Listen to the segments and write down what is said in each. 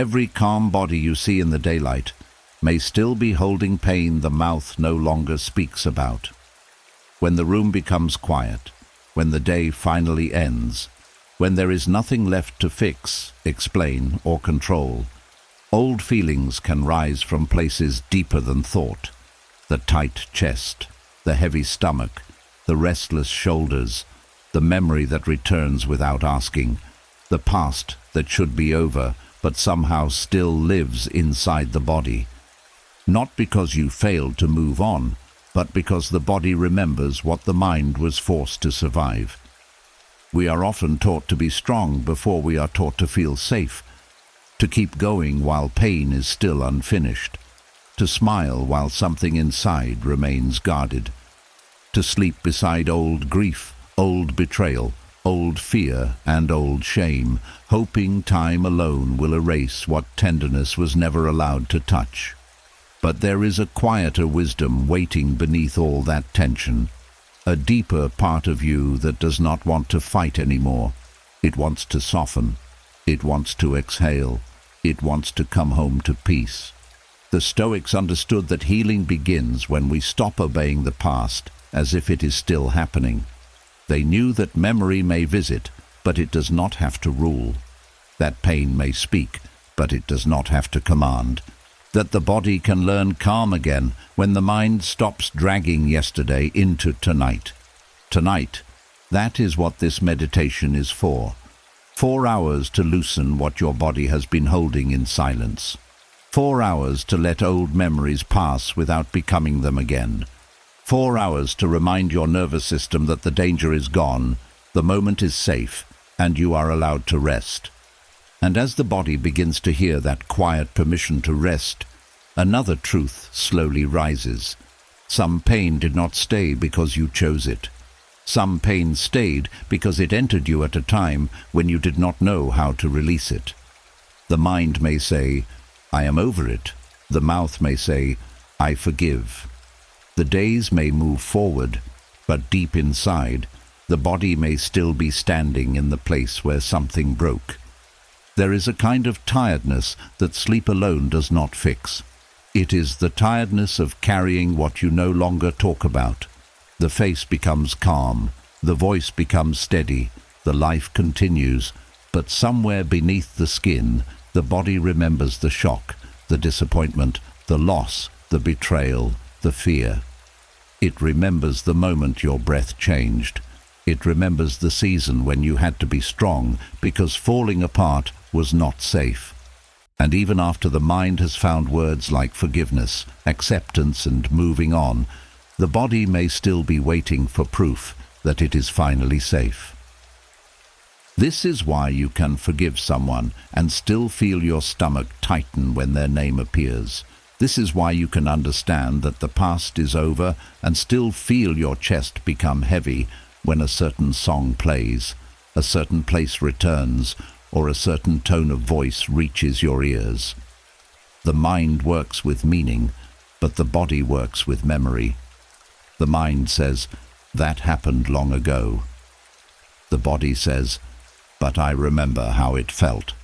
Every calm body you see in the daylight may still be holding pain the mouth no longer speaks about. When the room becomes quiet, when the day finally ends, when there is nothing left to fix, explain, or control, old feelings can rise from places deeper than thought. The tight chest, the heavy stomach, the restless shoulders, the memory that returns without asking, the past that should be over but somehow still lives inside the body. Not because you failed to move on, but because the body remembers what the mind was forced to survive. We are often taught to be strong before we are taught to feel safe, to keep going while pain is still unfinished, to smile while something inside remains guarded, to sleep beside old grief, old betrayal, old fear and old shame, hoping time alone will erase what tenderness was never allowed to touch. But there is a quieter wisdom waiting beneath all that tension, a deeper part of you that does not want to fight anymore. It wants to soften. It wants to exhale. It wants to come home to peace. The Stoics understood that healing begins when we stop obeying the past as if it is still happening. They knew that memory may visit, but it does not have to rule. That pain may speak, but it does not have to command. That the body can learn calm again when the mind stops dragging yesterday into tonight. Tonight, that is what this meditation is for. 4 hours to loosen what your body has been holding in silence. 4 hours to let old memories pass without becoming them again. 4 hours to remind your nervous system that the danger is gone, the moment is safe, and you are allowed to rest. And as the body begins to hear that quiet permission to rest, another truth slowly rises. Some pain did not stay because you chose it. Some pain stayed because it entered you at a time when you did not know how to release it. The mind may say, "I am over it." The mouth may say, "I forgive." The days may move forward, but deep inside, the body may still be standing in the place where something broke. There is a kind of tiredness that sleep alone does not fix. It is the tiredness of carrying what you no longer talk about. The face becomes calm, the voice becomes steady, the life continues, but somewhere beneath the skin, the body remembers the shock, the disappointment, the loss, the betrayal, the fear. It remembers the moment your breath changed. It remembers the season when you had to be strong because falling apart was not safe. And even after the mind has found words like forgiveness, acceptance, and moving on, the body may still be waiting for proof that it is finally safe. This is why you can forgive someone and still feel your stomach tighten when their name appears. This is why you can understand that the past is over and still feel your chest become heavy when a certain song plays, a certain place returns, or a certain tone of voice reaches your ears. The mind works with meaning, but the body works with memory. The mind says, "That happened long ago." The body says, "But I remember how it felt."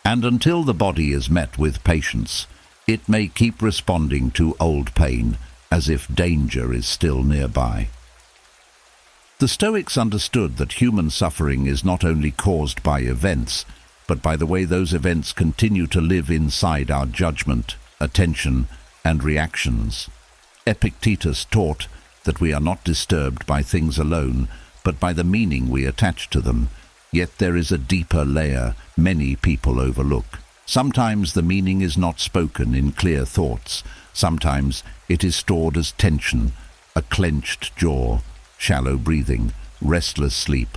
And until the body is met with patience, it may keep responding to old pain as if danger is still nearby. The Stoics understood that human suffering is not only caused by events, but by the way those events continue to live inside our judgment, attention, and reactions. Epictetus taught that we are not disturbed by things alone, but by the meaning we attach to them. Yet there is a deeper layer many people overlook. Sometimes the meaning is not spoken in clear thoughts. Sometimes it is stored as tension, a clenched jaw, shallow breathing, restless sleep,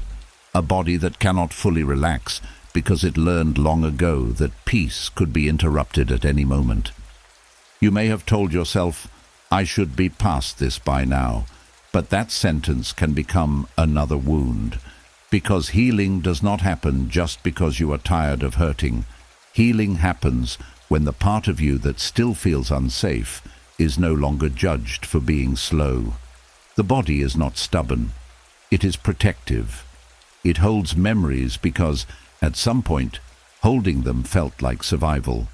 a body that cannot fully relax because it learned long ago that peace could be interrupted at any moment. You may have told yourself, "I should be past this by now," but that sentence can become another wound, because healing does not happen just because you are tired of hurting. Healing happens when the part of you that still feels unsafe is no longer judged for being slow. The body is not stubborn. It is protective. It holds memories because, at some point, Holding them felt like survival.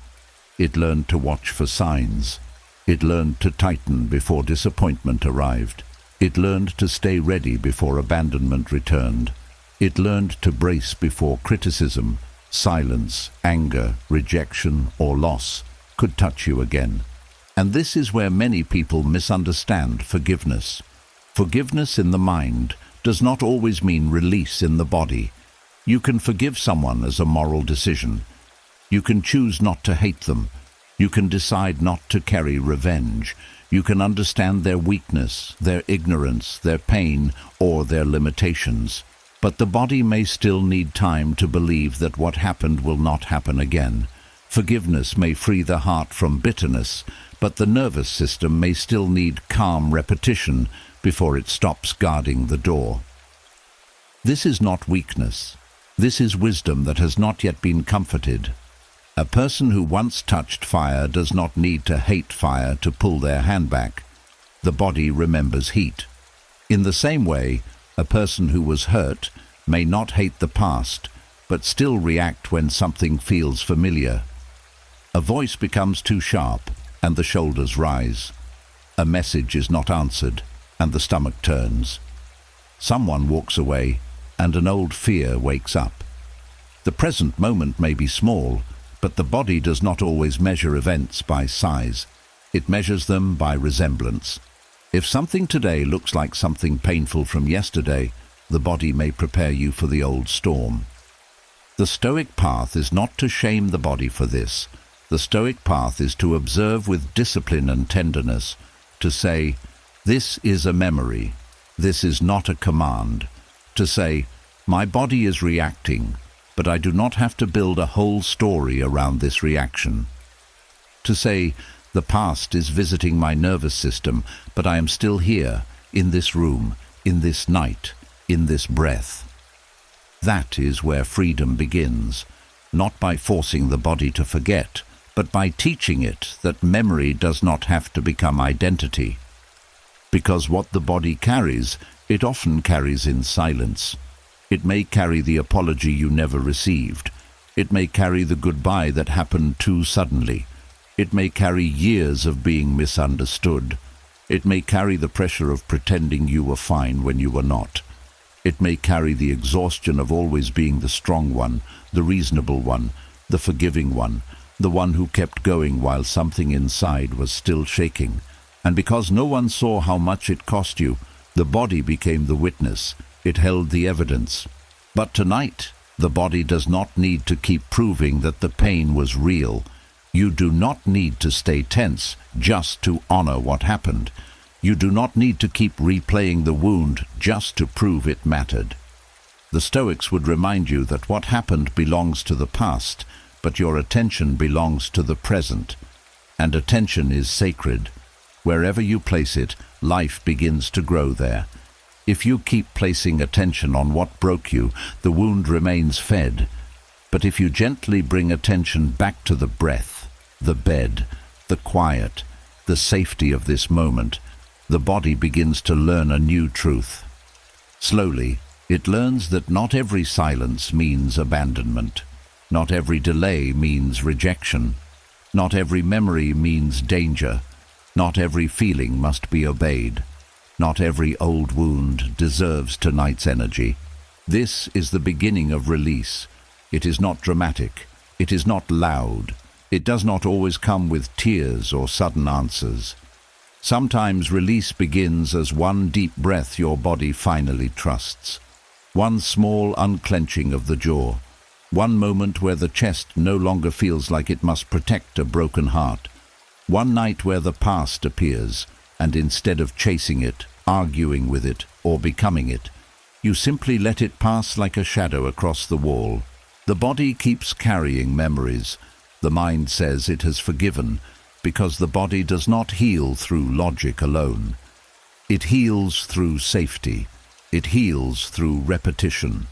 It learned to watch for signs. It learned to tighten before disappointment arrived. It learned to stay ready before abandonment returned. It learned to brace before criticism, silence, anger, rejection, or loss could touch you again. And this is where many people misunderstand forgiveness. Forgiveness in the mind does not always mean release in the body. You can forgive someone as a moral decision. You can choose not to hate them. You can decide not to carry revenge. You can understand their weakness, their ignorance, their pain, or their limitations. But the body may still need time to believe that what happened will not happen again. Forgiveness may free the heart from bitterness, but the nervous system may still need calm repetition before it stops guarding the door. This is not weakness. This is wisdom that has not yet been comforted. A person who once touched fire does not need to hate fire to pull their hand back. The body remembers heat. In the same way, a person who was hurt may not hate the past, but still react when something feels familiar. A voice becomes too sharp, and the shoulders rise. A message is not answered, and the stomach turns. Someone walks away, and an old fear wakes up. The present moment may be small, but the body does not always measure events by size. It measures them by resemblance. If something today looks like something painful from yesterday, the body may prepare you for the old storm. The Stoic path is not to shame the body for this. The Stoic path is to observe with discipline and tenderness, to say, "This is a memory. This is not a command." To say, "My body is reacting, but I do not have to build a whole story around this reaction." To say, "The past is visiting my nervous system, but I am still here, in this room, in this night, in this breath." That is where freedom begins, not by forcing the body to forget, but by teaching it that memory does not have to become identity. Because what the body carries, it often carries in silence. It may carry the apology you never received. It may carry the goodbye that happened too suddenly. It may carry years of being misunderstood. It may carry the pressure of pretending you were fine when you were not. It may carry the exhaustion of always being the strong one, the reasonable one, the forgiving one, the one who kept going while something inside was still shaking. And because no one saw how much it cost you, the body became the witness. It held the evidence. But tonight, the body does not need to keep proving that the pain was real. You do not need to stay tense just to honor what happened. You do not need to keep replaying the wound just to prove it mattered. The Stoics would remind you that what happened belongs to the past, but your attention belongs to the present. And attention is sacred. Wherever you place it, life begins to grow there. If you keep placing attention on what broke you, the wound remains fed. But if you gently bring attention back to the breath, the bed, the quiet, the safety of this moment, the body begins to learn a new truth. Slowly, it learns that not every silence means abandonment. Not every delay means rejection. Not every memory means danger. Not every feeling must be obeyed. Not every old wound deserves tonight's energy. This is the beginning of release. It is not dramatic. It is not loud. It does not always come with tears or sudden answers. Sometimes release begins as one deep breath your body finally trusts. One small unclenching of the jaw. One moment where the chest no longer feels like it must protect a broken heart. One night where the past appears, and instead of chasing it, arguing with it, or becoming it, you simply let it pass like a shadow across the wall. The body keeps carrying memories. The mind says it has forgiven, because the body does not heal through logic alone. It heals through safety. It heals through repetition.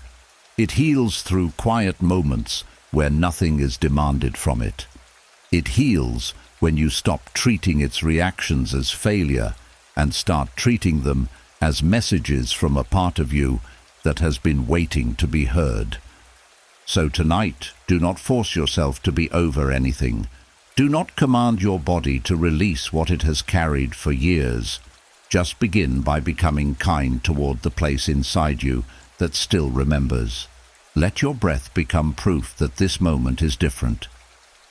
It heals through quiet moments where nothing is demanded from it. It heals when you stop treating its reactions as failure and start treating them as messages from a part of you that has been waiting to be heard. So tonight, do not force yourself to be over anything. Do not command your body to release what it has carried for years. Just begin by becoming kind toward the place inside you that still remembers. Let your breath become proof that this moment is different.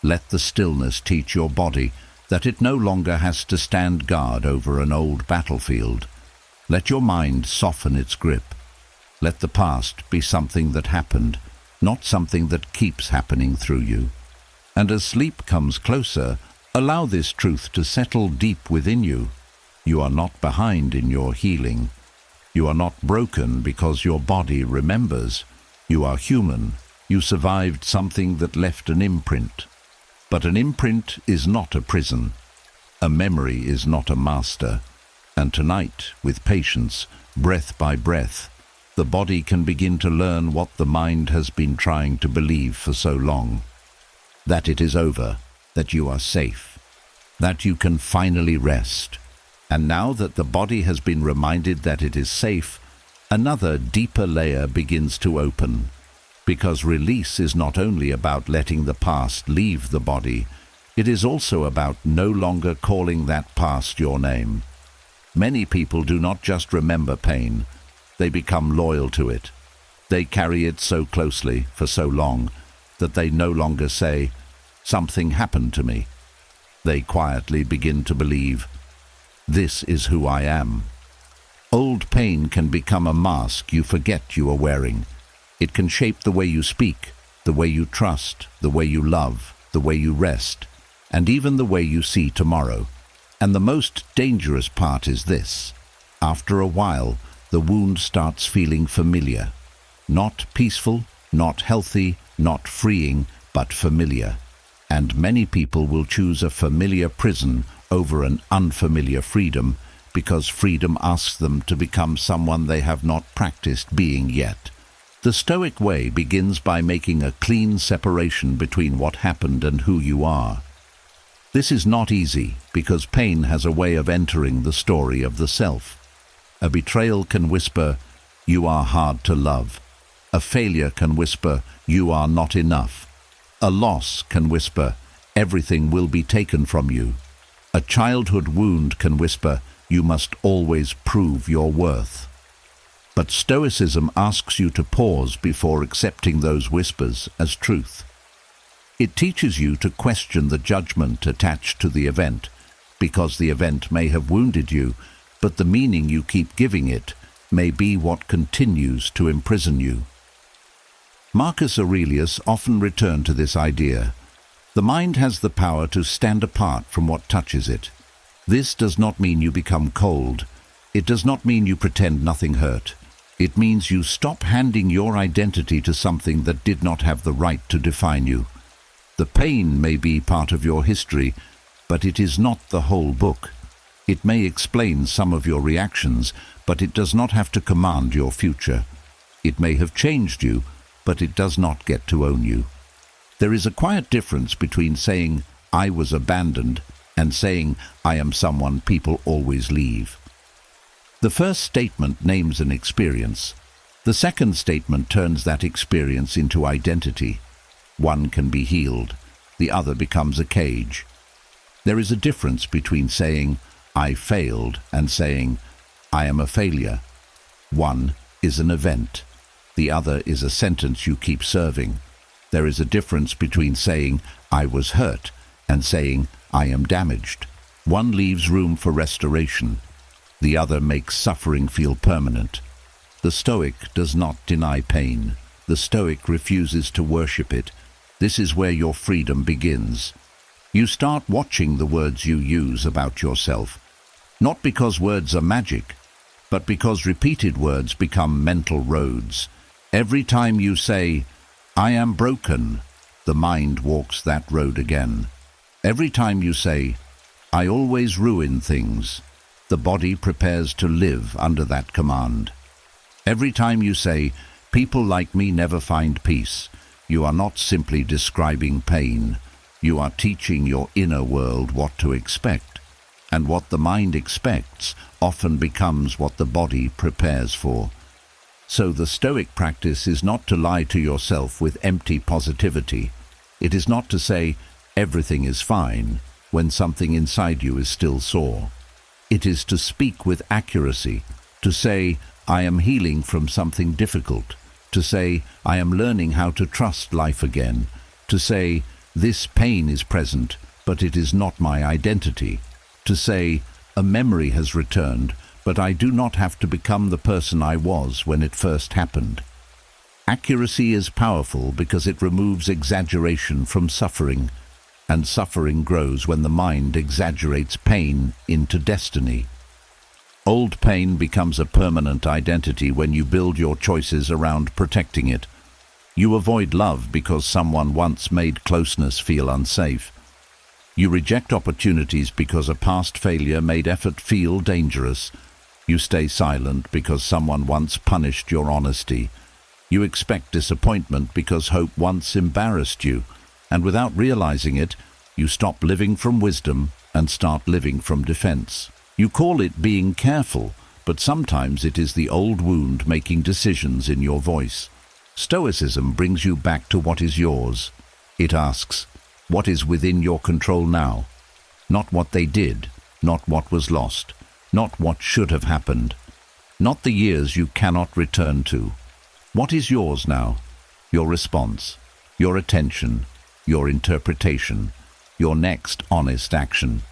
Let the stillness teach your body that it no longer has to stand guard over an old battlefield. Let your mind soften its grip. Let the past be something that happened, not something that keeps happening through you. And as sleep comes closer, allow this truth to settle deep within you. You are not behind in your healing. You are not broken because your body remembers. You are human. You survived something that left an imprint. But an imprint is not a prison. A memory is not a master. And tonight, with patience, breath by breath, the body can begin to learn what the mind has been trying to believe for so long. That it is over, that you are safe, that you can finally rest. And now that the body has been reminded that it is safe, another deeper layer begins to open. Because release is not only about letting the past leave the body, it is also about no longer calling that past your name. Many people do not just remember pain, they become loyal to it. They carry it so closely for so long that they no longer say, "Something happened to me." They quietly begin to believe, "This is who I am." Old pain can become a mask you forget you are wearing. It can shape the way you speak, the way you trust, the way you love, the way you rest, and even the way you see tomorrow. And the most dangerous part is this. After a while, the wound starts feeling familiar. Not peaceful, not healthy, not freeing, but familiar. And many people will choose a familiar prison over an unfamiliar freedom because freedom asks them to become someone they have not practiced being yet. The Stoic way begins by making a clean separation between what happened and who you are. This is not easy because pain has a way of entering the story of the self. A betrayal can whisper, "You are hard to love." A failure can whisper, "You are not enough." A loss can whisper, "Everything will be taken from you." A childhood wound can whisper, "You must always prove your worth." But Stoicism asks you to pause before accepting those whispers as truth. It teaches you to question the judgment attached to the event, because the event may have wounded you, but the meaning you keep giving it may be what continues to imprison you. Marcus Aurelius often returned to this idea. The mind has the power to stand apart from what touches it. This does not mean you become cold. It does not mean you pretend nothing hurt. It means you stop handing your identity to something that did not have the right to define you. The pain may be part of your history, but it is not the whole book. It may explain some of your reactions, but it does not have to command your future. It may have changed you, but it does not get to own you. There is a quiet difference between saying, "I was abandoned," and saying, "I am someone people always leave." The first statement names an experience. The second statement turns that experience into identity. One can be healed. The other becomes a cage. There is a difference between saying, "I failed," and saying, "I am a failure." One is an event. The other is a sentence you keep serving. There is a difference between saying, "I was hurt," and saying, "I am damaged." One leaves room for restoration. The other makes suffering feel permanent. The Stoic does not deny pain. The Stoic refuses to worship it. This is where your freedom begins. You start watching the words you use about yourself, not because words are magic, but because repeated words become mental roads. Every time you say, "I am broken," the mind walks that road again. Every time you say, "I always ruin things," the body prepares to live under that command. Every time you say, "People like me never find peace," you are not simply describing pain. You are teaching your inner world what to expect, and what the mind expects often becomes what the body prepares for. So the Stoic practice is not to lie to yourself with empty positivity. It is not to say, everything is fine, when something inside you is still sore. It is to speak with accuracy, to say, I am healing from something difficult, to say, I am learning how to trust life again, to say, this pain is present, but it is not my identity, to say, a memory has returned, but I do not have to become the person I was when it first happened. Accuracy is powerful because it removes exaggeration from suffering, and suffering grows when the mind exaggerates pain into destiny. Old pain becomes a permanent identity when you build your choices around protecting it. You avoid love because someone once made closeness feel unsafe. You reject opportunities because a past failure made effort feel dangerous. You stay silent because someone once punished your honesty. You expect disappointment because hope once embarrassed you, and without realizing it, you stop living from wisdom and start living from defense. You call it being careful, but sometimes it is the old wound making decisions in your voice. Stoicism brings you back to what is yours. It asks, what is within your control now? Not what they did, not what was lost, not what should have happened, not the years you cannot return to. What is yours now? Your response, your attention, your interpretation, your next honest action,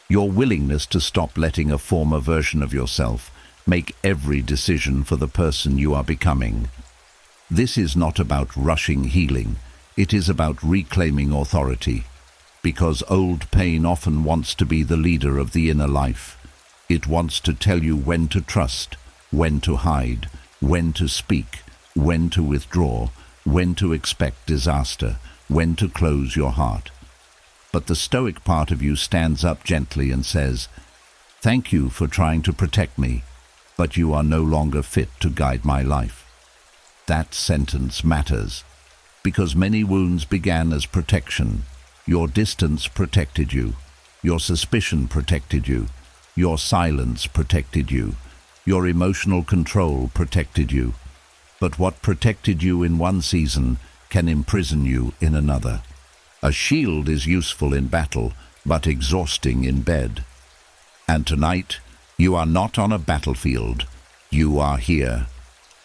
your willingness to stop letting a former version of yourself make every decision for the person you are becoming. This is not about rushing healing. It is about reclaiming authority, because old pain often wants to be the leader of the inner life. It wants to tell you when to trust, when to hide, when to speak, when to withdraw, when to expect disaster, when to close your heart. But the Stoic part of you stands up gently and says, thank you for trying to protect me, but you are no longer fit to guide my life. That sentence matters, because many wounds began as protection. Your distance protected you. Your suspicion protected you. Your silence protected you. Your emotional control protected you. But what protected you in one season can imprison you in another. A shield is useful in battle, but exhausting in bed. And tonight, you are not on a battlefield. You are here,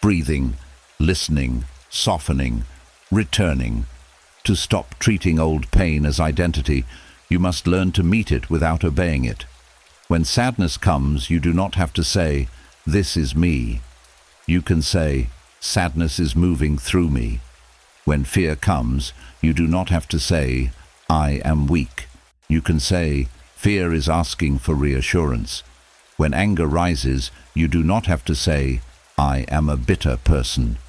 breathing, listening, softening, returning. To stop treating old pain as identity, you must learn to meet it without obeying it. When sadness comes, you do not have to say, this is me. You can say, sadness is moving through me. When fear comes, you do not have to say, I am weak. You can say, fear is asking for reassurance. When anger rises, you do not have to say, I am a bitter person.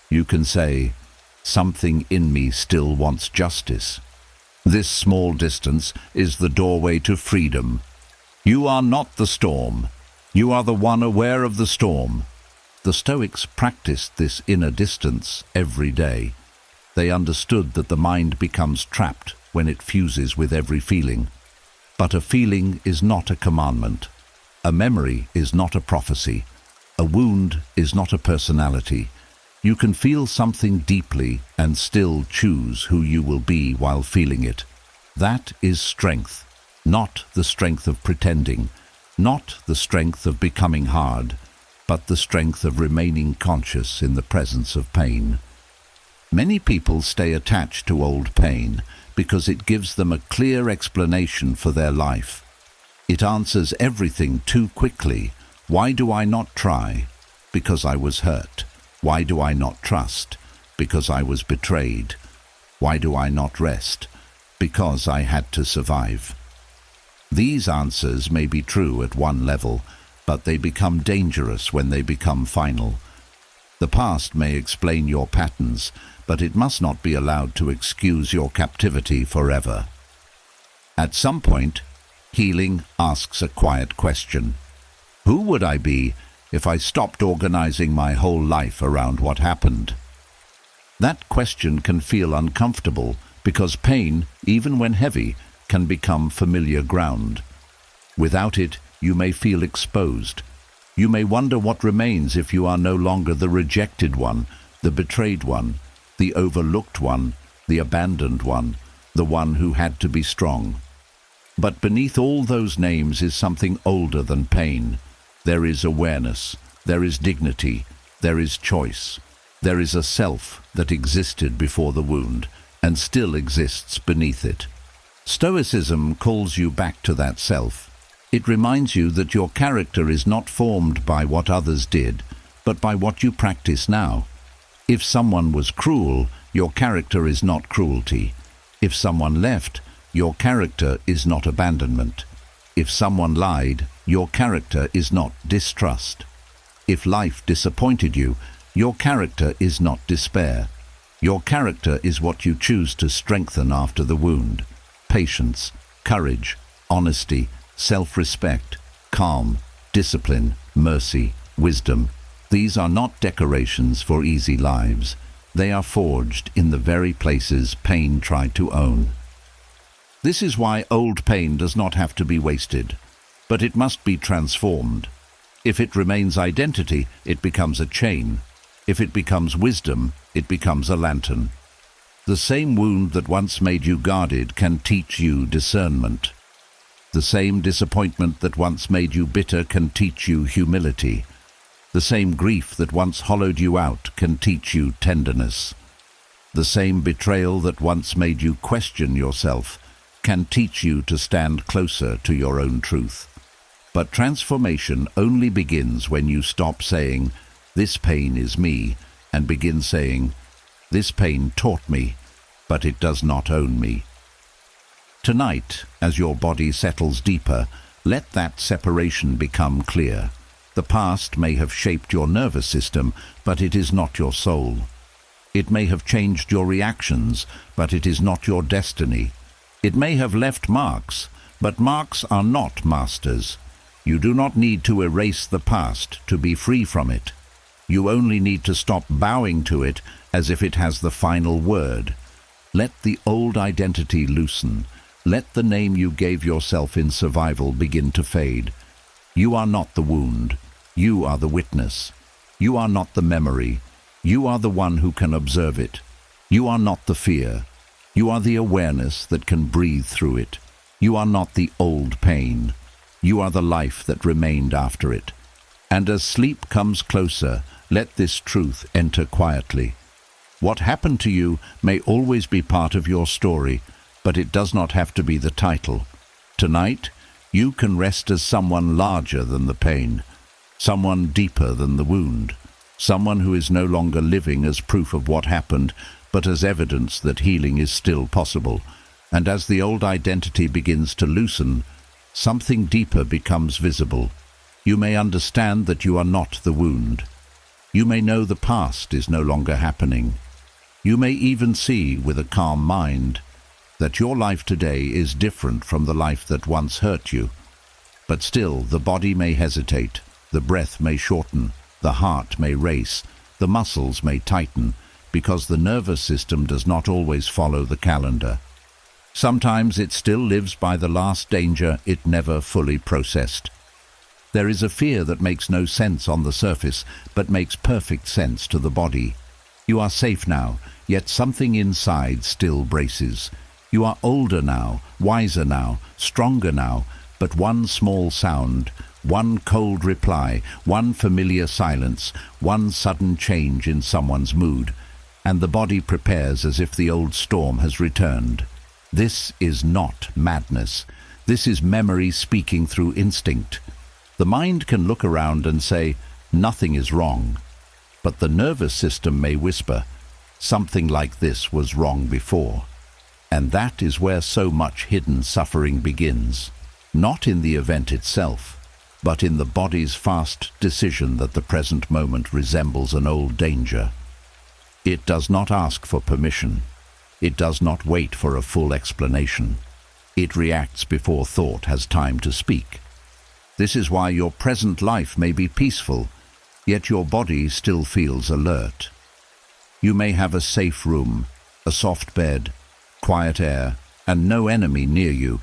You can say, something in me still wants justice. This small distance is the doorway to freedom. You are not the storm. You are the one aware of the storm. The Stoics practiced this inner distance every day. They understood that the mind becomes trapped when it fuses with every feeling. But a feeling is not a commandment. A memory is not a prophecy. A wound is not a personality. You can feel something deeply and still choose who you will be while feeling it. That is strength, not the strength of pretending, not the strength of becoming hard, but the strength of remaining conscious in the presence of pain. Many people stay attached to old pain because it gives them a clear explanation for their life. It answers everything too quickly. Why do I not try? Because I was hurt. Why do I not trust? Because I was betrayed. Why do I not rest? Because I had to survive. These answers may be true at one level, but they become dangerous when they become final. The past may explain your patterns, but it must not be allowed to excuse your captivity forever. At some point, healing asks a quiet question. Who would I be if I stopped organizing my whole life around what happened? That question can feel uncomfortable because pain, even when heavy, can become familiar ground. Without it, you may feel exposed. You may wonder what remains if you are no longer the rejected one, the betrayed one, the overlooked one, the abandoned one, the one who had to be strong. But beneath all those names is something older than pain. There is awareness, there is dignity, there is choice. There is a self that existed before the wound and still exists beneath it. Stoicism calls you back to that self. It reminds you that your character is not formed by what others did, but by what you practice now. If someone was cruel, your character is not cruelty. If someone left, your character is not abandonment. If someone lied, your character is not distrust. If life disappointed you, your character is not despair. Your character is what you choose to strengthen after the wound. Patience, courage, honesty, self-respect, calm, discipline, mercy, wisdom. These are not decorations for easy lives. They are forged in the very places pain tried to own. This is why old pain does not have to be wasted, but it must be transformed. If it remains identity, it becomes a chain. If it becomes wisdom, it becomes a lantern. The same wound that once made you guarded can teach you discernment. The same disappointment that once made you bitter can teach you humility. The same grief that once hollowed you out can teach you tenderness. The same betrayal that once made you question yourself can teach you to stand closer to your own truth. But transformation only begins when you stop saying, "This pain is me," and begin saying, "This pain taught me, but it does not own me." Tonight, as your body settles deeper, let that separation become clear. The past may have shaped your nervous system, but it is not your soul. It may have changed your reactions, but it is not your destiny. It may have left marks, but marks are not masters. You do not need to erase the past to be free from it. You only need to stop bowing to it as if it has the final word. Let the old identity loosen. Let the name you gave yourself in survival begin to fade. You are not the wound. You are the witness. You are not the memory. You are the one who can observe it. You are not the fear. You are the awareness that can breathe through it. You are not the old pain. You are the life that remained after it. And as sleep comes closer, let this truth enter quietly. What happened to you may always be part of your story, but it does not have to be the title. Tonight, you can rest as someone larger than the pain, someone deeper than the wound, someone who is no longer living as proof of what happened, but as evidence that healing is still possible. And as the old identity begins to loosen, something deeper becomes visible. You may understand that you are not the wound. You may know the past is no longer happening. You may even see, with a calm mind, that your life today is different from the life that once hurt you. But still, the body may hesitate, the breath may shorten, the heart may race, the muscles may tighten, because the nervous system does not always follow the calendar. Sometimes it still lives by the last danger it never fully processed. There is a fear that makes no sense on the surface, but makes perfect sense to the body. You are safe now, yet something inside still braces. You are older now, wiser now, stronger now, but one small sound, one cold reply, one familiar silence, one sudden change in someone's mood, and the body prepares as if the old storm has returned. This is not madness. This is memory speaking through instinct. The mind can look around and say, "Nothing is wrong." But the nervous system may whisper, "Something like this was wrong before." And that is where so much hidden suffering begins. Not in the event itself, but in the body's fast decision that the present moment resembles an old danger. It does not ask for permission. It does not wait for a full explanation. It reacts before thought has time to speak. This is why your present life may be peaceful, yet your body still feels alert. You may have a safe room, a soft bed, quiet air, and no enemy near you,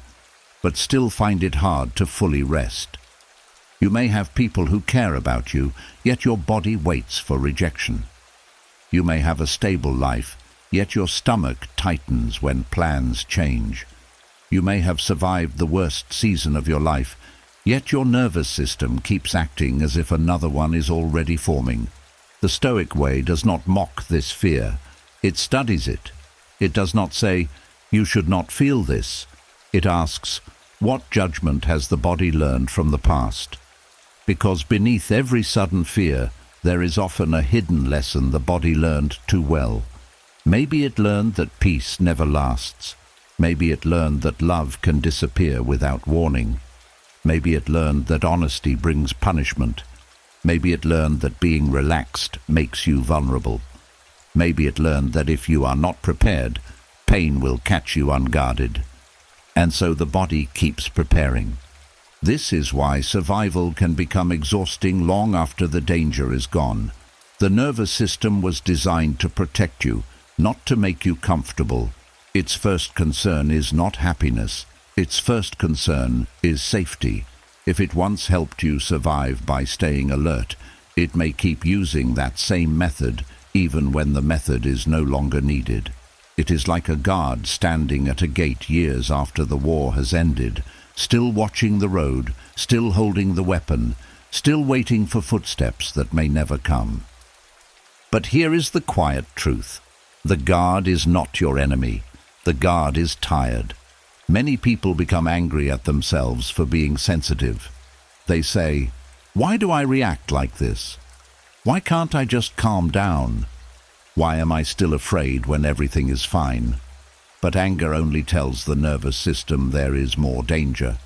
but still find it hard to fully rest. You may have people who care about you, yet your body waits for rejection. You may have a stable life, yet your stomach tightens when plans change. You may have survived the worst season of your life, yet your nervous system keeps acting as if another one is already forming. The Stoic way does not mock this fear. It studies it. It does not say, "You should not feel this." It asks, "What judgment has the body learned from the past?" Because beneath every sudden fear, there is often a hidden lesson the body learned too well. Maybe it learned that peace never lasts. Maybe it learned that love can disappear without warning. Maybe it learned that honesty brings punishment. Maybe it learned that being relaxed makes you vulnerable. Maybe it learned that if you are not prepared, pain will catch you unguarded. And so the body keeps preparing. This is why survival can become exhausting long after the danger is gone. The nervous system was designed to protect you, not to make you comfortable. Its first concern is not happiness. Its first concern is safety. If it once helped you survive by staying alert, it may keep using that same method even when the method is no longer needed. It is like a guard standing at a gate years after the war has ended, still watching the road, still holding the weapon, still waiting for footsteps that may never come. But here is the quiet truth. The guard is not your enemy. The guard is tired. Many people become angry at themselves for being sensitive. They say, "Why do I react like this? Why can't I just calm down? Why am I still afraid when everything is fine?" But anger only tells the nervous system there is more danger.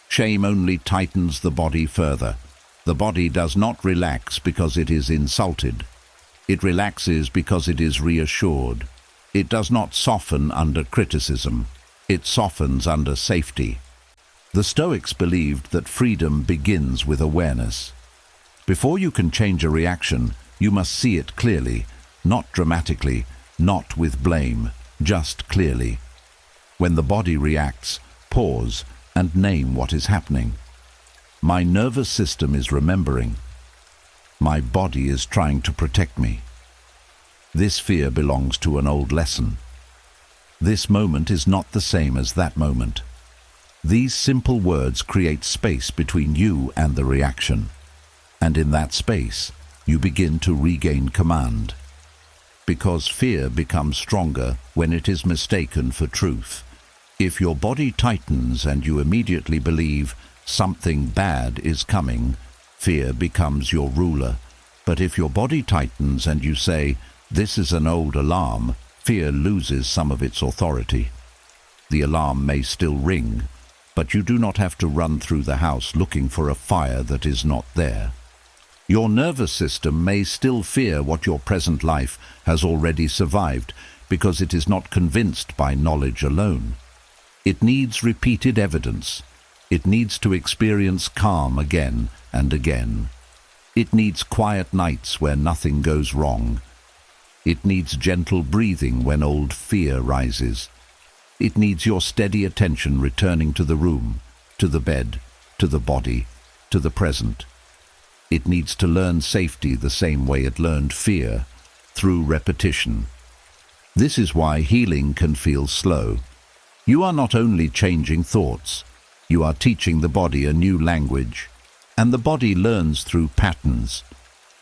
Shame only tightens the body further. The body does not relax because it is insulted. It relaxes because it is reassured. It does not soften under criticism. It softens under safety. The Stoics believed that freedom begins with awareness. Before you can change a reaction, you must see it clearly, not dramatically, not with blame, just clearly. When the body reacts, pause and name what is happening. My nervous system is remembering. My body is trying to protect me. This fear belongs to an old lesson. This moment is not the same as that moment. These simple words create space between you and the reaction. And in that space, you begin to regain command. Because fear becomes stronger when it is mistaken for truth. If your body tightens and you immediately believe something bad is coming, fear becomes your ruler. But if your body tightens and you say, "This is an old alarm," fear loses some of its authority. The alarm may still ring, but you do not have to run through the house looking for a fire that is not there. Your nervous system may still fear what your present life has already survived because it is not convinced by knowledge alone. It needs repeated evidence. It needs to experience calm again and again. It needs quiet nights where nothing goes wrong. It needs gentle breathing when old fear rises. It needs your steady attention returning to the room, to the bed, to the body, to the present. It needs to learn safety the same way it learned fear, through repetition. This is why healing can feel slow. You are not only changing thoughts, you are teaching the body a new language, and the body learns through patterns.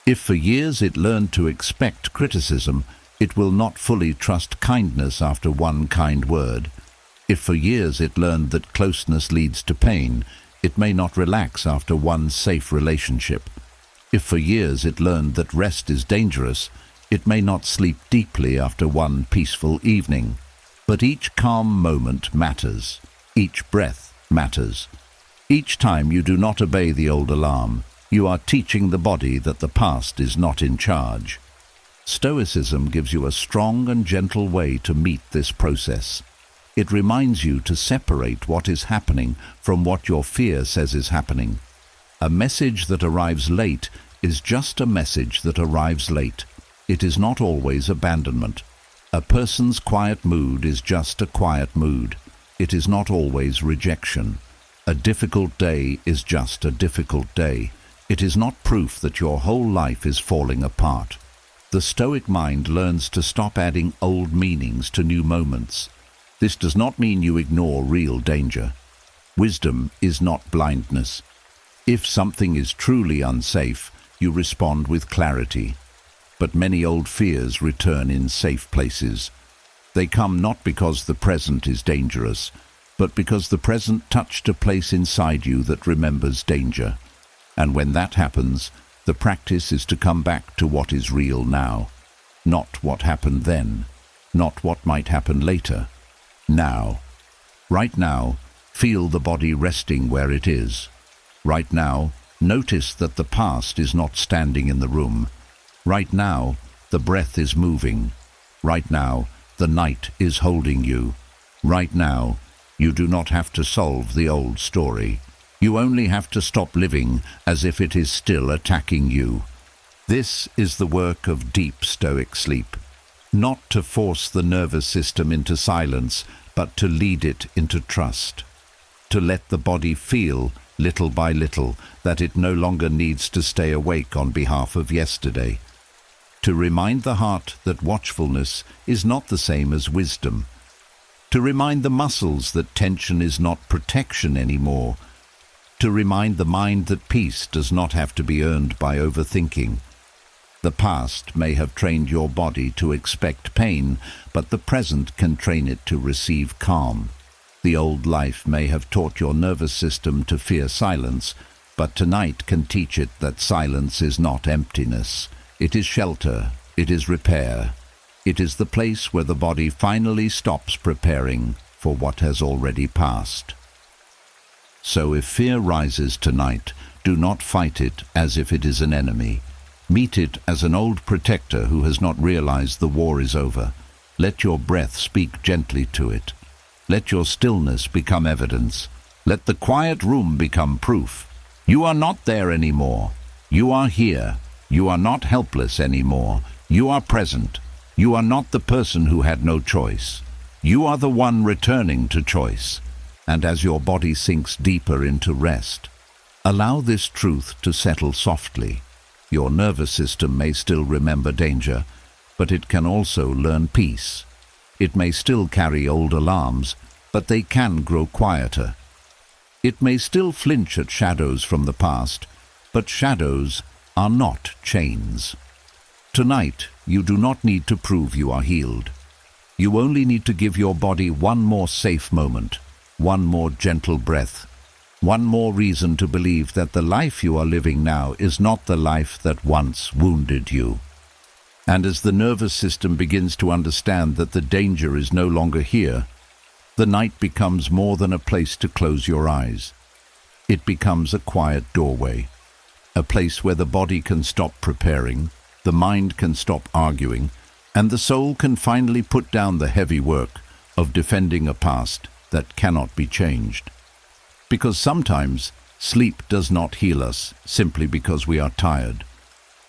If for years it learned to expect criticism, it will not fully trust kindness after one kind word. If for years it learned that closeness leads to pain, it may not relax after one safe relationship. If for years it learned that rest is dangerous, it may not sleep deeply after one peaceful evening. But each calm moment matters. Each breath matters. Each time you do not obey the old alarm, you are teaching the body that the past is not in charge. Stoicism gives you a strong and gentle way to meet this process. It reminds you to separate what is happening from what your fear says is happening. A message that arrives late is just a message that arrives late. It is not always abandonment. A person's quiet mood is just a quiet mood. It is not always rejection. A difficult day is just a difficult day. It is not proof that your whole life is falling apart. The Stoic mind learns to stop adding old meanings to new moments. This does not mean you ignore real danger. Wisdom is not blindness. If something is truly unsafe, you respond with clarity. But many old fears return in safe places. They come not because the present is dangerous, but because the present touched a place inside you that remembers danger. And when that happens, the practice is to come back to what is real now. Not what happened then, not what might happen later. Now. Right now, feel the body resting where it is. Right now, notice that the past is not standing in the room. Right now, the breath is moving. Right now, the night is holding you. Right now, you do not have to solve the old story. You only have to stop living as if it is still attacking you. This is the work of deep Stoic sleep. Not to force the nervous system into silence, but to lead it into trust. To let the body feel, little by little, that it no longer needs to stay awake on behalf of yesterday. To remind the heart that watchfulness is not the same as wisdom. To remind the muscles that tension is not protection anymore. To remind the mind that peace does not have to be earned by overthinking. The past may have trained your body to expect pain, but the present can train it to receive calm. The old life may have taught your nervous system to fear silence, but tonight can teach it that silence is not emptiness. It is shelter, it is repair. It is the place where the body finally stops preparing for what has already passed. So if fear rises tonight, do not fight it as if it is an enemy. Meet it as an old protector who has not realized the war is over. Let your breath speak gently to it. Let your stillness become evidence. Let the quiet room become proof. You are not there anymore. You are here. You are not helpless anymore. You are present. You are not the person who had no choice. You are the one returning to choice. And as your body sinks deeper into rest, allow this truth to settle softly. Your nervous system may still remember danger, but it can also learn peace. It may still carry old alarms, but they can grow quieter. It may still flinch at shadows from the past, but shadows are not chains. Tonight, you do not need to prove you are healed. You only need to give your body one more safe moment, one more gentle breath, one more reason to believe that the life you are living now is not the life that once wounded you. And as the nervous system begins to understand that the danger is no longer here, the night becomes more than a place to close your eyes. It becomes a quiet doorway, a place where the body can stop preparing, the mind can stop arguing, and the soul can finally put down the heavy work of defending a past that cannot be changed. Because sometimes sleep does not heal us simply because we are tired.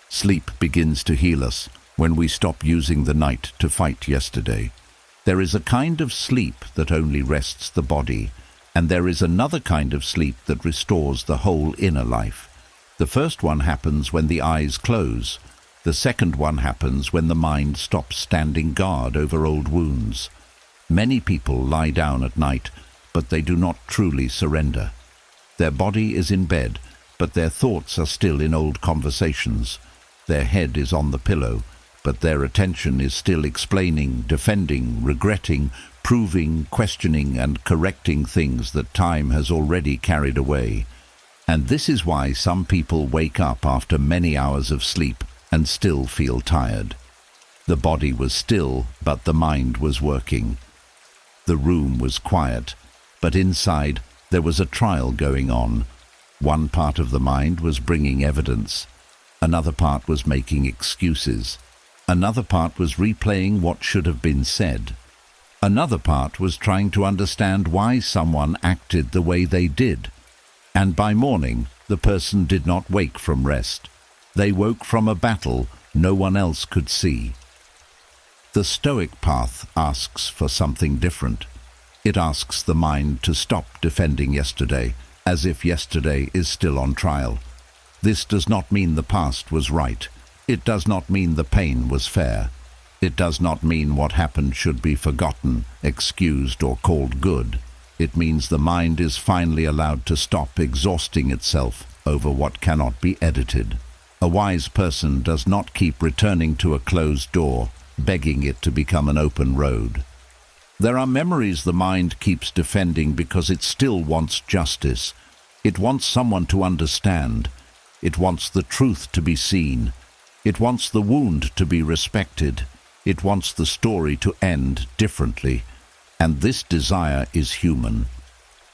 Sleep begins to heal us when we stop using the night to fight yesterday. There is a kind of sleep that only rests the body, and there is another kind of sleep that restores the whole inner life. The first one happens when the eyes close. The second one happens when the mind stops standing guard over old wounds. Many people lie down at night, but they do not truly surrender. Their body is in bed, but their thoughts are still in old conversations. Their head is on the pillow, but their attention is still explaining, defending, regretting, proving, questioning, and correcting things that time has already carried away. And this is why some people wake up after many hours of sleep and still feel tired. The body was still, but the mind was working. The room was quiet, but inside there was a trial going on. One part of the mind was bringing evidence. Another part was making excuses. Another part was replaying what should have been said. Another part was trying to understand why someone acted the way they did. And by morning, the person did not wake from rest. They woke from a battle no one else could see. The Stoic path asks for something different. It asks the mind to stop defending yesterday, as if yesterday is still on trial. This does not mean the past was right. It does not mean the pain was fair. It does not mean what happened should be forgotten, excused, or called good. It means the mind is finally allowed to stop exhausting itself over what cannot be edited. A wise person does not keep returning to a closed door, begging it to become an open road. There are memories the mind keeps defending because it still wants justice. It wants someone to understand. It wants the truth to be seen. It wants the wound to be respected. It wants the story to end differently. And this desire is human.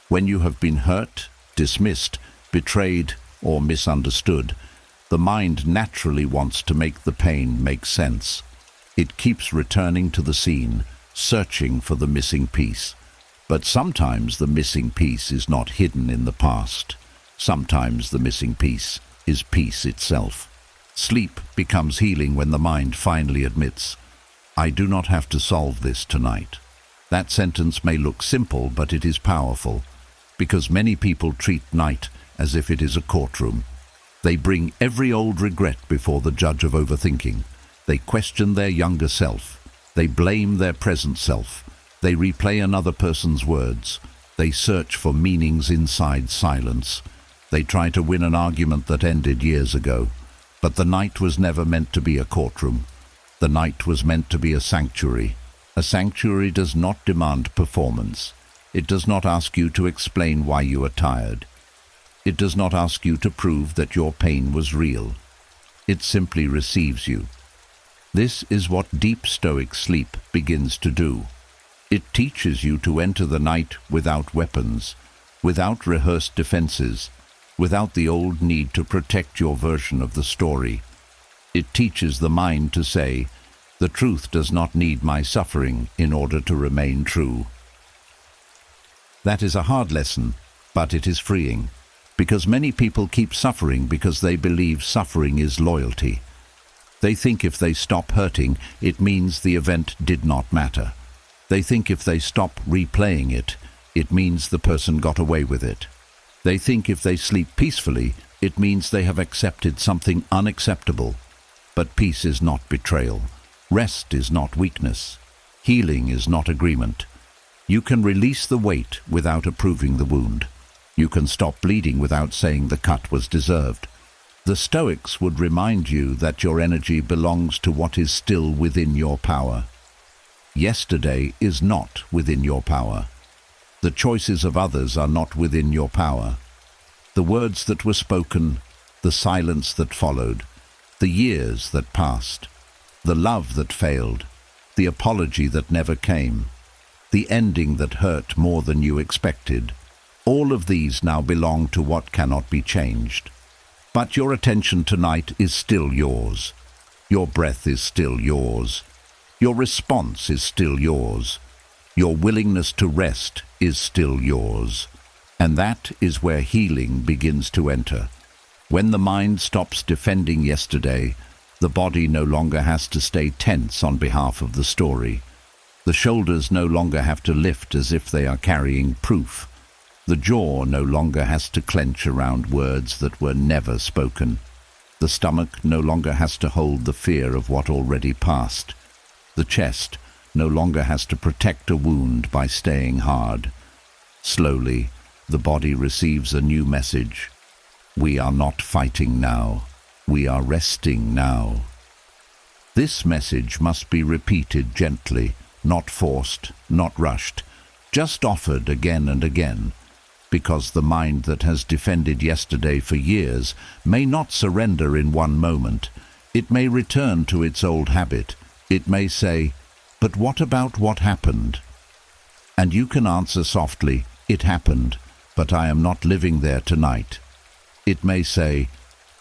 When you have been hurt, dismissed, betrayed, or misunderstood, the mind naturally wants to make the pain make sense. It keeps returning to the scene, searching for the missing piece. But sometimes the missing piece is not hidden in the past. Sometimes the missing piece is peace itself. Sleep becomes healing when the mind finally admits, "I do not have to solve this tonight." That sentence may look simple, but it is powerful, because many people treat night as if it is a courtroom. They bring every old regret before the judge of overthinking. They question their younger self. They blame their present self. They replay another person's words. They search for meanings inside silence. They try to win an argument that ended years ago. But the night was never meant to be a courtroom. The night was meant to be a sanctuary. A sanctuary does not demand performance. It does not ask you to explain why you are tired. It does not ask you to prove that your pain was real. It simply receives you. This is what deep Stoic sleep begins to do. It teaches you to enter the night without weapons, without rehearsed defenses, without the old need to protect your version of the story. It teaches the mind to say, "The truth does not need my suffering in order to remain true." That is a hard lesson, but it is freeing, because many people keep suffering because they believe suffering is loyalty. They think if they stop hurting, it means the event did not matter. They think if they stop replaying it, it means the person got away with it. They think if they sleep peacefully, it means they have accepted something unacceptable. But peace is not betrayal. Rest is not weakness. Healing is not agreement. You can release the weight without approving the wound. You can stop bleeding without saying the cut was deserved. The Stoics would remind you that your energy belongs to what is still within your power. Yesterday is not within your power. The choices of others are not within your power. The words that were spoken, the silence that followed, the years that passed, the love that failed, the apology that never came, the ending that hurt more than you expected, all of these now belong to what cannot be changed. But your attention tonight is still yours. Your breath is still yours. Your response is still yours. Your willingness to rest is still yours. And that is where healing begins to enter. When the mind stops defending yesterday, the body no longer has to stay tense on behalf of the story. The shoulders no longer have to lift as if they are carrying proof. The jaw no longer has to clench around words that were never spoken. The stomach no longer has to hold the fear of what already passed. The chest no longer has to protect a wound by staying hard. Slowly, the body receives a new message. We are not fighting now. We are resting now. This message must be repeated gently, not forced, not rushed, just offered again and again. Because the mind that has defended yesterday for years may not surrender in one moment. It may return to its old habit. It may say, "But what about what happened?" And you can answer softly, "It happened, but I am not living there tonight." It may say,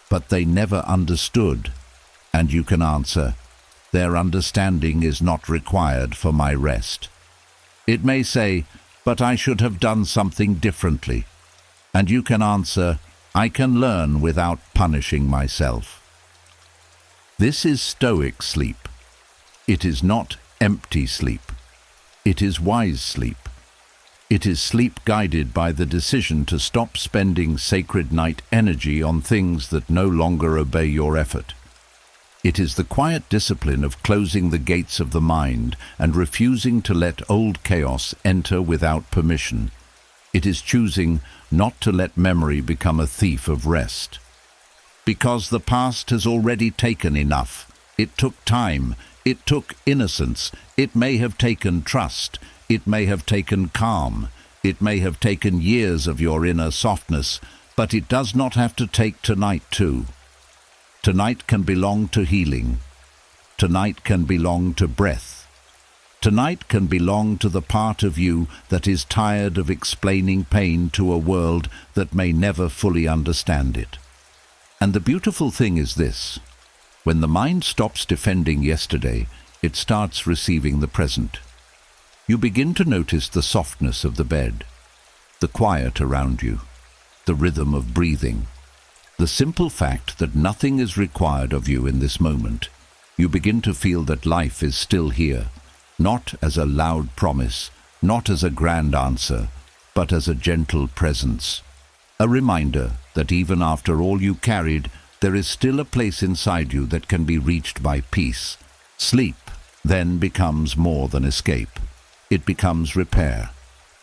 "But they never understood." And you can answer, "Their understanding is not required for my rest." It may say, "But I should have done something differently." And you can answer, "I can learn without punishing myself." This is Stoic sleep. It is not empty sleep. It is wise sleep. It is sleep guided by the decision to stop spending sacred night energy on things that no longer obey your effort. It is the quiet discipline of closing the gates of the mind and refusing to let old chaos enter without permission. It is choosing not to let memory become a thief of rest. Because the past has already taken enough. It took time, it took innocence, it may have taken trust, it may have taken calm, it may have taken years of your inner softness, but it does not have to take tonight too. Tonight can belong to healing. Tonight can belong to breath. Tonight can belong to the part of you that is tired of explaining pain to a world that may never fully understand it. And the beautiful thing is this: when the mind stops defending yesterday, it starts receiving the present. You begin to notice the softness of the bed, the quiet around you, the rhythm of breathing, the simple fact that nothing is required of you in this moment. You begin to feel that life is still here, not as a loud promise, not as a grand answer, but as a gentle presence. A reminder that even after all you carried, there is still a place inside you that can be reached by peace. Sleep then becomes more than escape. It becomes repair.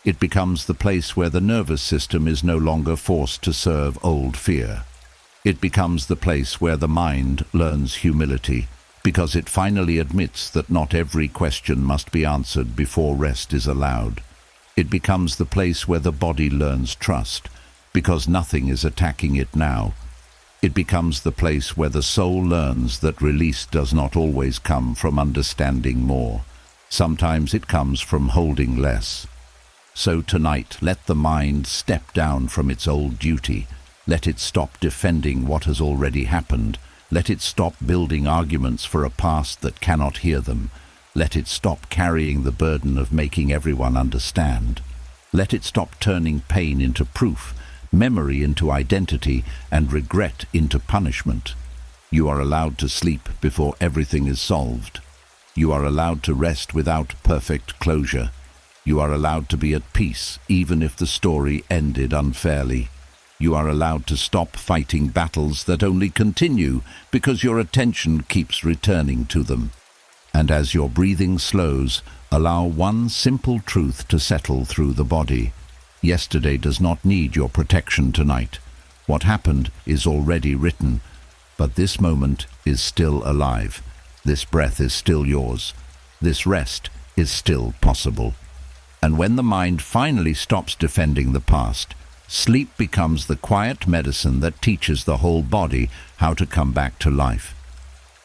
It becomes the place where the nervous system is no longer forced to serve old fear. It becomes the place where the mind learns humility, because it finally admits that not every question must be answered before rest is allowed. It becomes the place where the body learns trust, because nothing is attacking it now. It becomes the place where the soul learns that release does not always come from understanding more. Sometimes it comes from holding less. So tonight, let the mind step down from its old duty. Let it stop defending what has already happened. Let it stop building arguments for a past that cannot hear them. Let it stop carrying the burden of making everyone understand. Let it stop turning pain into proof, memory into identity, and regret into punishment. You are allowed to sleep before everything is solved. You are allowed to rest without perfect closure. You are allowed to be at peace, even if the story ended unfairly. You are allowed to stop fighting battles that only continue because your attention keeps returning to them. And as your breathing slows, allow one simple truth to settle through the body. Yesterday does not need your protection tonight. What happened is already written, but this moment is still alive. This breath is still yours. This rest is still possible. And when the mind finally stops defending the past, sleep becomes the quiet medicine that teaches the whole body how to come back to life.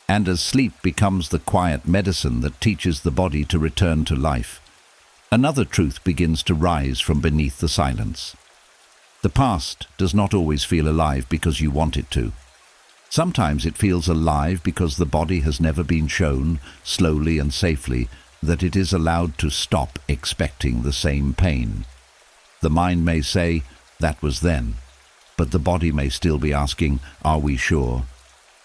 And as sleep becomes the quiet medicine that teaches the body to return to life, another truth begins to rise from beneath the silence. The past does not always feel alive because you want it to. Sometimes it feels alive because the body has never been shown, slowly and safely, that it is allowed to stop expecting the same pain. The mind may say, "That was then," but the body may still be asking, "Are we sure?"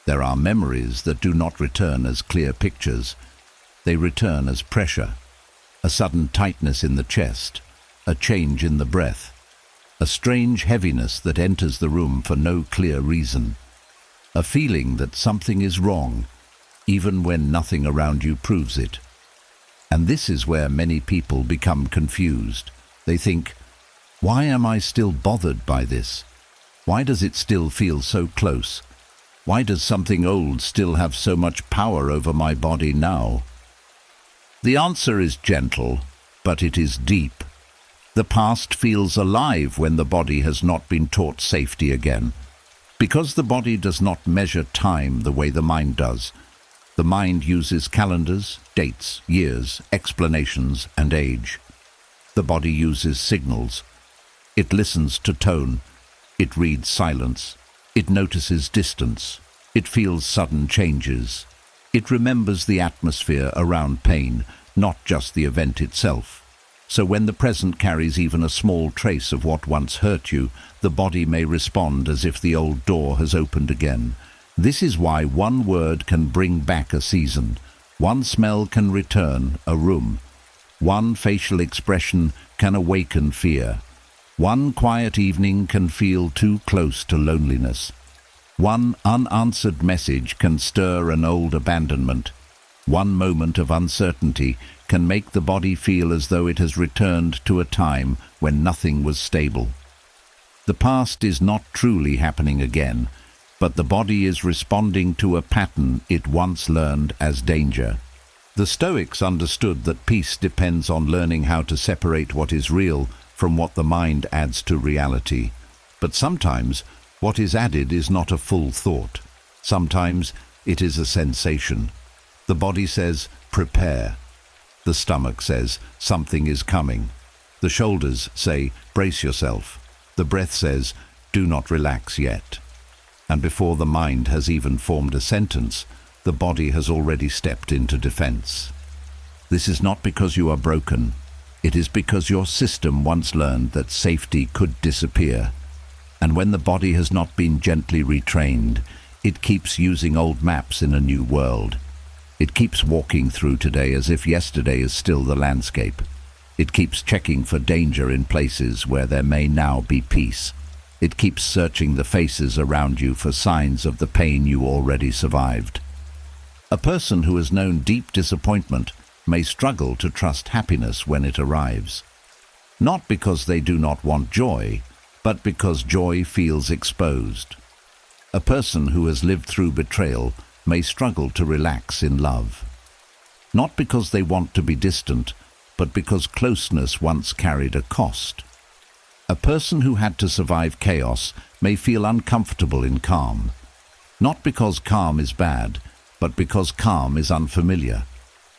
There are memories that do not return as clear pictures. They return as pressure, a sudden tightness in the chest, a change in the breath, a strange heaviness that enters the room for no clear reason, a feeling that something is wrong, even when nothing around you proves it. And this is where many people become confused. They think, "Why am I still bothered by this? Why does it still feel so close? Why does something old still have so much power over my body now?" The answer is gentle, but it is deep. The past feels alive when the body has not been taught safety again. Because the body does not measure time the way the mind does. The mind uses calendars, dates, years, explanations, and age. The body uses signals. It listens to tone. It reads silence. It notices distance. It feels sudden changes. It remembers the atmosphere around pain, not just the event itself. So when the present carries even a small trace of what once hurt you, the body may respond as if the old door has opened again. This is why one word can bring back a season. One smell can return a room. One facial expression can awaken fear. One quiet evening can feel too close to loneliness. One unanswered message can stir an old abandonment. One moment of uncertainty can make the body feel as though it has returned to a time when nothing was stable. The past is not truly happening again, but the body is responding to a pattern it once learned as danger. The Stoics understood that peace depends on learning how to separate what is real from what the mind adds to reality. But sometimes what is added is not a full thought. Sometimes it is a sensation. The body says, prepare. The stomach says, something is coming. The shoulders say, brace yourself. The breath says, do not relax yet. And before the mind has even formed a sentence, the body has already stepped into defense. This is not because you are broken. It is because your system once learned that safety could disappear. And when the body has not been gently retrained, it keeps using old maps in a new world. It keeps walking through today as if yesterday is still the landscape. It keeps checking for danger in places where there may now be peace. It keeps searching the faces around you for signs of the pain you already survived. A person who has known deep disappointment may struggle to trust happiness when it arrives. Not because they do not want joy, but because joy feels exposed. A person who has lived through betrayal may struggle to relax in love. Not because they want to be distant, but because closeness once carried a cost. A person who had to survive chaos may feel uncomfortable in calm. Not because calm is bad, but because calm is unfamiliar.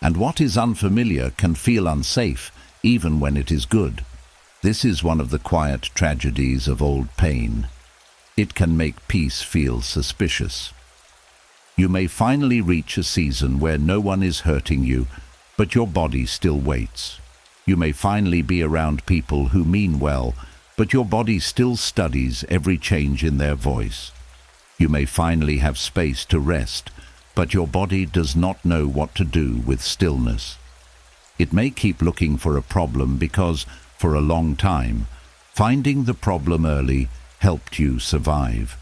And what is unfamiliar can feel unsafe, even when it is good. This is one of the quiet tragedies of old pain. It can make peace feel suspicious. You may finally reach a season where no one is hurting you, but your body still waits. You may finally be around people who mean well, but your body still studies every change in their voice. You may finally have space to rest, but your body does not know what to do with stillness. It may keep looking for a problem because, for a long time, finding the problem early helped you survive.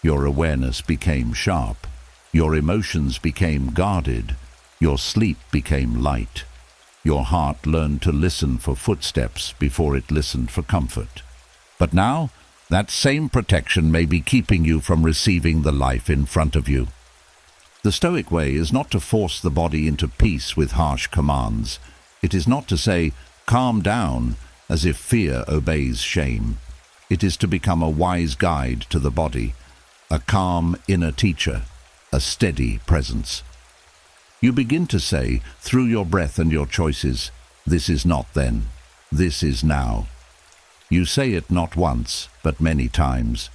Your awareness became sharp. Your emotions became guarded. Your sleep became light. Your heart learned to listen for footsteps before it listened for comfort. But now, that same protection may be keeping you from receiving the life in front of you. The Stoic way is not to force the body into peace with harsh commands. It is not to say, calm down, as if fear obeys shame. It is to become a wise guide to the body, a calm inner teacher, a steady presence. You begin to say, through your breath and your choices, this is not then, this is now. You say it not once, but many times.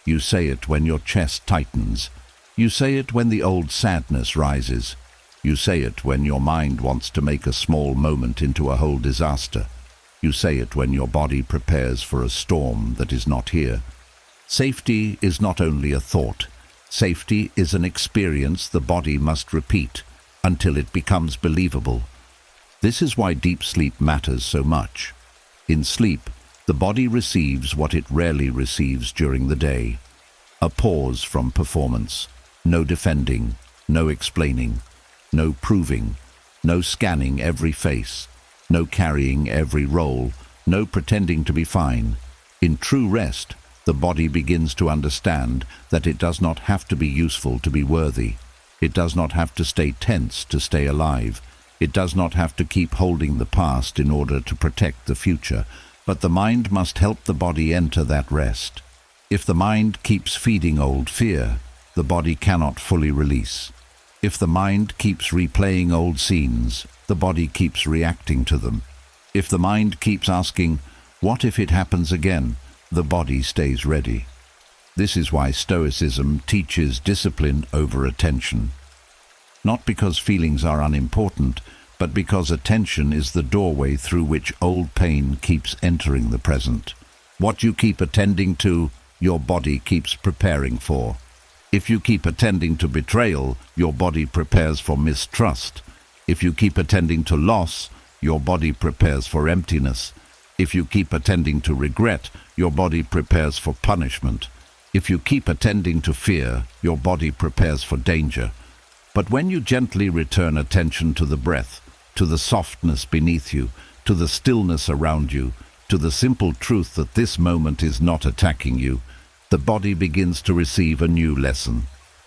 You say it when your chest tightens. You say it when the old sadness rises. You say it when your mind wants to make a small moment into a whole disaster. You say it when your body prepares for a storm that is not here. Safety is not only a thought. Safety is an experience the body must repeat until it becomes believable. This is why deep sleep matters so much. In sleep, the body receives what it rarely receives during the day. A pause from performance. No defending, no explaining, no proving, no scanning every face, no carrying every role, no pretending to be fine. In true rest, the body begins to understand that it does not have to be useful to be worthy. It does not have to stay tense to stay alive. It does not have to keep holding the past in order to protect the future, but the mind must help the body enter that rest. If the mind keeps feeding old fear, the body cannot fully release. If the mind keeps replaying old scenes, the body keeps reacting to them. If the mind keeps asking, what if it happens again, the body stays ready. This is why Stoicism teaches discipline over attention. Not because feelings are unimportant, but because attention is the doorway through which old pain keeps entering the present. What you keep attending to, your body keeps preparing for. If you keep attending to betrayal, your body prepares for mistrust. If you keep attending to loss, your body prepares for emptiness. If you keep attending to regret, your body prepares for punishment. If you keep attending to fear, your body prepares for danger. But when you gently return attention to the breath, to the softness beneath you, to the stillness around you, to the simple truth that this moment is not attacking you, the body begins to receive a new lesson.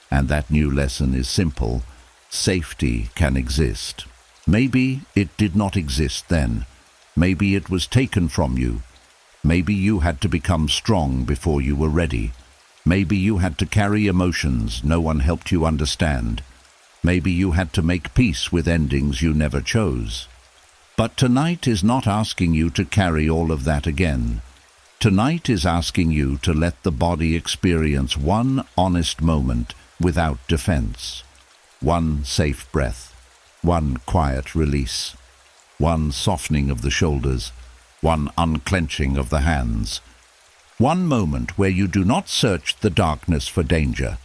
And that new lesson is simple. Safety can exist. Maybe it did not exist then. Maybe it was taken from you. Maybe you had to become strong before you were ready. Maybe you had to carry emotions no one helped you understand. Maybe you had to make peace with endings you never chose. But tonight is not asking you to carry all of that again. Tonight is asking you to let the body experience one honest moment without defense. One safe breath. One quiet release. One softening of the shoulders. One unclenching of the hands. One moment where you do not search the darkness for danger.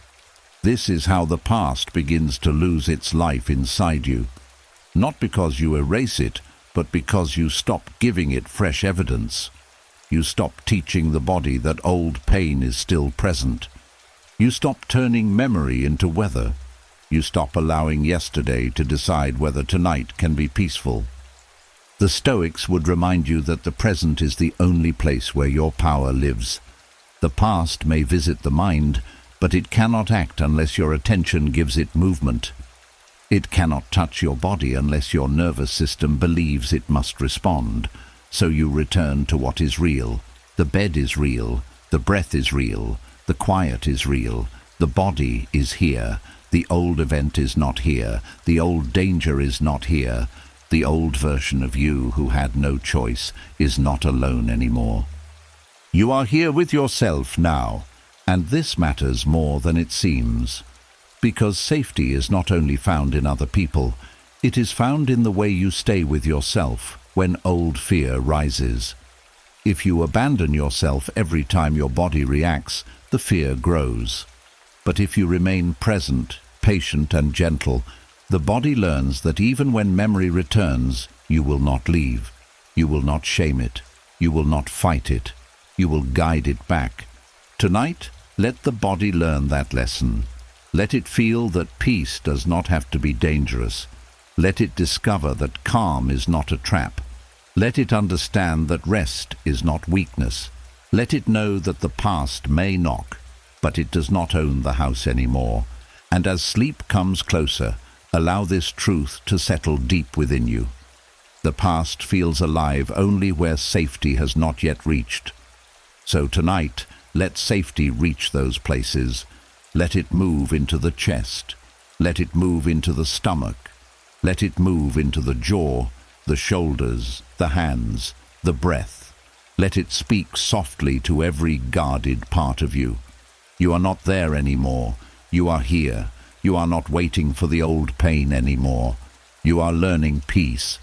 This is how the past begins to lose its life inside you. Not because you erase it, but because you stop giving it fresh evidence. You stop teaching the body that old pain is still present. You stop turning memory into weather. You stop allowing yesterday to decide whether tonight can be peaceful. The Stoics would remind you that the present is the only place where your power lives. The past may visit the mind, but it cannot act unless your attention gives it movement. It cannot touch your body unless your nervous system believes it must respond. So you return to what is real. The bed is real. The breath is real. The quiet is real. The body is here. The old event is not here. The old danger is not here. The old version of you who had no choice is not alone anymore. You are here with yourself now, and this matters more than it seems. Because safety is not only found in other people, it is found in the way you stay with yourself when old fear rises. If you abandon yourself every time your body reacts, the fear grows. But if you remain present, patient and gentle, the body learns that even when memory returns, you will not leave. You will not shame it. You will not fight it. You will guide it back. Tonight, let the body learn that lesson. Let it feel that peace does not have to be dangerous. Let it discover that calm is not a trap. Let it understand that rest is not weakness. Let it know that the past may knock, but it does not own the house anymore. And as sleep comes closer, allow this truth to settle deep within you. The past feels alive only where safety has not yet reached. So tonight, let safety reach those places. Let it move into the chest. Let it move into the stomach. Let it move into the jaw, the shoulders, the hands, the breath. Let it speak softly to every guarded part of you. You are not there anymore. You are here. You are not waiting for the old pain anymore. You are learning peace.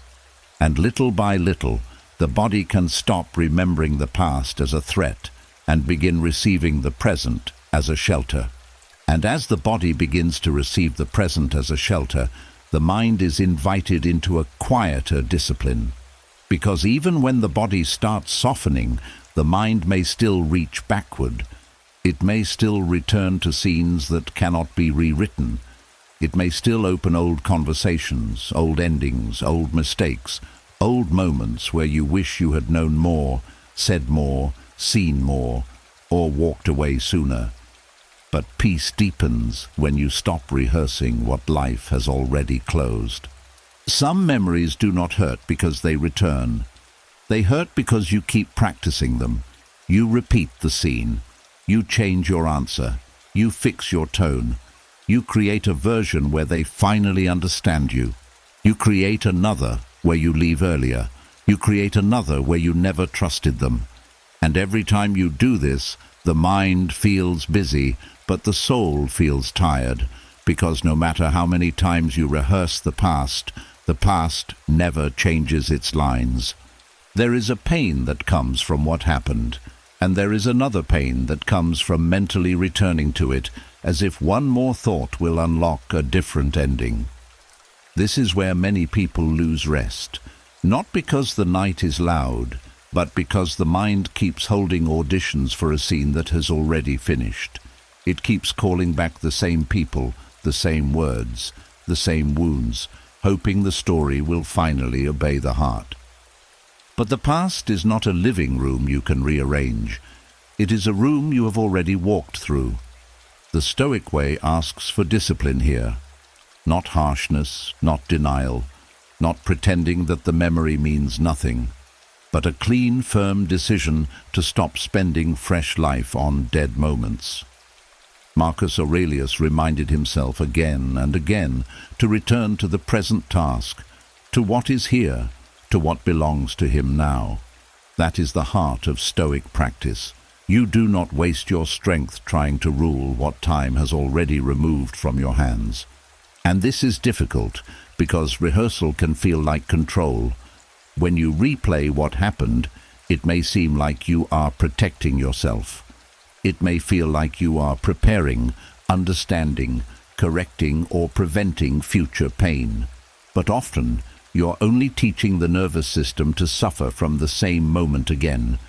And little by little, the body can stop remembering the past as a threat and begin receiving the present as a shelter. And as the body begins to receive the present as a shelter, the mind is invited into a quieter discipline. Because even when the body starts softening, the mind may still reach backward. It may still return to scenes that cannot be rewritten. It may still open old conversations, old endings, old mistakes, old moments where you wish you had known more, said more, seen more, or walked away sooner. But peace deepens when you stop rehearsing what life has already closed. Some memories do not hurt because they return. They hurt because you keep practicing them. You repeat the scene. You change your answer. You fix your tone. You create a version where they finally understand you. You create another where you leave earlier. You create another where you never trusted them. And every time you do this, the mind feels busy, but the soul feels tired, because no matter how many times you rehearse the past never changes its lines. There is a pain that comes from what happened, and there is another pain that comes from mentally returning to it, as if one more thought will unlock a different ending. This is where many people lose rest. Not because the night is loud, but because the mind keeps holding auditions for a scene that has already finished. It keeps calling back the same people, the same words, the same wounds, hoping the story will finally obey the heart. But the past is not a living room you can rearrange. It is a room you have already walked through. The Stoic way asks for discipline here. Not harshness, not denial, not pretending that the memory means nothing, but a clean, firm decision to stop spending fresh life on dead moments. Marcus Aurelius reminded himself again and again to return to the present task, to what is here, to what belongs to him now. That is the heart of Stoic practice. You do not waste your strength trying to rule what time has already removed from your hands. And this is difficult because rehearsal can feel like control. When you replay what happened, it may seem like you are protecting yourself. It may feel like you are preparing, understanding, correcting, or preventing future pain. But often, you're only teaching the nervous system to suffer from the same moment again.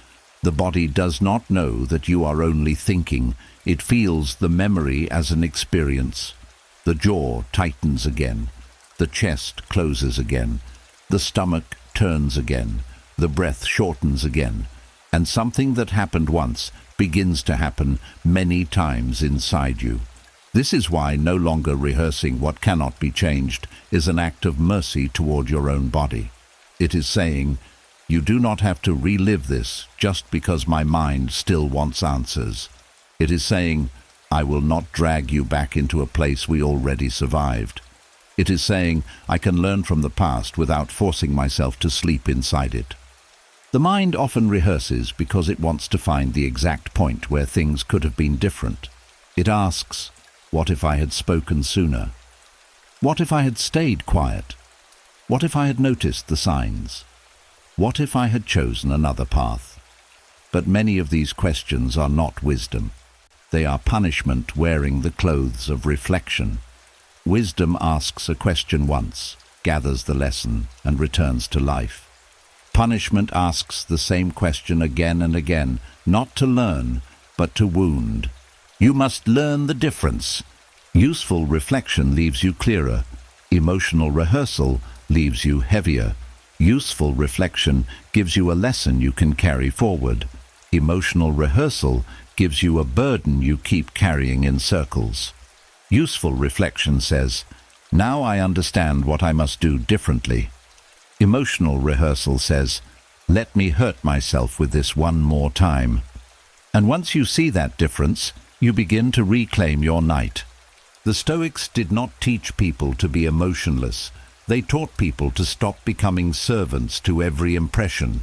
The body does not know that you are only thinking. It feels the memory as an experience. The jaw tightens again. The chest closes again. The stomach turns again. The breath shortens again. And something that happened once begins to happen many times inside you. This is why no longer rehearsing what cannot be changed is an act of mercy toward your own body. It is saying, you do not have to relive this just because my mind still wants answers. It is saying, I will not drag you back into a place we already survived. It is saying, I can learn from the past without forcing myself to sleep inside it. The mind often rehearses because it wants to find the exact point where things could have been different. It asks, what if I had spoken sooner? What if I had stayed quiet? What if I had noticed the signs? What if I had chosen another path? But many of these questions are not wisdom. They are punishment wearing the clothes of reflection. Wisdom asks a question once, gathers the lesson, and returns to life. Punishment asks the same question again and again, not to learn, but to wound. You must learn the difference. Useful reflection leaves you clearer. Emotional rehearsal leaves you heavier. Useful reflection gives you a lesson you can carry forward. Emotional rehearsal gives you a burden you keep carrying in circles. Useful reflection says, now I understand what I must do differently. Emotional rehearsal says, let me hurt myself with this one more time. And once you see that difference, you begin to reclaim your night. The Stoics did not teach people to be emotionless. They taught people to stop becoming servants to every impression.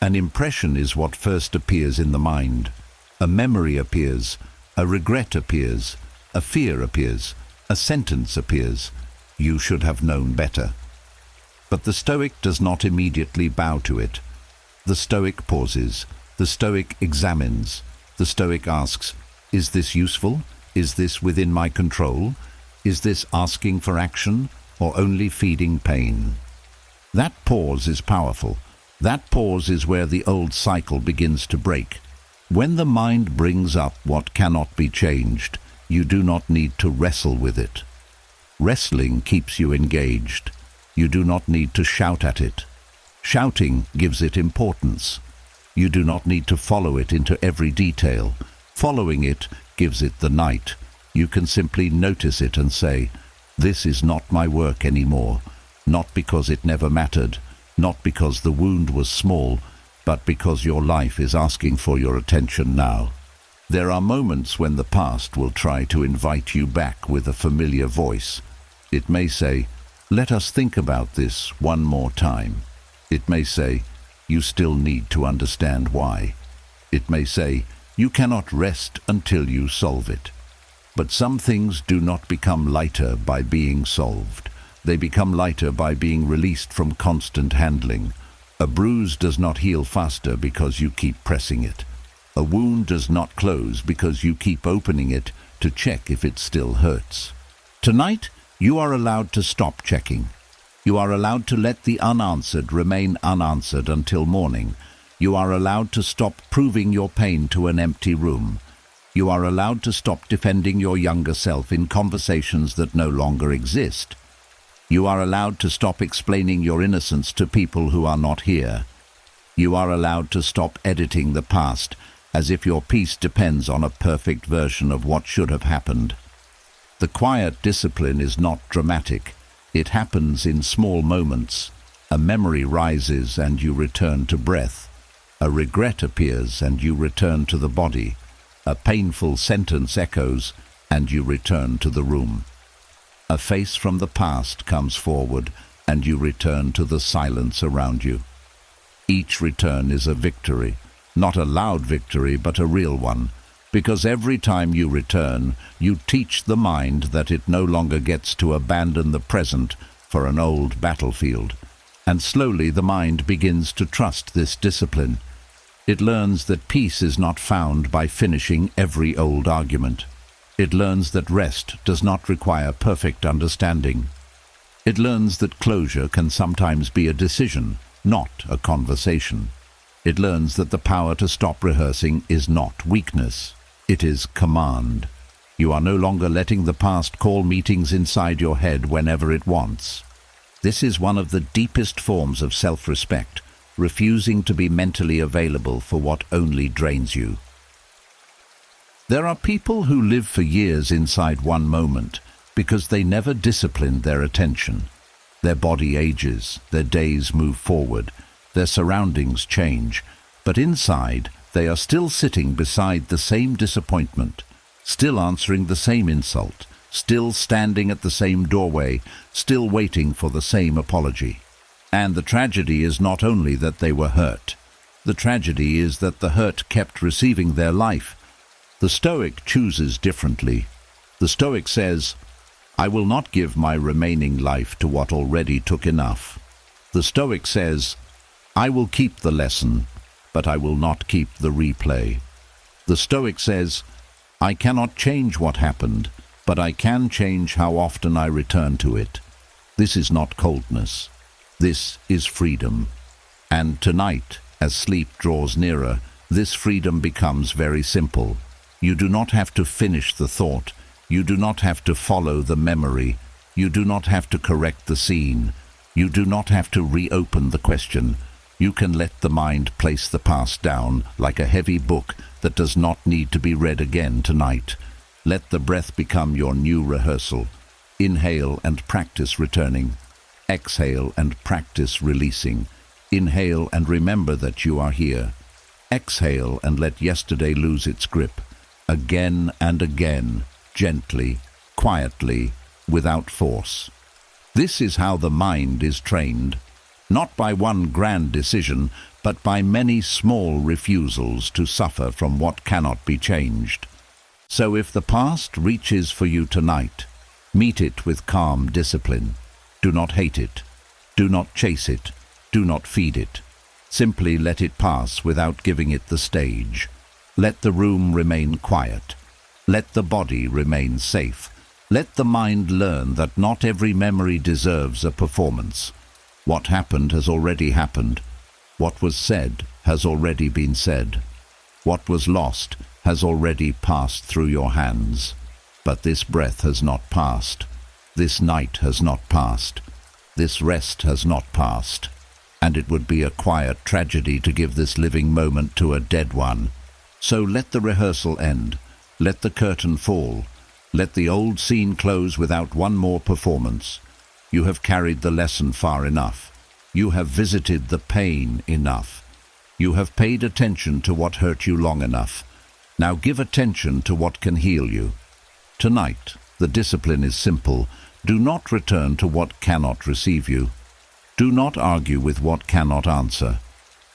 An impression is what first appears in the mind. A memory appears, a regret appears, a fear appears, a sentence appears. You should have known better. But the Stoic does not immediately bow to it. The Stoic pauses. The Stoic examines. The Stoic asks, is this useful? Is this within my control? Is this asking for action or only feeding pain? That pause is powerful. That pause is where the old cycle begins to break. When the mind brings up what cannot be changed, you do not need to wrestle with it. Wrestling keeps you engaged. You do not need to shout at it. Shouting gives it importance. You do not need to follow it into every detail. Following it gives it the night. You can simply notice it and say, this is not my work anymore, not because it never mattered, not because the wound was small, but because your life is asking for your attention now. There are moments when the past will try to invite you back with a familiar voice. It may say, let us think about this one more time. It may say, you still need to understand why. It may say, you cannot rest until you solve it. But some things do not become lighter by being solved. They become lighter by being released from constant handling. A bruise does not heal faster because you keep pressing it. A wound does not close because you keep opening it to check if it still hurts. Tonight, you are allowed to stop checking. You are allowed to let the unanswered remain unanswered until morning. You are allowed to stop proving your pain to an empty room. You are allowed to stop defending your younger self in conversations that no longer exist. You are allowed to stop explaining your innocence to people who are not here. You are allowed to stop editing the past as if your peace depends on a perfect version of what should have happened. The quiet discipline is not dramatic. It happens in small moments. A memory rises and you return to breath. A regret appears and you return to the body. A painful sentence echoes and you return to the room. A face from the past comes forward and you return to the silence around you. Each return is a victory, not a loud victory but a real one, because every time you return, you teach the mind that it no longer gets to abandon the present for an old battlefield. And slowly the mind begins to trust this discipline. It learns that peace is not found by finishing every old argument. It learns that rest does not require perfect understanding. It learns that closure can sometimes be a decision, not a conversation. It learns that the power to stop rehearsing is not weakness. It is command. You are no longer letting the past call meetings inside your head whenever it wants. This is one of the deepest forms of self-respect, refusing to be mentally available for what only drains you. There are people who live for years inside one moment because they never disciplined their attention. Their body ages, their days move forward, their surroundings change, but inside they are still sitting beside the same disappointment, still answering the same insult, still standing at the same doorway, still waiting for the same apology. And the tragedy is not only that they were hurt. The tragedy is that the hurt kept receiving their life. The Stoic chooses differently. The Stoic says, "I will not give my remaining life to what already took enough." The Stoic says, "I will keep the lesson, but I will not keep the replay." The Stoic says, "I cannot change what happened, but I can change how often I return to it." This is not coldness. This is freedom. And tonight, as sleep draws nearer, this freedom becomes very simple. You do not have to finish the thought. You do not have to follow the memory. You do not have to correct the scene. You do not have to reopen the question. You can let the mind place the past down like a heavy book that does not need to be read again tonight. Let the breath become your new rehearsal. Inhale and practice returning. Exhale and practice releasing. Inhale and remember that you are here. Exhale and let yesterday lose its grip. Again and again, gently, quietly, without force. This is how the mind is trained, not by one grand decision, but by many small refusals to suffer from what cannot be changed. So if the past reaches for you tonight, meet it with calm discipline. Do not hate it. Do not chase it. Do not feed it. Simply let it pass without giving it the stage. Let the room remain quiet. Let the body remain safe. Let the mind learn that not every memory deserves a performance. What happened has already happened. What was said has already been said. What was lost has already passed through your hands. But this breath has not passed. This night has not passed. This rest has not passed. And it would be a quiet tragedy to give this living moment to a dead one. So let the rehearsal end. Let the curtain fall. Let the old scene close without one more performance. You have carried the lesson far enough. You have visited the pain enough. You have paid attention to what hurt you long enough. Now give attention to what can heal you. Tonight, the discipline is simple. Do not return to what cannot receive you. Do not argue with what cannot answer.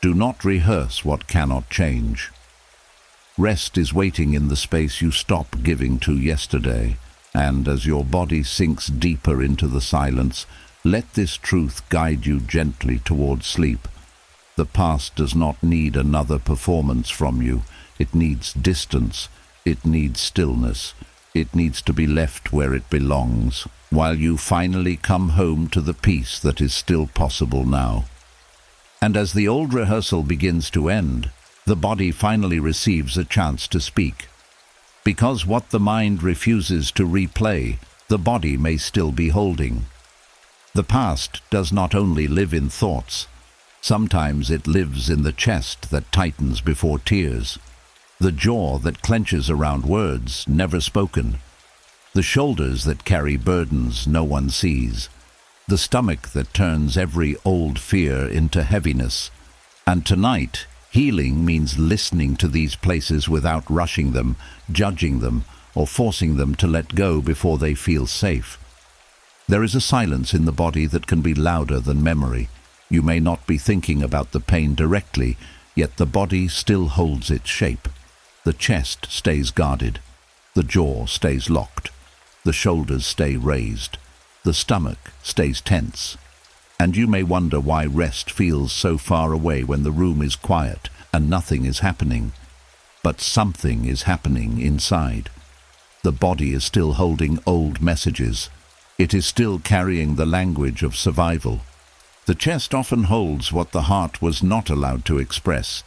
Do not rehearse what cannot change. Rest is waiting in the space you stopped giving to yesterday, and as your body sinks deeper into the silence, let this truth guide you gently towards sleep. The past does not need another performance from you. It needs distance. It needs stillness. It needs to be left where it belongs, while you finally come home to the peace that is still possible now. And as the old rehearsal begins to end, the body finally receives a chance to speak. Because what the mind refuses to replay, the body may still be holding. The past does not only live in thoughts. Sometimes it lives in the chest that tightens before tears, the jaw that clenches around words never spoken, the shoulders that carry burdens no one sees, the stomach that turns every old fear into heaviness. And tonight, healing means listening to these places without rushing them, judging them, or forcing them to let go before they feel safe. There is a silence in the body that can be louder than memory. You may not be thinking about the pain directly, yet the body still holds its shape. The chest stays guarded. The jaw stays locked. The shoulders stay raised. The stomach stays tense. And you may wonder why rest feels so far away when the room is quiet and nothing is happening. But something is happening inside. The body is still holding old messages. It is still carrying the language of survival. The chest often holds what the heart was not allowed to express.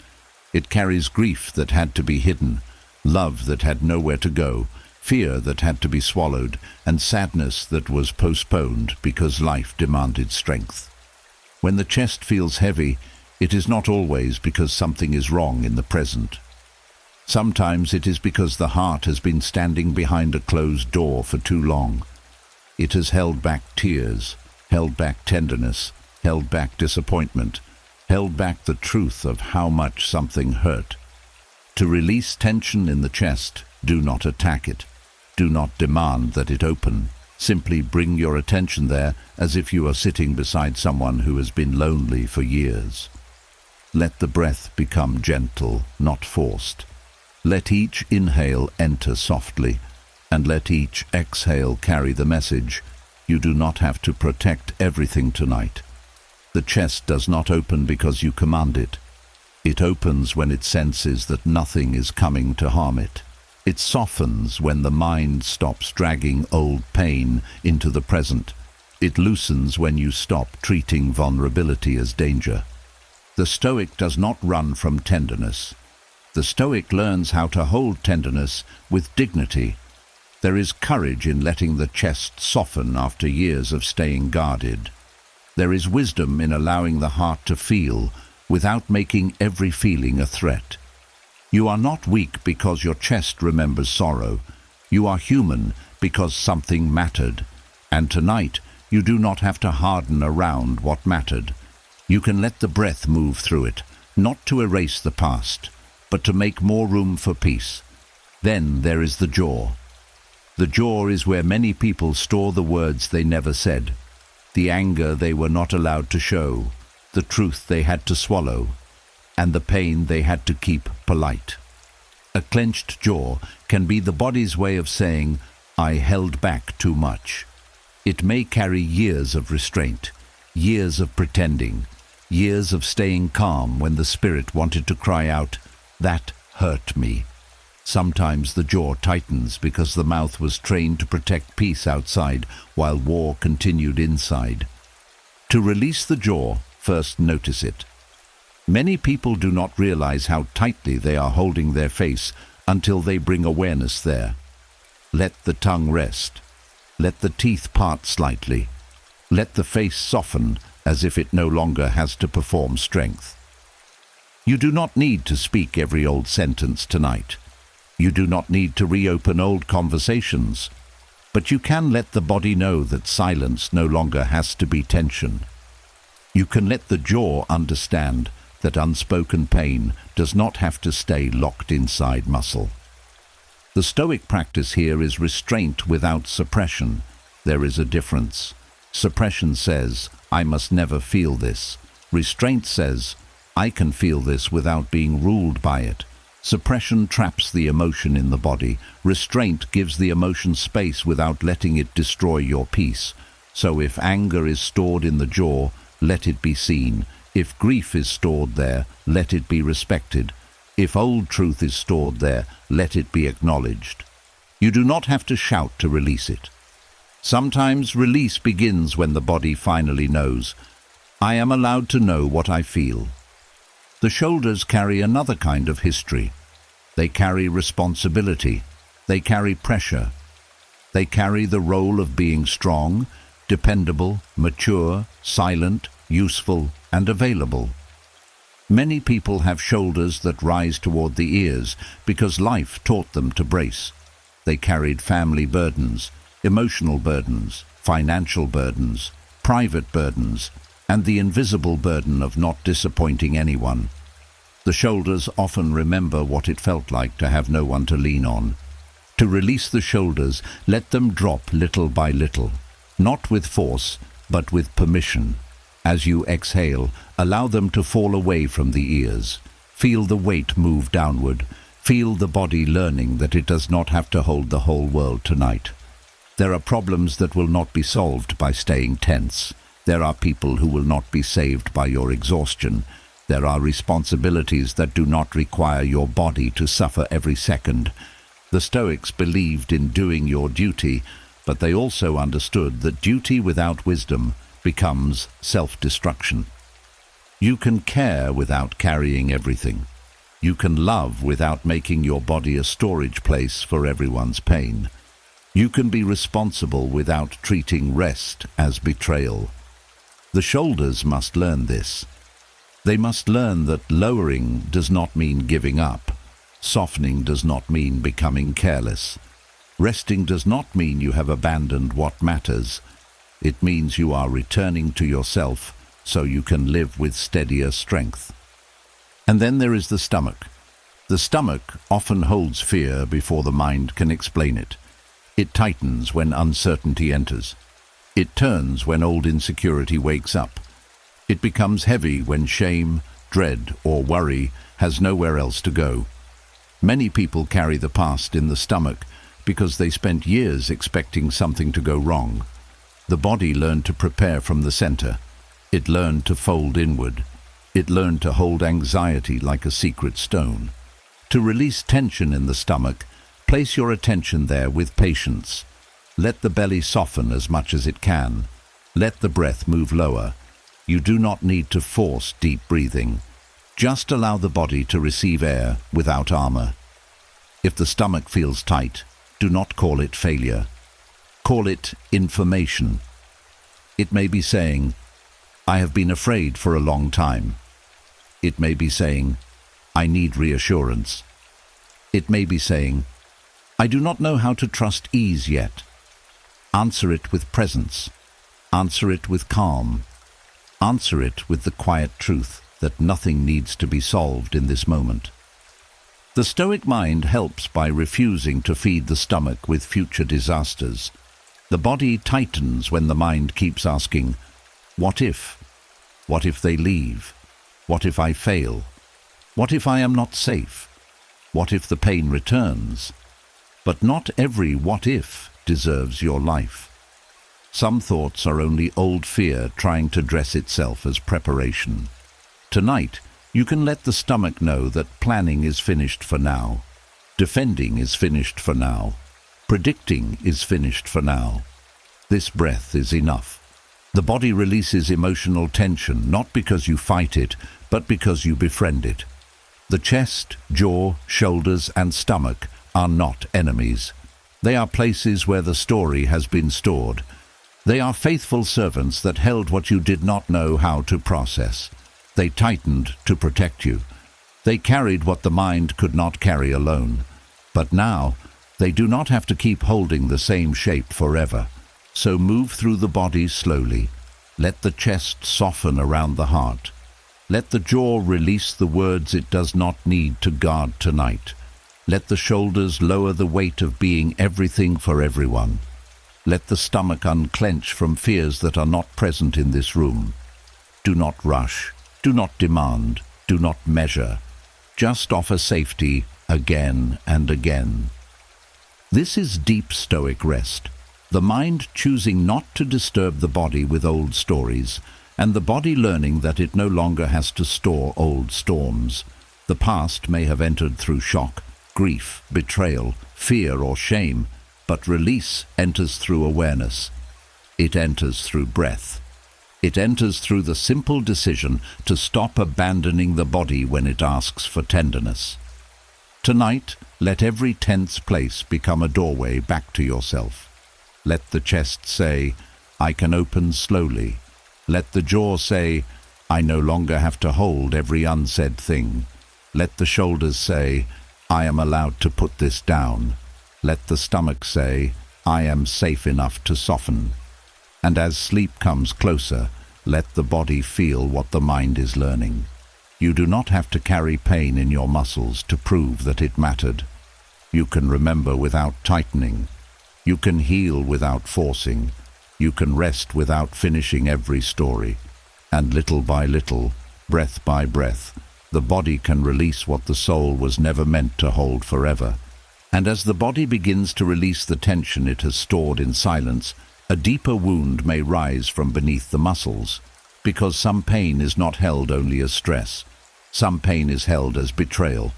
It carries grief that had to be hidden, love that had nowhere to go, fear that had to be swallowed, and sadness that was postponed because life demanded strength. When the chest feels heavy, it is not always because something is wrong in the present. Sometimes it is because the heart has been standing behind a closed door for too long. It has held back tears, held back tenderness, held back disappointment, held back the truth of how much something hurt. To release tension in the chest, do not attack it. Do not demand that it open. Simply bring your attention there as if you are sitting beside someone who has been lonely for years. Let the breath become gentle, not forced. Let each inhale enter softly, and let each exhale carry the message: you do not have to protect everything tonight. The chest does not open because you command it. It opens when it senses that nothing is coming to harm it. It softens when the mind stops dragging old pain into the present. It loosens when you stop treating vulnerability as danger. The Stoic does not run from tenderness. The Stoic learns how to hold tenderness with dignity. There is courage in letting the chest soften after years of staying guarded. There is wisdom in allowing the heart to feel without making every feeling a threat. You are not weak because your chest remembers sorrow. You are human because something mattered. And tonight, you do not have to harden around what mattered. You can let the breath move through it, not to erase the past, but to make more room for peace. Then there is the jaw. The jaw is where many people store the words they never said, the anger they were not allowed to show, the truth they had to swallow, and the pain they had to keep polite. A clenched jaw can be the body's way of saying, "I held back too much." It may carry years of restraint, years of pretending, years of staying calm when the spirit wanted to cry out, "That hurt me." Sometimes the jaw tightens because the mouth was trained to protect peace outside while war continued inside. To release the jaw, first notice it. Many people do not realize how tightly they are holding their face until they bring awareness there. Let the tongue rest. Let the teeth part slightly. Let the face soften as if it no longer has to perform strength. You do not need to speak every old sentence tonight. You do not need to reopen old conversations. But you can let the body know that silence no longer has to be tension. You can let the jaw understand that unspoken pain does not have to stay locked inside muscle. The Stoic practice here is restraint without suppression. There is a difference. Suppression says, "I must never feel this." Restraint says, "I can feel this without being ruled by it." Suppression traps the emotion in the body. Restraint gives the emotion space without letting it destroy your peace. So if anger is stored in the jaw, let it be seen. If grief is stored there, let it be respected. If old truth is stored there, let it be acknowledged. You do not have to shout to release it. Sometimes release begins when the body finally knows, I am allowed to know what I feel. The shoulders carry another kind of history. They carry responsibility. They carry pressure. They carry the role of being strong, dependable, mature, silent, useful, and available. Many people have shoulders that rise toward the ears because life taught them to brace. They carried family burdens, emotional burdens, financial burdens, private burdens, and the invisible burden of not disappointing anyone. The shoulders often remember what it felt like to have no one to lean on. To release the shoulders, let them drop little by little, not with force, but with permission. As you exhale, allow them to fall away from the ears. Feel the weight move downward. Feel the body learning that it does not have to hold the whole world tonight. There are problems that will not be solved by staying tense. There are people who will not be saved by your exhaustion. There are responsibilities that do not require your body to suffer every second. The Stoics believed in doing your duty, but they also understood that duty without wisdom becomes self-destruction. You can care without carrying everything. You can love without making your body a storage place for everyone's pain. You can be responsible without treating rest as betrayal. The shoulders must learn this. They must learn that lowering does not mean giving up. Softening does not mean becoming careless. Resting does not mean you have abandoned what matters. It means you are returning to yourself so you can live with steadier strength. And then there is the stomach. The stomach often holds fear before the mind can explain it. It tightens when uncertainty enters. It turns when old insecurity wakes up. It becomes heavy when shame, dread, or worry has nowhere else to go. Many people carry the past in the stomach because they spent years expecting something to go wrong. The body learned to prepare from the center. It learned to fold inward. It learned to hold anxiety like a secret stone. To release tension in the stomach, place your attention there with patience. Let the belly soften as much as it can. Let the breath move lower. You do not need to force deep breathing. Just allow the body to receive air without armor. If the stomach feels tight, do not call it failure. Call it information. It may be saying, I have been afraid for a long time. It may be saying, I need reassurance. It may be saying, I do not know how to trust ease yet. Answer it with presence. Answer it with calm. Answer it with the quiet truth that nothing needs to be solved in this moment. The Stoic mind helps by refusing to feed the stomach with future disasters. The body tightens when the mind keeps asking, what if? What if they leave? What if I fail? What if I am not safe? What if the pain returns? But not every what if deserves your life. Some thoughts are only old fear trying to dress itself as preparation. Tonight, you can let the stomach know that planning is finished for now. Defending is finished for now. Predicting is finished for now. This breath is enough. The body releases emotional tension not because you fight it, but because you befriend it. The chest, jaw, shoulders, and stomach are not enemies. They are places where the story has been stored. They are faithful servants that held what you did not know how to process. They tightened to protect you. They carried what the mind could not carry alone. But now, they do not have to keep holding the same shape forever. So move through the body slowly. Let the chest soften around the heart. Let the jaw release the words it does not need to guard tonight. Let the shoulders lower the weight of being everything for everyone. Let the stomach unclench from fears that are not present in this room. Do not rush. Do not demand. Do not measure. Just offer safety again and again. This is deep Stoic rest. The mind choosing not to disturb the body with old stories, and the body learning that it no longer has to store old storms. The past may have entered through shock, grief, betrayal, fear, or shame, But release enters through awareness. It enters through breath. It enters through the simple decision to stop abandoning the body when it asks for tenderness. Tonight, let every tense place become a doorway back to yourself. Let the chest say, I can open slowly. Let the jaw say, I no longer have to hold every unsaid thing. Let the shoulders say, I am allowed to put this down. Let the stomach say, I am safe enough to soften. And as sleep comes closer, let the body feel what the mind is learning. You do not have to carry pain in your muscles to prove that it mattered. You can remember without tightening. You can heal without forcing. You can rest without finishing every story. And little by little, breath by breath, the body can release what the soul was never meant to hold forever. And as the body begins to release the tension it has stored in silence, a deeper wound may rise from beneath the muscles, because some pain is not held only as stress. Some pain is held as betrayal,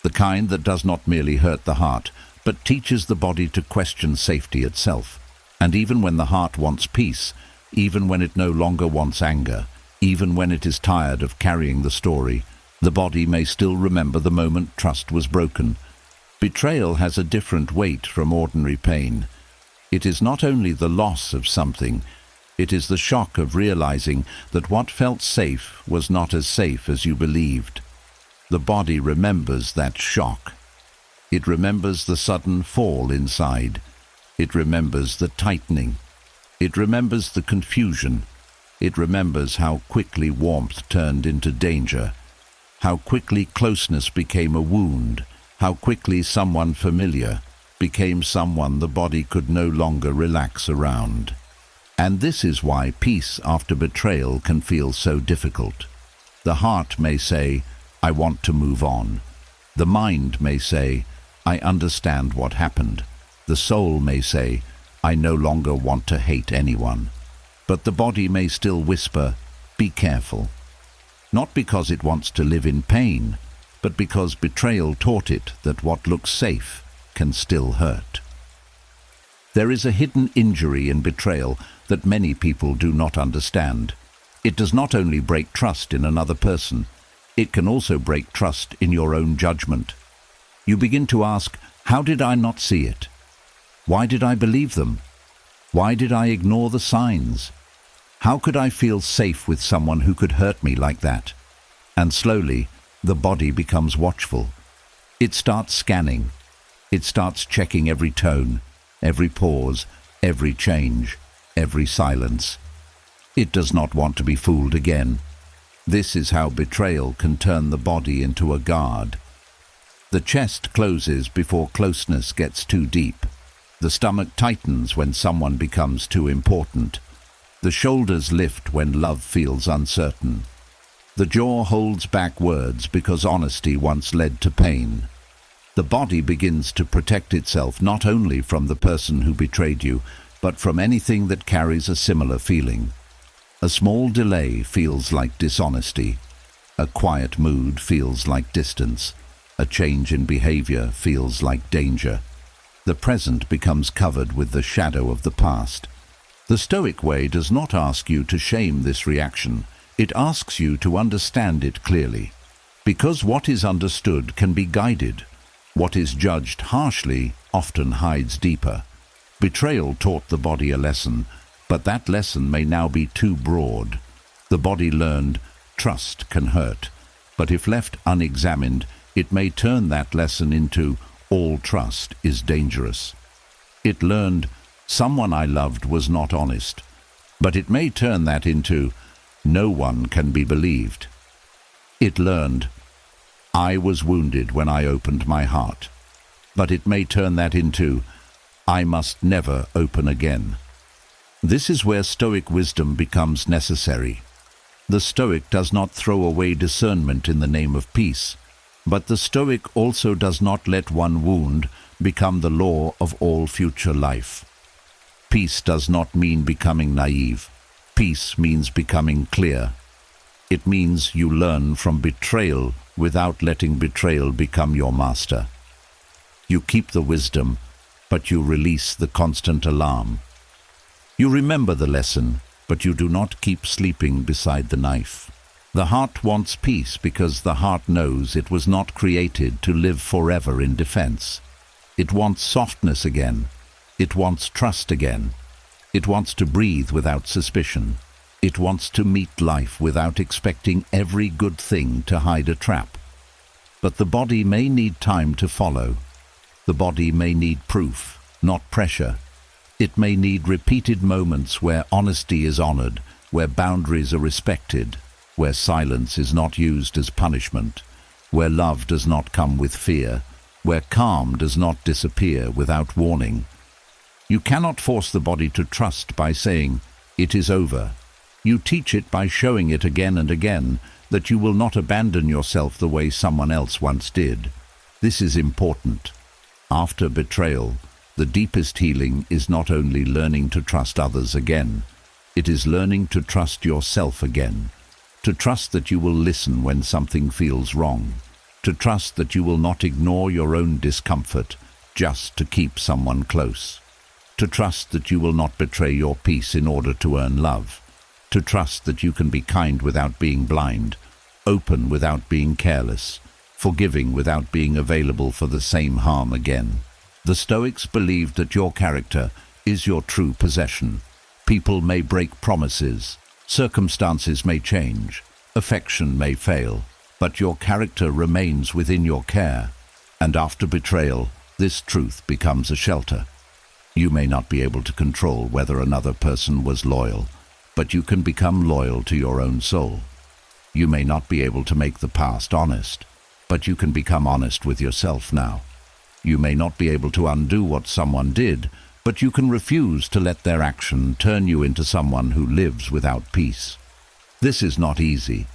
the kind that does not merely hurt the heart, but teaches the body to question safety itself. And even when the heart wants peace, even when it no longer wants anger, even when it is tired of carrying the story, the body may still remember the moment trust was broken. Betrayal has a different weight from ordinary pain. It is not only the loss of something, it is the shock of realizing that what felt safe was not as safe as you believed. The body remembers that shock. It remembers the sudden fall inside. It remembers the tightening. It remembers the confusion. It remembers how quickly warmth turned into danger, how quickly closeness became a wound, how quickly someone familiar became someone the body could no longer relax around. And this is why peace after betrayal can feel so difficult. The heart may say, I want to move on. The mind may say, I understand what happened. The soul may say, I no longer want to hate anyone. But the body may still whisper, be careful. Not because it wants to live in pain, but because betrayal taught it that what looks safe can still hurt. There is a hidden injury in betrayal that many people do not understand. It does not only break trust in another person, it can also break trust in your own judgment. You begin to ask, how did I not see it? Why did I believe them? Why did I ignore the signs? How could I feel safe with someone who could hurt me like that? And slowly, the body becomes watchful. It starts scanning. It starts checking every tone, every pause, every change, every silence. It does not want to be fooled again. This is how betrayal can turn the body into a guard. The chest closes before closeness gets too deep. The stomach tightens when someone becomes too important. The shoulders lift when love feels uncertain. The jaw holds back words because honesty once led to pain. The body begins to protect itself not only from the person who betrayed you, but from anything that carries a similar feeling. A small delay feels like dishonesty. A quiet mood feels like distance. A change in behavior feels like danger. The present becomes covered with the shadow of the past. The Stoic way does not ask you to shame this reaction. It asks you to understand it clearly. Because what is understood can be guided. What is judged harshly often hides deeper. Betrayal taught the body a lesson, but that lesson may now be too broad. The body learned trust can hurt, but if left unexamined, it may turn that lesson into all trust is dangerous. It learned someone I loved was not honest, but it may turn that into no one can be believed. It learned I was wounded when I opened my heart, but it may turn that into I must never open again. This is where Stoic wisdom becomes necessary. The Stoic does not throw away discernment in the name of peace, but the Stoic also does not let one wound become the law of all future life. Peace does not mean becoming naive. Peace means becoming clear. It means you learn from betrayal without letting betrayal become your master. You keep the wisdom, but you release the constant alarm. You remember the lesson, but you do not keep sleeping beside the knife. The heart wants peace because the heart knows it was not created to live forever in defense. It wants softness again. It wants trust again. It wants to breathe without suspicion. It wants to meet life without expecting every good thing to hide a trap. But the body may need time to follow. The body may need proof, not pressure. It may need repeated moments where honesty is honored, where boundaries are respected, where silence is not used as punishment, where love does not come with fear, where calm does not disappear without warning. You cannot force the body to trust by saying, "It is over." You teach it by showing it again and again that you will not abandon yourself the way someone else once did. This is important. After betrayal, the deepest healing is not only learning to trust others again, it is learning to trust yourself again, to trust that you will listen when something feels wrong, to trust that you will not ignore your own discomfort just to keep someone close, to trust that you will not betray your peace in order to earn love, to trust that you can be kind without being blind, open without being careless, forgiving without being available for the same harm again. The Stoics believed that your character is your true possession. People may break promises, circumstances may change, affection may fail, but your character remains within your care, and after betrayal, this truth becomes a shelter. You may not be able to control whether another person was loyal, but you can become loyal to your own soul. You may not be able to make the past honest, but you can become honest with yourself now. You may not be able to undo what someone did, but you can refuse to let their action turn you into someone who lives without peace. This is not easy.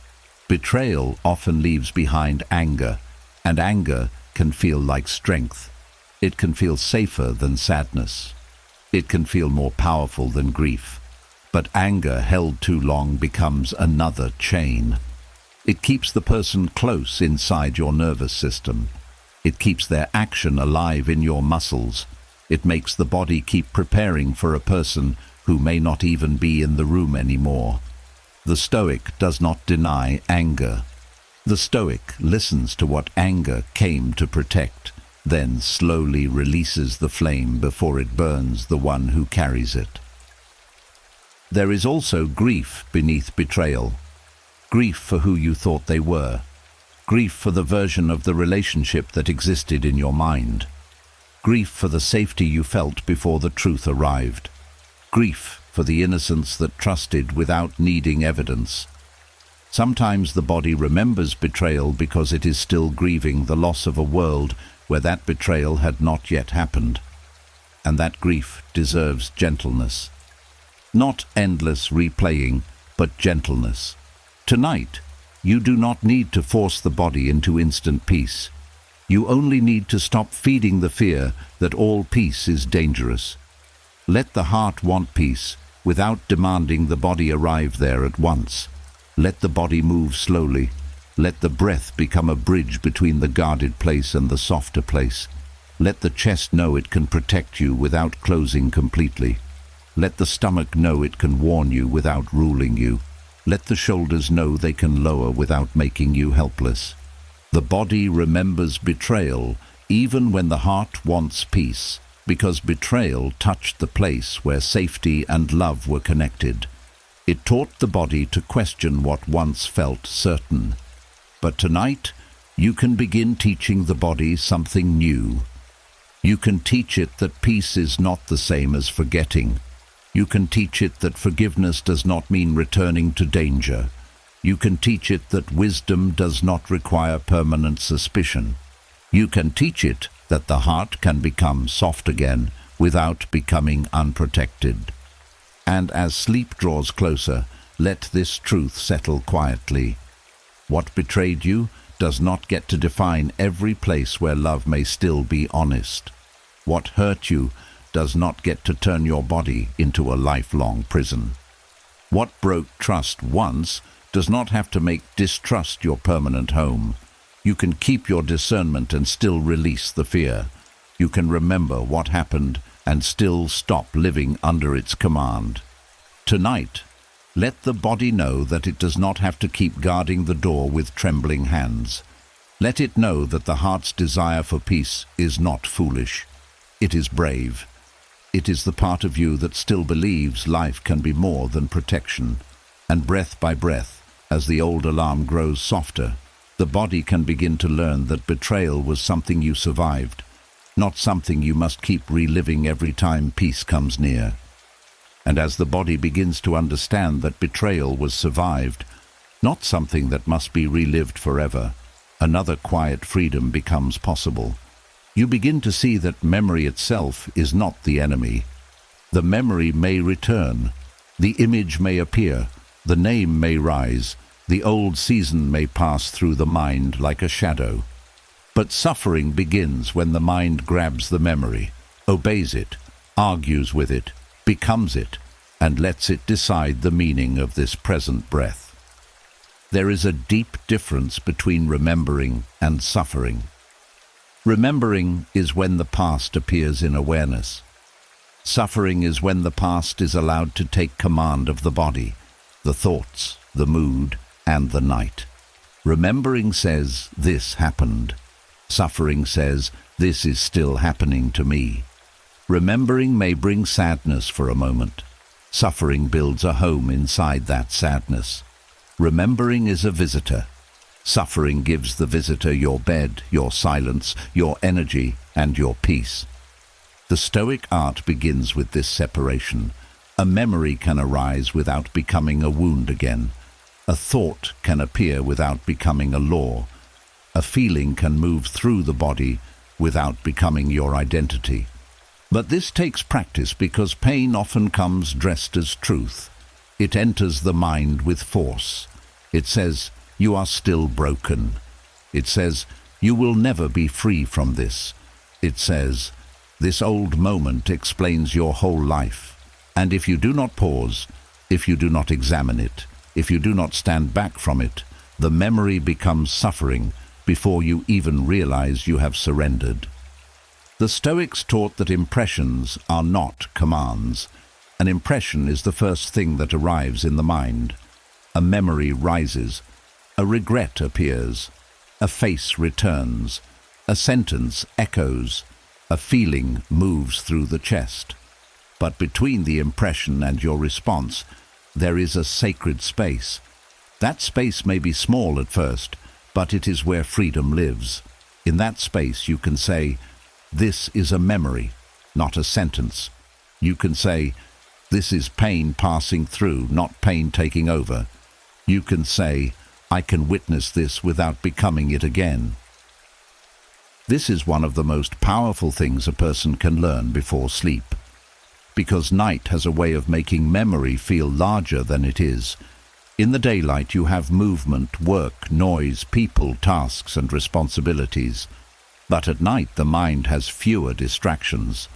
Betrayal often leaves behind anger, and anger can feel like strength. It can feel safer than sadness. It can feel more powerful than grief. But anger held too long becomes another chain. It keeps the person close inside your nervous system. It keeps their action alive in your muscles. It makes the body keep preparing for a person who may not even be in the room anymore. The Stoic does not deny anger. The Stoic listens to what anger came to protect, then slowly releases the flame before it burns the one who carries it. There is also grief beneath betrayal. Grief for who you thought they were. Grief for the version of the relationship that existed in your mind. Grief for the safety you felt before the truth arrived. Grief for the innocence that trusted without needing evidence. Sometimes the body remembers betrayal because it is still grieving the loss of a world where that betrayal had not yet happened. And that grief deserves gentleness. Not endless replaying, but gentleness. Tonight, you do not need to force the body into instant peace. You only need to stop feeding the fear that all peace is dangerous. Let the heart want peace without demanding the body arrive there at once. Let the body move slowly. Let the breath become a bridge between the guarded place and the softer place. Let the chest know it can protect you without closing completely. Let the stomach know it can warn you without ruling you. Let the shoulders know they can lower without making you helpless. The body remembers betrayal even when the heart wants peace, because betrayal touched the place where safety and love were connected. It taught the body to question what once felt certain. But tonight, you can begin teaching the body something new. You can teach it that peace is not the same as forgetting. You can teach it that forgiveness does not mean returning to danger. You can teach it that wisdom does not require permanent suspicion. You can teach it that the heart can become soft again without becoming unprotected. And as sleep draws closer, let this truth settle quietly. What betrayed you does not get to define every place where love may still be honest. What hurt you does not get to turn your body into a lifelong prison. What broke trust once does not have to make distrust your permanent home. You can keep your discernment and still release the fear. You can remember what happened and still stop living under its command. Tonight, let the body know that it does not have to keep guarding the door with trembling hands. Let it know that the heart's desire for peace is not foolish. It is brave. It is the part of you that still believes life can be more than protection. And breath by breath, as the old alarm grows softer, the body can begin to learn that betrayal was something you survived, not something you must keep reliving every time peace comes near. And as the body begins to understand that betrayal was survived, not something that must be relived forever, another quiet freedom becomes possible. You begin to see that memory itself is not the enemy. The memory may return, the image may appear, the name may rise, the old season may pass through the mind like a shadow. But suffering begins when the mind grabs the memory, obeys it, argues with it, becomes it, and lets it decide the meaning of this present breath. There is a deep difference between remembering and suffering. Remembering is when the past appears in awareness. Suffering is when the past is allowed to take command of the body, the thoughts, the mood, and the night. Remembering says, "This happened." Suffering says, "This is still happening to me." Remembering may bring sadness for a moment. Suffering builds a home inside that sadness. Remembering is a visitor. Suffering gives the visitor your bed, your silence, your energy, and your peace. The Stoic art begins with this separation. A memory can arise without becoming a wound again. A thought can appear without becoming a law. A feeling can move through the body without becoming your identity. But this takes practice because pain often comes dressed as truth. It enters the mind with force. It says, "You are still broken." It says, "You will never be free from this." It says, "This old moment explains your whole life." And if you do not pause, if you do not examine it, if you do not stand back from it, the memory becomes suffering before you even realize you have surrendered. The Stoics taught that impressions are not commands. An impression is the first thing that arrives in the mind. A memory rises. A regret appears. A face returns. A sentence echoes. A feeling moves through the chest. But between the impression and your response, there is a sacred space. That space may be small at first, but it is where freedom lives. In that space you can say, "This is a memory, not a sentence." You can say, "This is pain passing through, not pain taking over." You can say, "I can witness this without becoming it again." This is one of the most powerful things a person can learn before sleep. Because night has a way of making memory feel larger than it is. In the daylight you have movement, work, noise, people, tasks, and responsibilities. But at night the mind has fewer distractions.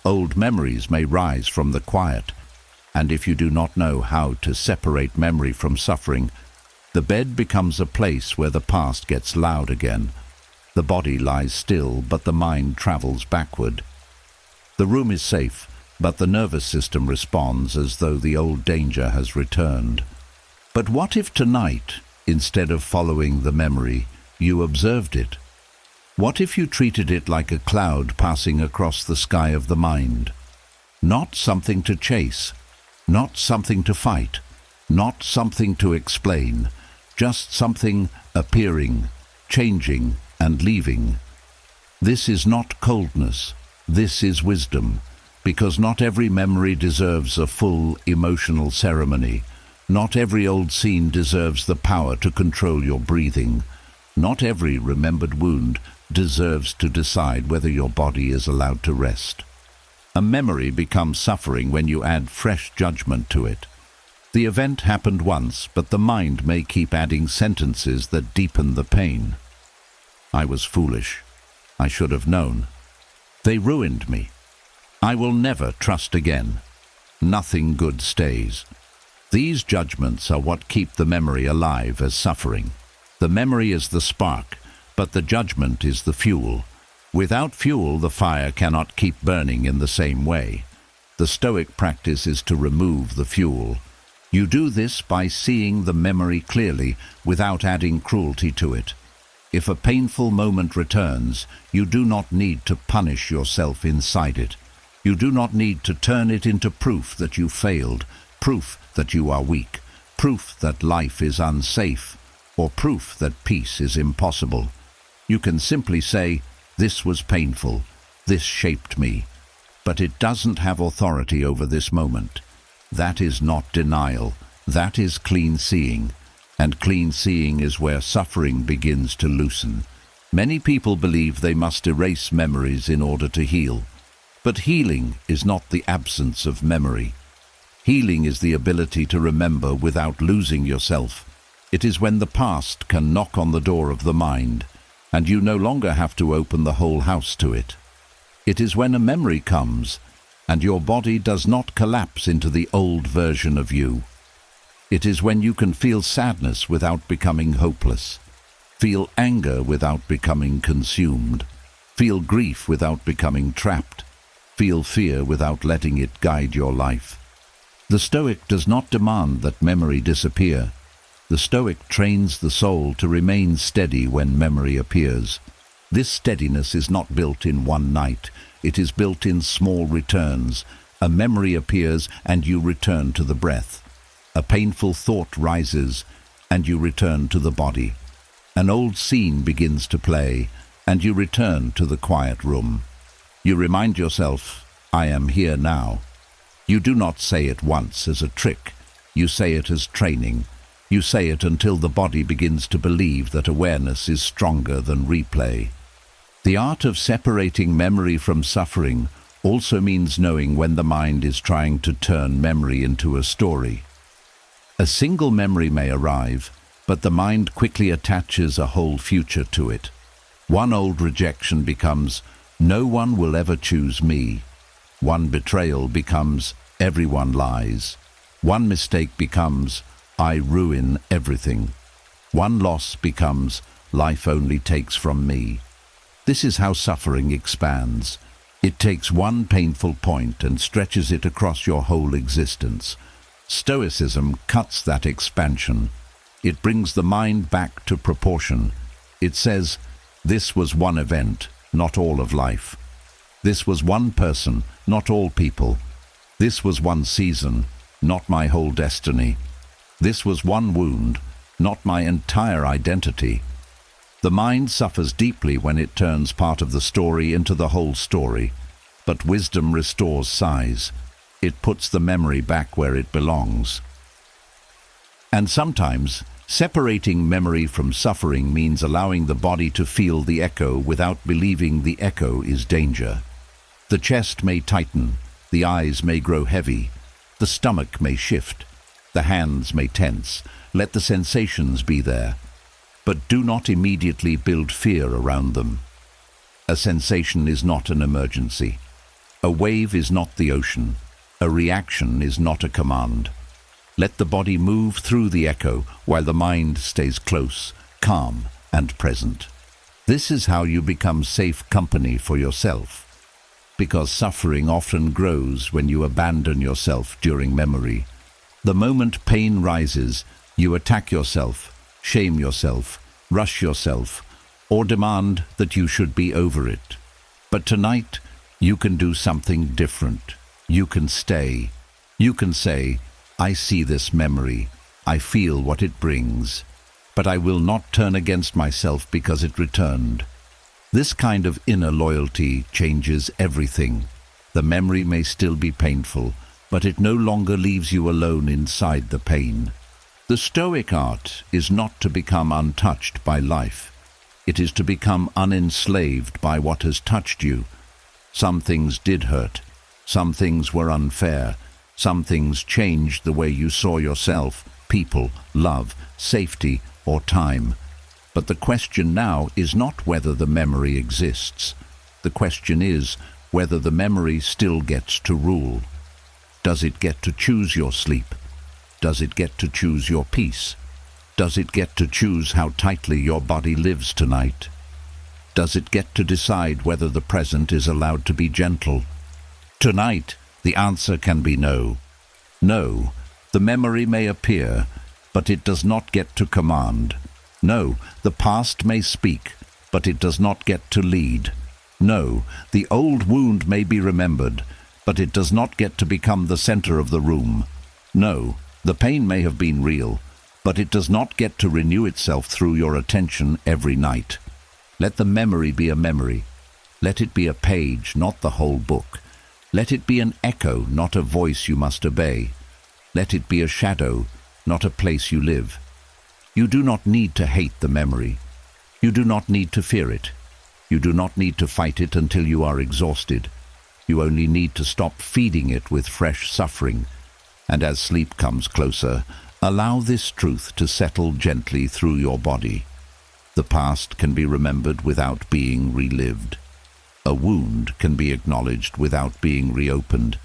Old memories may rise from the quiet, and if you do not know how to separate memory from suffering, the bed becomes a place where the past gets loud again. The body lies still, but the mind travels backward. The room is safe, but the nervous system responds as though the old danger has returned. But what if tonight, instead of following the memory, you observed it? What if you treated it like a cloud passing across the sky of the mind? Not something to chase, not something to fight, not something to explain, just something appearing, changing, and leaving. This is not coldness, this is wisdom, because not every memory deserves a full emotional ceremony. Not every old scene deserves the power to control your breathing. Not every remembered wound deserves to decide whether your body is allowed to rest. A memory becomes suffering when you add fresh judgment to it. The event happened once, but the mind may keep adding sentences that deepen the pain. I was foolish. I should have known. They ruined me. I will never trust again. Nothing good stays. These judgments are what keep the memory alive as suffering. The memory is the spark, but the judgment is the fuel. Without fuel, the fire cannot keep burning in the same way. The Stoic practice is to remove the fuel. You do this by seeing the memory clearly without adding cruelty to it. If a painful moment returns, you do not need to punish yourself inside it. You do not need to turn it into proof that you failed, proof that you are weak, proof that life is unsafe, or proof that peace is impossible. You can simply say, "This was painful, this shaped me," but it doesn't have authority over this moment. That is not denial, that is clean seeing, and clean seeing is where suffering begins to loosen. Many people believe they must erase memories in order to heal, but healing is not the absence of memory. Healing is the ability to remember without losing yourself. It is when the past can knock on the door of the mind, and you no longer have to open the whole house to it. It is when a memory comes, and your body does not collapse into the old version of you. It is when you can feel sadness without becoming hopeless, feel anger without becoming consumed, feel grief without becoming trapped, feel fear without letting it guide your life. The Stoic does not demand that memory disappear. The Stoic trains the soul to remain steady when memory appears. This steadiness is not built in one night. It is built in small returns. A memory appears and you return to the breath. A painful thought rises and you return to the body. An old scene begins to play and you return to the quiet room. You remind yourself, "I am here now." You do not say it once as a trick. You say it as training. You say it until the body begins to believe that awareness is stronger than replay. The art of separating memory from suffering also means knowing when the mind is trying to turn memory into a story. A single memory may arrive, but the mind quickly attaches a whole future to it. One old rejection becomes, "No one will ever choose me." One betrayal becomes, "Everyone lies." One mistake becomes, "I ruin everything." One loss becomes, "Life only takes from me." This is how suffering expands. It takes one painful point and stretches it across your whole existence. Stoicism cuts that expansion. It brings the mind back to proportion. It says, "This was one event, not all of life. This was one person, not all people. This was one season, not my whole destiny. This was one wound, not my entire identity." The mind suffers deeply when it turns part of the story into the whole story, but wisdom restores size. It puts the memory back where it belongs. And sometimes, separating memory from suffering means allowing the body to feel the echo without believing the echo is danger. The chest may tighten, the eyes may grow heavy, the stomach may shift, the hands may tense. Let the sensations be there, but do not immediately build fear around them. A sensation is not an emergency. A wave is not the ocean. A reaction is not a command. Let the body move through the echo while the mind stays close, calm, and present. This is how you become safe company for yourself, because suffering often grows when you abandon yourself during memory. The moment pain rises, you attack yourself, shame yourself, rush yourself, or demand that you should be over it. But tonight, you can do something different. You can stay. You can say, "I see this memory. I feel what it brings. But I will not turn against myself because it returned." This kind of inner loyalty changes everything. The memory may still be painful, but it no longer leaves you alone inside the pain. The Stoic art is not to become untouched by life. It is to become unenslaved by what has touched you. Some things did hurt. Some things were unfair. Some things changed the way you saw yourself, people, love, safety, or time. But the question now is not whether the memory exists. The question is whether the memory still gets to rule. Does it get to choose your sleep? Does it get to choose your peace? Does it get to choose how tightly your body lives tonight? Does it get to decide whether the present is allowed to be gentle? Tonight, the answer can be no. No, the memory may appear, but it does not get to command. No, the past may speak, but it does not get to lead. No, the old wound may be remembered, but it does not get to become the center of the room. No, the pain may have been real, but it does not get to renew itself through your attention every night. Let the memory be a memory. Let it be a page, not the whole book. Let it be an echo, not a voice you must obey. Let it be a shadow, not a place you live. You do not need to hate the memory. You do not need to fear it. You do not need to fight it until you are exhausted. You only need to stop feeding it with fresh suffering. And as sleep comes closer, allow this truth to settle gently through your body. The past can be remembered without being relived. A wound can be acknowledged without being reopened.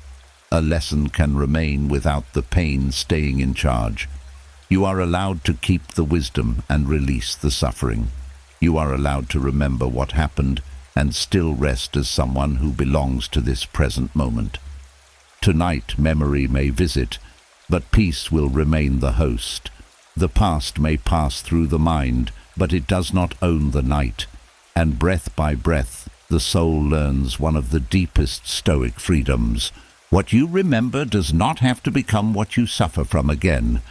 A lesson can remain without the pain staying in charge. You are allowed to keep the wisdom and release the suffering. You are allowed to remember what happened and still rest as someone who belongs to this present moment. Tonight memory may visit, but peace will remain the host. The past may pass through the mind, but it does not own the night. And breath by breath, the soul learns one of the deepest Stoic freedoms. What you remember does not have to become what you suffer from again.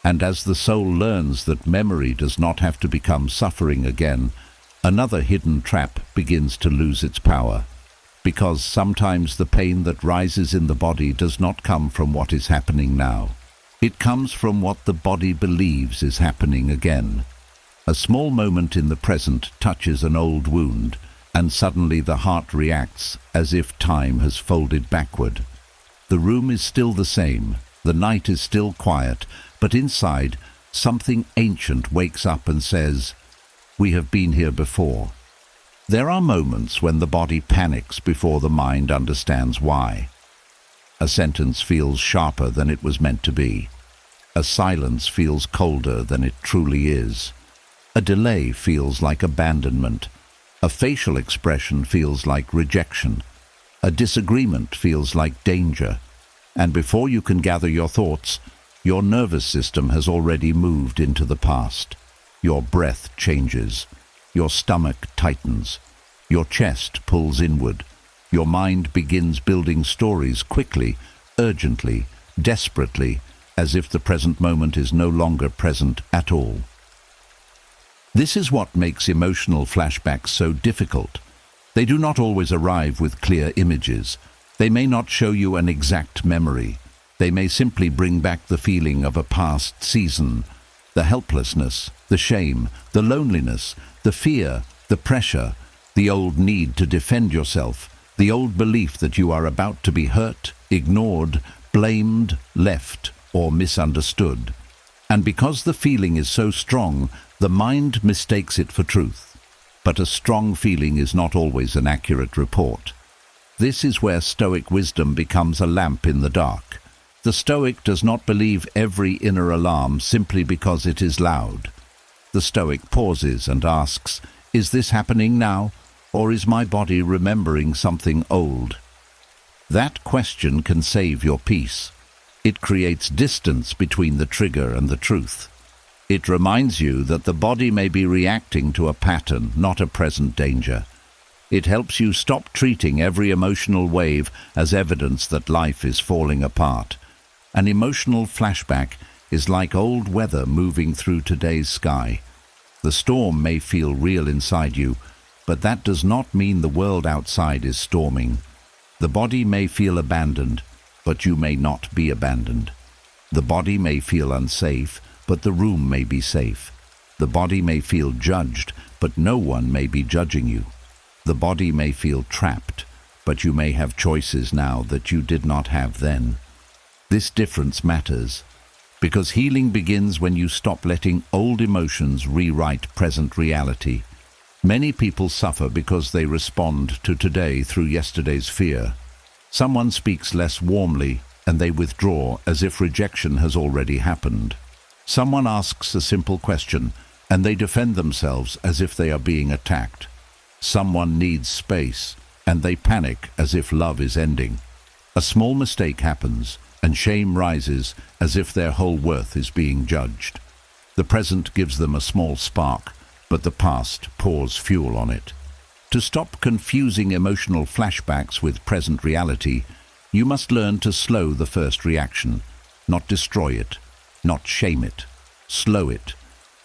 And as the soul learns that memory does not have to become suffering again, another hidden trap begins to lose its power. Because sometimes the pain that rises in the body does not come from what is happening now. It comes from what the body believes is happening again. A small moment in the present touches an old wound, and suddenly the heart reacts as if time has folded backward. The room is still the same, the night is still quiet, but inside, something ancient wakes up and says, "We have been here before." There are moments when the body panics before the mind understands why. A sentence feels sharper than it was meant to be. A silence feels colder than it truly is. A delay feels like abandonment. A facial expression feels like rejection. A disagreement feels like danger. And before you can gather your thoughts, your nervous system has already moved into the past. Your breath changes. Your stomach tightens. Your chest pulls inward. Your mind begins building stories quickly, urgently, desperately, as if the present moment is no longer present at all. This is what makes emotional flashbacks so difficult. They do not always arrive with clear images. They may not show you an exact memory. They may simply bring back the feeling of a past season, the helplessness, the shame, the loneliness, the fear, the pressure, the old need to defend yourself, the old belief that you are about to be hurt, ignored, blamed, left, or misunderstood. And because the feeling is so strong, the mind mistakes it for truth. But a strong feeling is not always an accurate report. This is where Stoic wisdom becomes a lamp in the dark. The Stoic does not believe every inner alarm simply because it is loud. The Stoic pauses and asks, "Is this happening now, or is my body remembering something old?" That question can save your peace. It creates distance between the trigger and the truth. It reminds you that the body may be reacting to a pattern, not a present danger. It helps you stop treating every emotional wave as evidence that life is falling apart. An emotional flashback is like old weather moving through today's sky. The storm may feel real inside you, but that does not mean the world outside is storming. The body may feel abandoned, but you may not be abandoned. The body may feel unsafe, but the room may be safe. The body may feel judged, but no one may be judging you. The body may feel trapped, but you may have choices now that you did not have then. This difference matters, because healing begins when you stop letting old emotions rewrite present reality. Many people suffer because they respond to today through yesterday's fear. Someone speaks less warmly, and they withdraw as if rejection has already happened. Someone asks a simple question, and they defend themselves as if they are being attacked. Someone needs space, and they panic as if love is ending. A small mistake happens, and shame rises as if their whole worth is being judged. The present gives them a small spark, but the past pours fuel on it. To stop confusing emotional flashbacks with present reality, you must learn to slow the first reaction, not destroy it, not shame it. Slow it.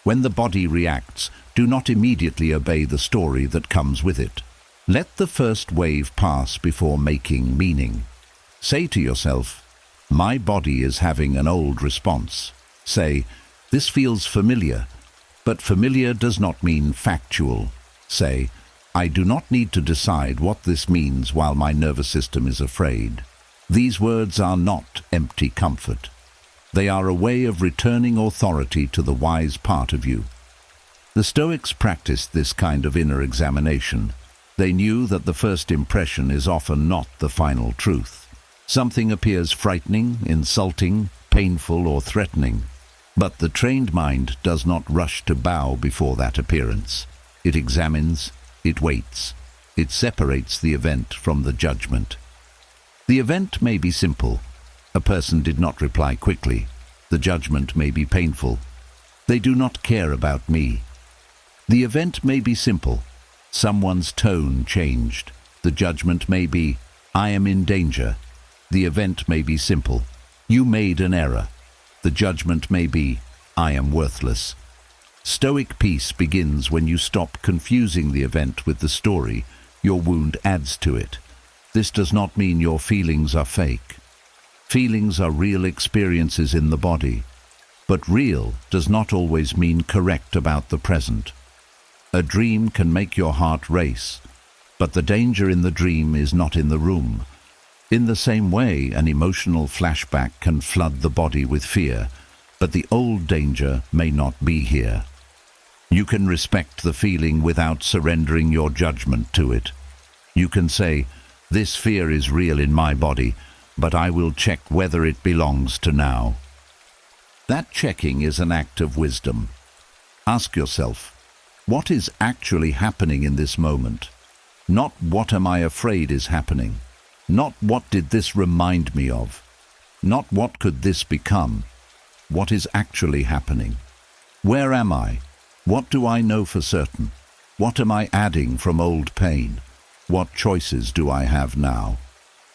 When the body reacts, do not immediately obey the story that comes with it. Let the first wave pass before making meaning. Say to yourself, "My body is having an old response." Say, "This feels familiar," but familiar does not mean factual. Say, "I do not need to decide what this means while my nervous system is afraid." These words are not empty comfort. They are a way of returning authority to the wise part of you. The Stoics practiced this kind of inner examination. They knew that the first impression is often not the final truth. Something appears frightening, insulting, painful, or threatening. But the trained mind does not rush to bow before that appearance. It examines, it waits, it separates the event from the judgment. The event may be simple. A person did not reply quickly. The judgment may be painful. They do not care about me. The event may be simple. Someone's tone changed. The judgment may be, "I am in danger." The event may be simple. You made an error. The judgment may be, "I am worthless." Stoic peace begins when you stop confusing the event with the story. Your wound adds to it. This does not mean your feelings are fake. Feelings are real experiences in the body. But real does not always mean correct about the present. A dream can make your heart race, but the danger in the dream is not in the room. In the same way, an emotional flashback can flood the body with fear, but the old danger may not be here. You can respect the feeling without surrendering your judgment to it. You can say, "This fear is real in my body, but I will check whether it belongs to now." That checking is an act of wisdom. Ask yourself, what is actually happening in this moment? Not what am I afraid is happening. Not what did this remind me of. Not what could this become. What is actually happening? Where am I? What do I know for certain? What am I adding from old pain? What choices do I have now?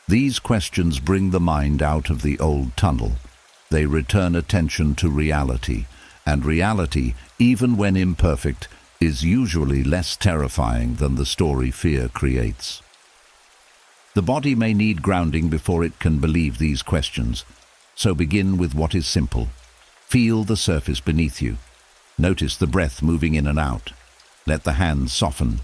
These questions bring the mind out of the old tunnel. They return attention to reality, and reality, even when imperfect, is usually less terrifying than the story fear creates. The body may need grounding before it can believe these questions, so begin with what is simple. Feel the surface beneath you. Notice the breath moving in and out. Let the hands soften.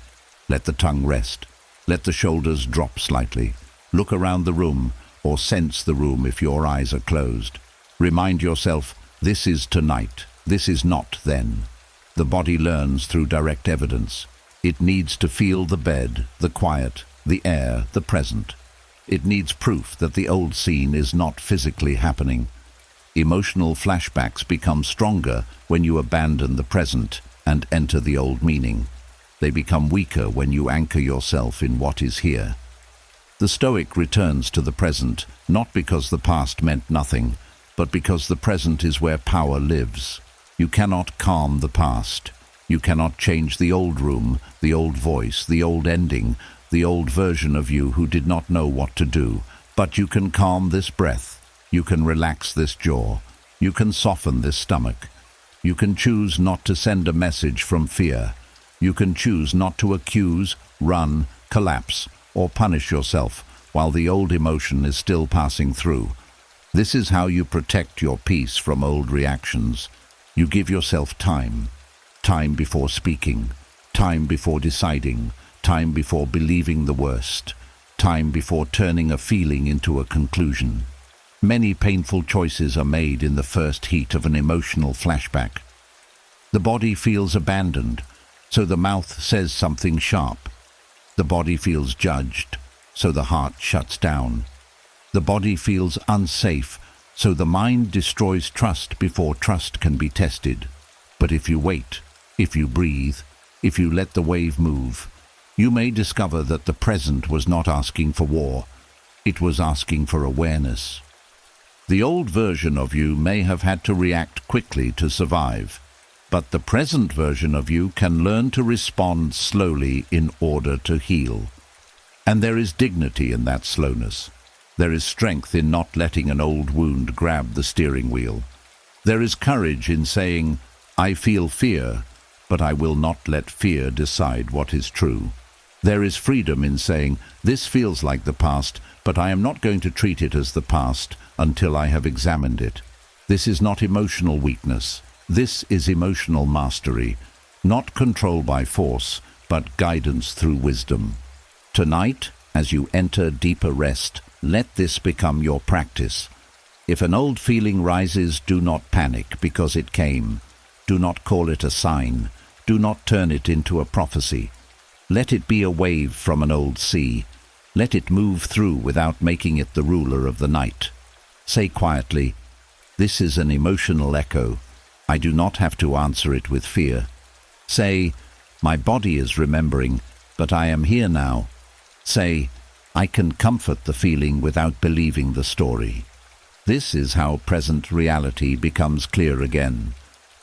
Let the tongue rest. Let the shoulders drop slightly. Look around the room, or sense the room if your eyes are closed. Remind yourself, this is tonight, this is not then. The body learns through direct evidence. It needs to feel the bed, the quiet, the air, the present. It needs proof that the old scene is not physically happening. Emotional flashbacks become stronger when you abandon the present and enter the old meaning. They become weaker when you anchor yourself in what is here. The Stoic returns to the present, not because the past meant nothing, but because the present is where power lives. You cannot calm the past. You cannot change the old room, the old voice, the old ending, the old version of you who did not know what to do. But you can calm this breath. You can relax this jaw. You can soften this stomach. You can choose not to send a message from fear. You can choose not to accuse, run, collapse, or punish yourself while the old emotion is still passing through. This is how you protect your peace from old reactions. You give yourself time. Time before speaking. Time before deciding. Time before believing the worst. Time before turning a feeling into a conclusion. Many painful choices are made in the first heat of an emotional flashback. The body feels abandoned, so the mouth says something sharp. The body feels judged, so the heart shuts down. The body feels unsafe, so the mind destroys trust before trust can be tested. But if you wait, if you breathe, if you let the wave move, You may discover that the present was not asking for war. It was asking for awareness. The old version of you may have had to react quickly to survive, but the present version of you can learn to respond slowly in order to heal. And there is dignity in that slowness. There is strength in not letting an old wound grab the steering wheel. There is courage in saying, I feel fear, but I will not let fear decide what is true. There is freedom in saying, this feels like the past, but I am not going to treat it as the past until I have examined it. This is not emotional weakness. This is emotional mastery, not control by force, but guidance through wisdom. Tonight, as you enter deeper rest, let this become your practice. If an old feeling rises, do not panic because it came. Do not call it a sign. Do not turn it into a prophecy. Let it be a wave from an old sea. Let it move through without making it the ruler of the night. Say quietly, this is an emotional echo. I do not have to answer it with fear. Say, my body is remembering, but I am here now. Say, I can comfort the feeling without believing the story. This is how present reality becomes clear again.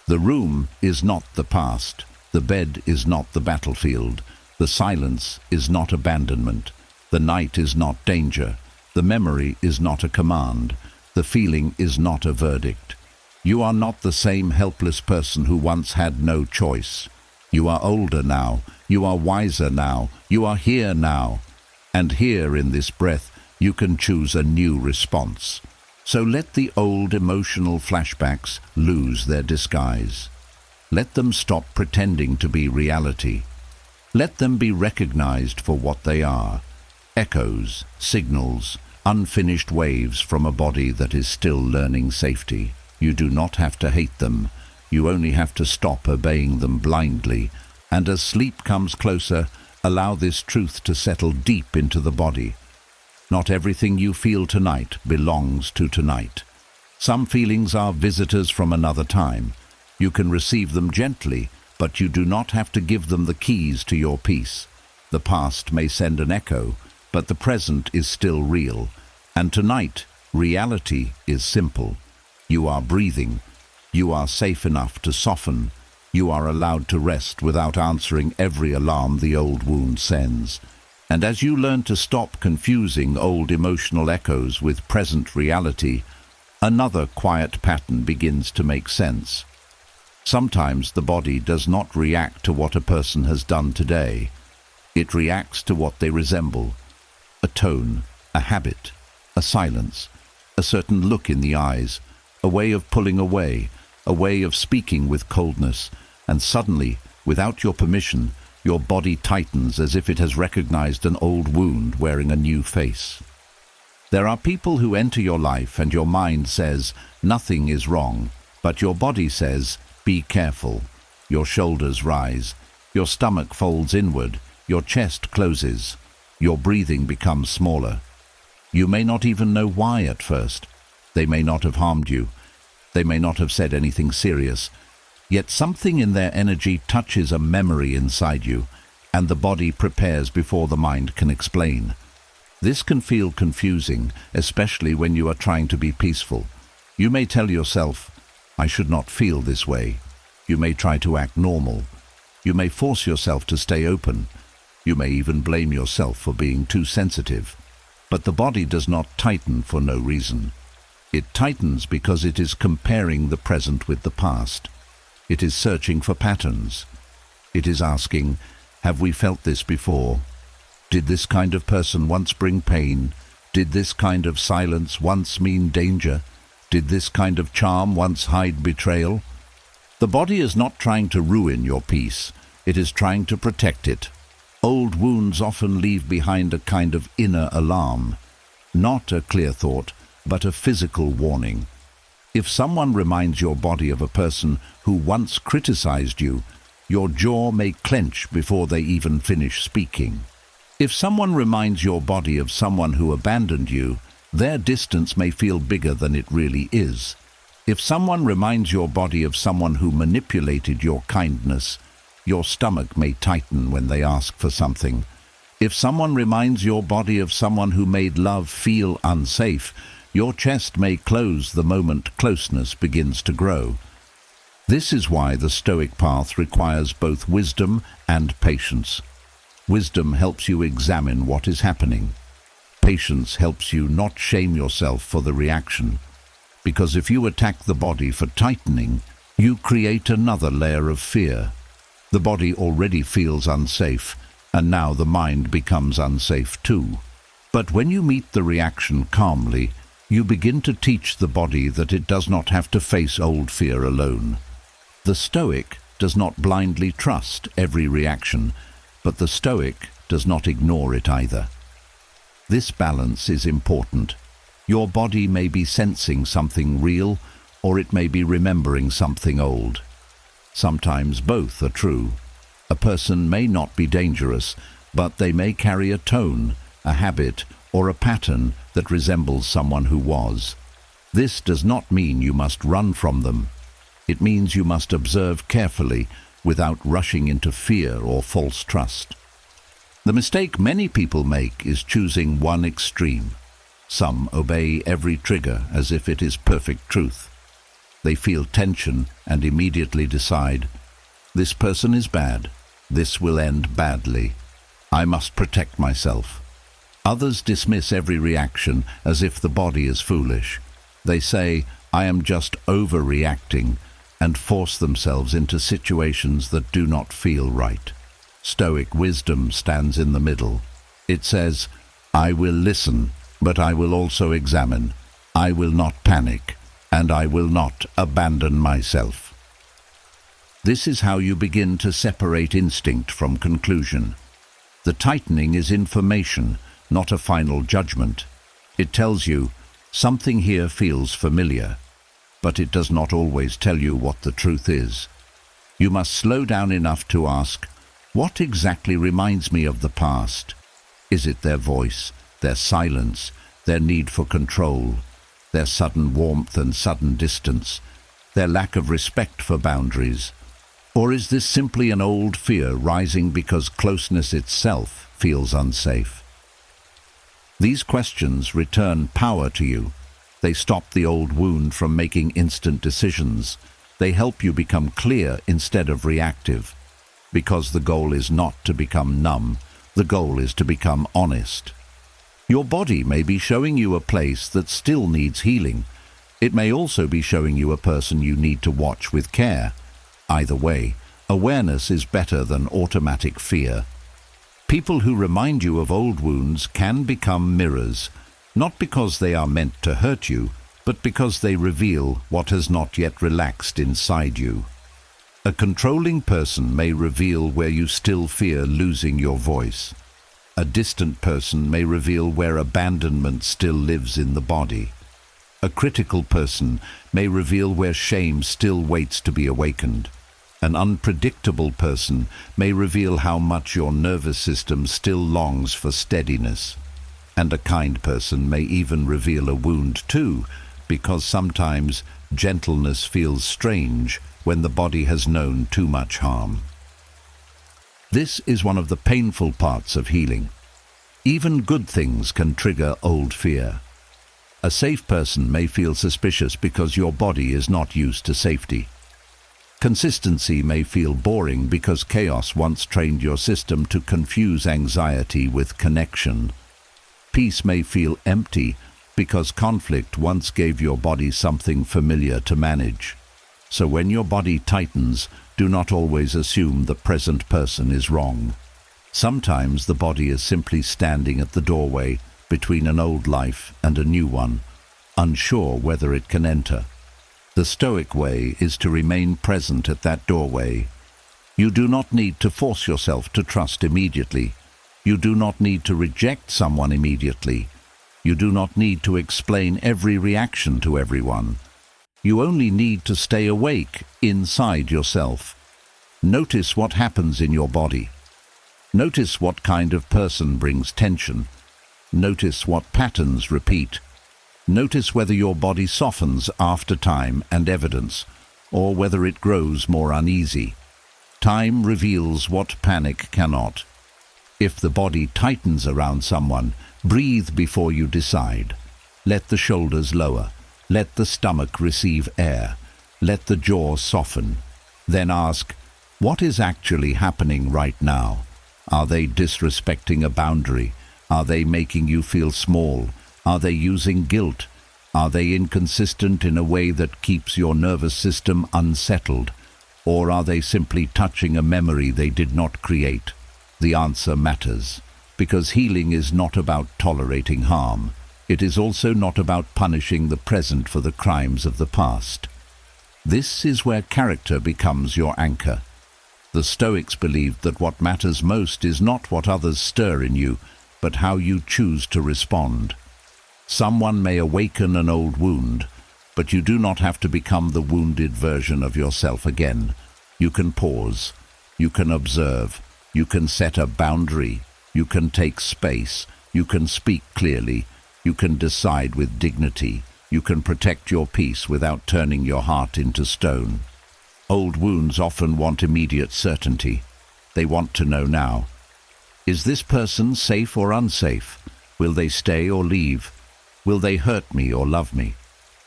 The room is not the past. The bed is not the battlefield. The silence is not abandonment. The night is not danger. The memory is not a command. The feeling is not a verdict. You are not the same helpless person who once had no choice. You are older now. You are wiser now. You are here now. And here in this breath, you can choose a new response. So let the old emotional flashbacks lose their disguise. Let them stop pretending to be reality. Let them be recognized for what they are. Echoes, signals, unfinished waves from a body that is still learning safety. You do not have to hate them. You only have to stop obeying them blindly. And as sleep comes closer, allow this truth to settle deep into the body. Not everything you feel tonight belongs to tonight. Some feelings are visitors from another time. You can receive them gently, but you do not have to give them the keys to your peace. The past may send an echo, but the present is still real. And tonight, reality is simple. You are breathing. You are safe enough to soften. You are allowed to rest without answering every alarm the old wound sends. And as you learn to stop confusing old emotional echoes with present reality, another quiet pattern begins to make sense. Sometimes the body does not react to what a person has done today. It reacts to what they resemble. A tone, a habit, a silence, a certain look in the eyes, a way of pulling away, a way of speaking with coldness, and suddenly, without your permission, your body tightens as if it has recognized an old wound wearing a new face. There are people who enter your life and your mind says, nothing is wrong, but your body says, be careful. Your shoulders rise, your stomach folds inward, your chest closes, your breathing becomes smaller. You may not even know why at first. They may not have harmed you. They may not have said anything serious. Yet something in their energy touches a memory inside you, and the body prepares before the mind can explain. This can feel confusing, especially when you are trying to be peaceful. You may tell yourself, I should not feel this way. You may try to act normal. You may force yourself to stay open. You may even blame yourself for being too sensitive. But the body does not tighten for no reason. It tightens because it is comparing the present with the past. It is searching for patterns. It is asking, have we felt this before? Did this kind of person once bring pain? Did this kind of silence once mean danger? Did this kind of charm once hide betrayal? The body is not trying to ruin your peace. It is trying to protect it. Old wounds often leave behind a kind of inner alarm. Not a clear thought, but a physical warning. If someone reminds your body of a person who once criticized you, your jaw may clench before they even finish speaking. If someone reminds your body of someone who abandoned you, their distance may feel bigger than it really is. If someone reminds your body of someone who manipulated your kindness, Your stomach may tighten when they ask for something. If someone reminds your body of someone who made love feel unsafe, your chest may close the moment closeness begins to grow. This is why the Stoic path requires both wisdom and patience. Wisdom helps you examine what is happening. Patience helps you not shame yourself for the reaction, because if you attack the body for tightening, you create another layer of fear. The body already feels unsafe, and now the mind becomes unsafe too. But when you meet the reaction calmly, you begin to teach the body that it does not have to face old fear alone. The Stoic does not blindly trust every reaction, but the Stoic does not ignore it either. This balance is important. Your body may be sensing something real, or it may be remembering something old. Sometimes both are true. A person may not be dangerous, but they may carry a tone, a habit, or a pattern that resembles someone who was. This does not mean you must run from them. It means you must observe carefully without rushing into fear or false trust. The mistake many people make is choosing one extreme. Some obey every trigger as if it is perfect truth. They feel tension and immediately decide, this person is bad. This will end badly. I must protect myself. Others dismiss every reaction as if the body is foolish. They say, I am just overreacting, and force themselves into situations that do not feel right. Stoic wisdom stands in the middle. It says, I will listen, but I will also examine. I will not panic, and I will not abandon myself. This is how you begin to separate instinct from conclusion. The tightening is information, not a final judgment. It tells you, something here feels familiar, but it does not always tell you what the truth is. You must slow down enough to ask, what exactly reminds me of the past? Is it their voice, their silence, their need for control, their sudden warmth and sudden distance, their lack of respect for boundaries? Or is this simply an old fear rising because closeness itself feels unsafe? These questions return power to you. They stop the old wound from making instant decisions. They help you become clear instead of reactive. Because the goal is not to become numb, the goal is to become honest. Your body may be showing you a place that still needs healing. It may also be showing you a person you need to watch with care. Either way, awareness is better than automatic fear. People who remind you of old wounds can become mirrors, not because they are meant to hurt you, but because they reveal what has not yet relaxed inside you. A controlling person may reveal where you still fear losing your voice. A distant person may reveal where abandonment still lives in the body. A critical person may reveal where shame still waits to be awakened. An unpredictable person may reveal how much your nervous system still longs for steadiness. And a kind person may even reveal a wound too, because sometimes gentleness feels strange when the body has known too much harm. This is one of the painful parts of healing. Even good things can trigger old fear. A safe person may feel suspicious because your body is not used to safety. Consistency may feel boring because chaos once trained your system to confuse anxiety with connection. Peace may feel empty because conflict once gave your body something familiar to manage. So when your body tightens, do not always assume the present person is wrong. Sometimes the body is simply standing at the doorway between an old life and a new one, unsure whether it can enter. The Stoic way is to remain present at that doorway. You do not need to force yourself to trust immediately. You do not need to reject someone immediately. You do not need to explain every reaction to everyone. You only need to stay awake inside yourself. Notice what happens in your body. Notice what kind of person brings tension. Notice what patterns repeat. Notice whether your body softens after time and evidence, or whether it grows more uneasy. Time reveals what panic cannot. If the body tightens around someone, breathe before you decide. Let the shoulders lower. Let the stomach receive air. Let the jaw soften. Then ask, what is actually happening right now? Are they disrespecting a boundary? Are they making you feel small? Are they using guilt? Are they inconsistent in a way that keeps your nervous system unsettled? Or are they simply touching a memory they did not create? The answer matters, because healing is not about tolerating harm. It is also not about punishing the present for the crimes of the past. This is where character becomes your anchor. The Stoics believed that what matters most is not what others stir in you, but how you choose to respond. Someone may awaken an old wound, but you do not have to become the wounded version of yourself again. You can pause, you can observe, you can set a boundary, you can take space, you can speak clearly, you can decide with dignity, you can protect your peace without turning your heart into stone. Old wounds often want immediate certainty. They want to know now. Is this person safe or unsafe? Will they stay or leave? Will they hurt me or love me?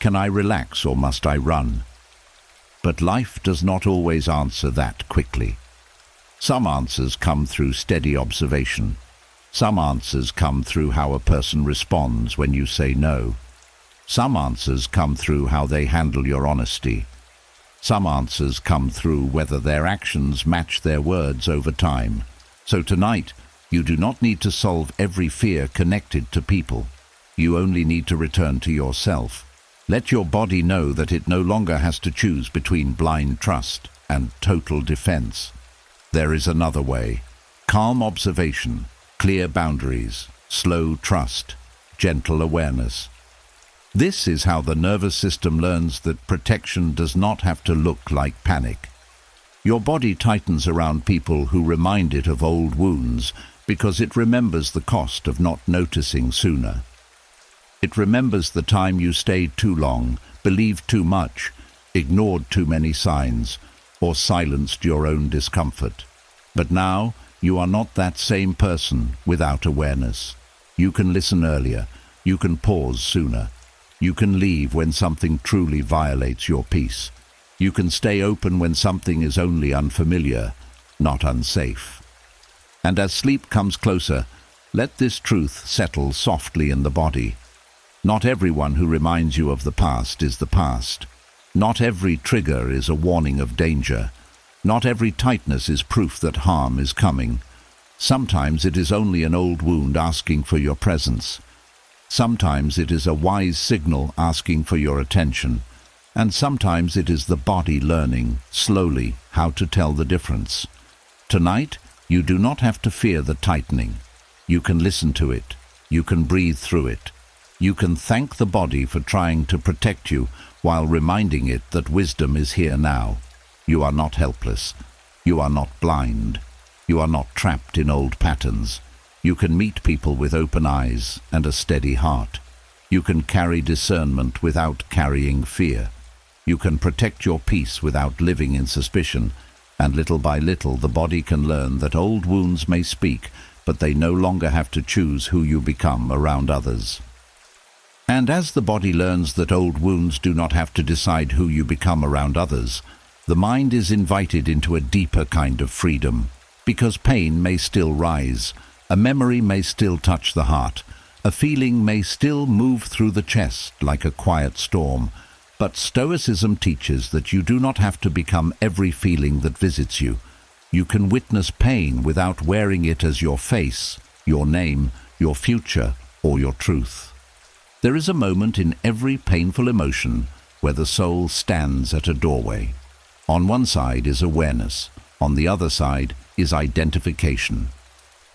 Can I relax or must I run? But life does not always answer that quickly. Some answers come through steady observation. Some answers come through how a person responds when you say no. Some answers come through how they handle your honesty. Some answers come through whether their actions match their words over time. So tonight, you do not need to solve every fear connected to people. You only need to return to yourself. Let your body know that it no longer has to choose between blind trust and total defense. There is another way. Calm observation, clear boundaries, slow trust, gentle awareness. This is how the nervous system learns that protection does not have to look like panic. Your body tightens around people who remind it of old wounds because it remembers the cost of not noticing sooner. It remembers the time you stayed too long, believed too much, ignored too many signs, or silenced your own discomfort. But now, you are not that same person without awareness. You can listen earlier. You can pause sooner. You can leave when something truly violates your peace. You can stay open when something is only unfamiliar, not unsafe. And as sleep comes closer, let this truth settle softly in the body. Not everyone who reminds you of the past is the past. Not every trigger is a warning of danger. Not every tightness is proof that harm is coming. Sometimes it is only an old wound asking for your presence. Sometimes it is a wise signal asking for your attention. And sometimes it is the body learning, slowly, how to tell the difference. Tonight, you do not have to fear the tightening. You can listen to it. You can breathe through it. You can thank the body for trying to protect you while reminding it that wisdom is here now. You are not helpless. You are not blind. You are not trapped in old patterns. You can meet people with open eyes and a steady heart. You can carry discernment without carrying fear. You can protect your peace without living in suspicion. And little by little, the body can learn that old wounds may speak, but they no longer have to choose who you become around others. And as the body learns that old wounds do not have to decide who you become around others, the mind is invited into a deeper kind of freedom. Because pain may still rise, a memory may still touch the heart, a feeling may still move through the chest like a quiet storm, but Stoicism teaches that you do not have to become every feeling that visits you. You can witness pain without wearing it as your face, your name, your future, or your truth. There is a moment in every painful emotion where the soul stands at a doorway. On one side is awareness, on the other side is identification.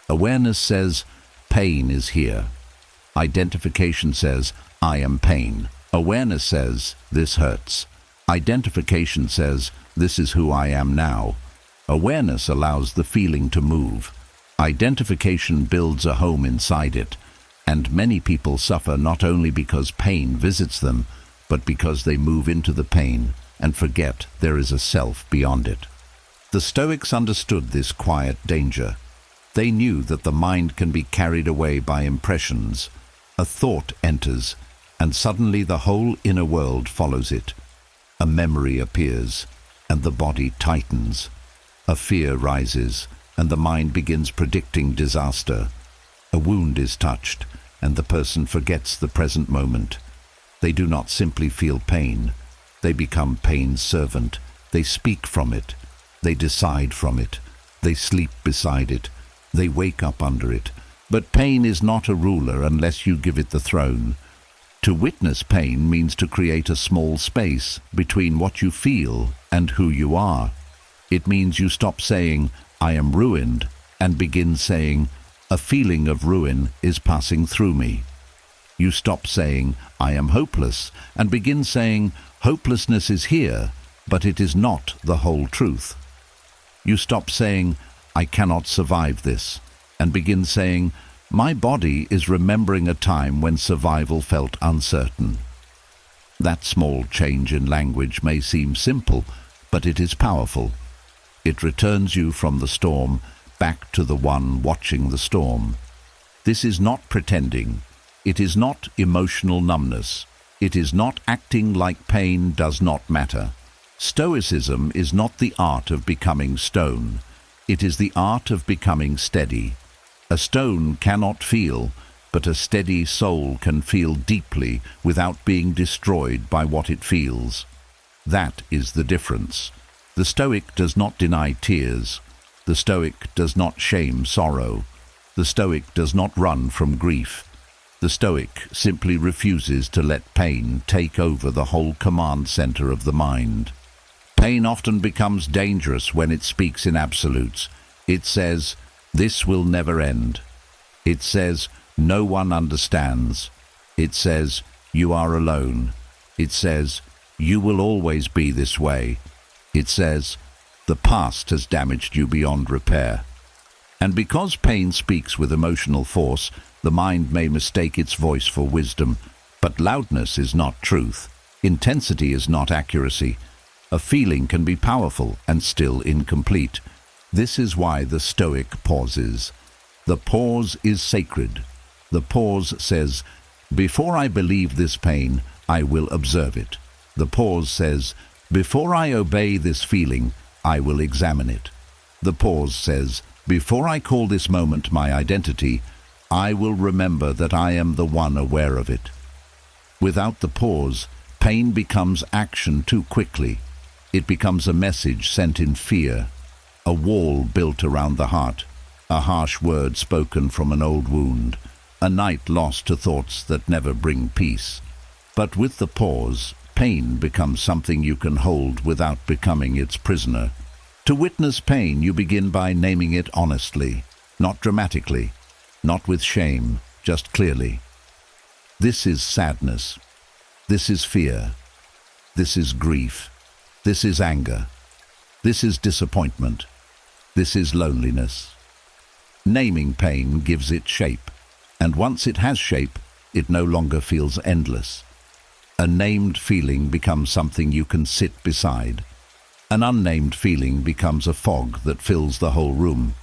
Awareness says, pain is here. Identification says, I am pain. Awareness says, this hurts. Identification says, this is who I am now. Awareness allows the feeling to move. Identification builds a home inside it. And many people suffer not only because pain visits them, but because they move into the pain and forget there is a self beyond it. The Stoics understood this quiet danger. They knew that the mind can be carried away by impressions. A thought enters, and suddenly the whole inner world follows it. A memory appears, and the body tightens. A fear rises, and the mind begins predicting disaster. A wound is touched, and the person forgets the present moment. They do not simply feel pain. They become pain's servant. They speak from it. They decide from it. They sleep beside it. They wake up under it. But pain is not a ruler unless you give it the throne. To witness pain means to create a small space between what you feel and who you are. It means you stop saying, "I am ruined," and begin saying, "A feeling of ruin is passing through me." You stop saying, "I am hopeless," and begin saying, "Hopelessness is here, but it is not the whole truth." You stop saying, "I cannot survive this," and begin saying, "My body is remembering a time when survival felt uncertain." That small change in language may seem simple, but it is powerful. It returns you from the storm back to the one watching the storm. This is not pretending. It is not emotional numbness. It is not acting like pain does not matter. Stoicism is not the art of becoming stone. It is the art of becoming steady. A stone cannot feel, but a steady soul can feel deeply without being destroyed by what it feels. That is the difference. The Stoic does not deny tears. The Stoic does not shame sorrow. The Stoic does not run from grief. The Stoic simply refuses to let pain take over the whole command center of the mind. Pain often becomes dangerous when it speaks in absolutes. It says, "This will never end." It says, "No one understands." It says, "You are alone." It says, "You will always be this way." It says, "The past has damaged you beyond repair." And because pain speaks with emotional force, the mind may mistake its voice for wisdom. But loudness is not truth. Intensity is not accuracy. A feeling can be powerful and still incomplete. This is why the Stoic pauses. The pause is sacred. The pause says, "Before I believe this pain, I will observe it." The pause says, "Before I obey this feeling, I will examine it." The pause says, "Before I call this moment my identity, I will remember that I am the one aware of it." Without the pause, pain becomes action too quickly. It becomes a message sent in fear, a wall built around the heart, a harsh word spoken from an old wound, a night lost to thoughts that never bring peace. But with the pause, pain becomes something you can hold without becoming its prisoner. To witness pain, you begin by naming it honestly, not dramatically, not with shame, just clearly. This is sadness. This is fear. This is grief. This is anger. This is disappointment. This is loneliness. Naming pain gives it shape, and once it has shape, it no longer feels endless. A named feeling becomes something you can sit beside. An unnamed feeling becomes a fog that fills the whole room.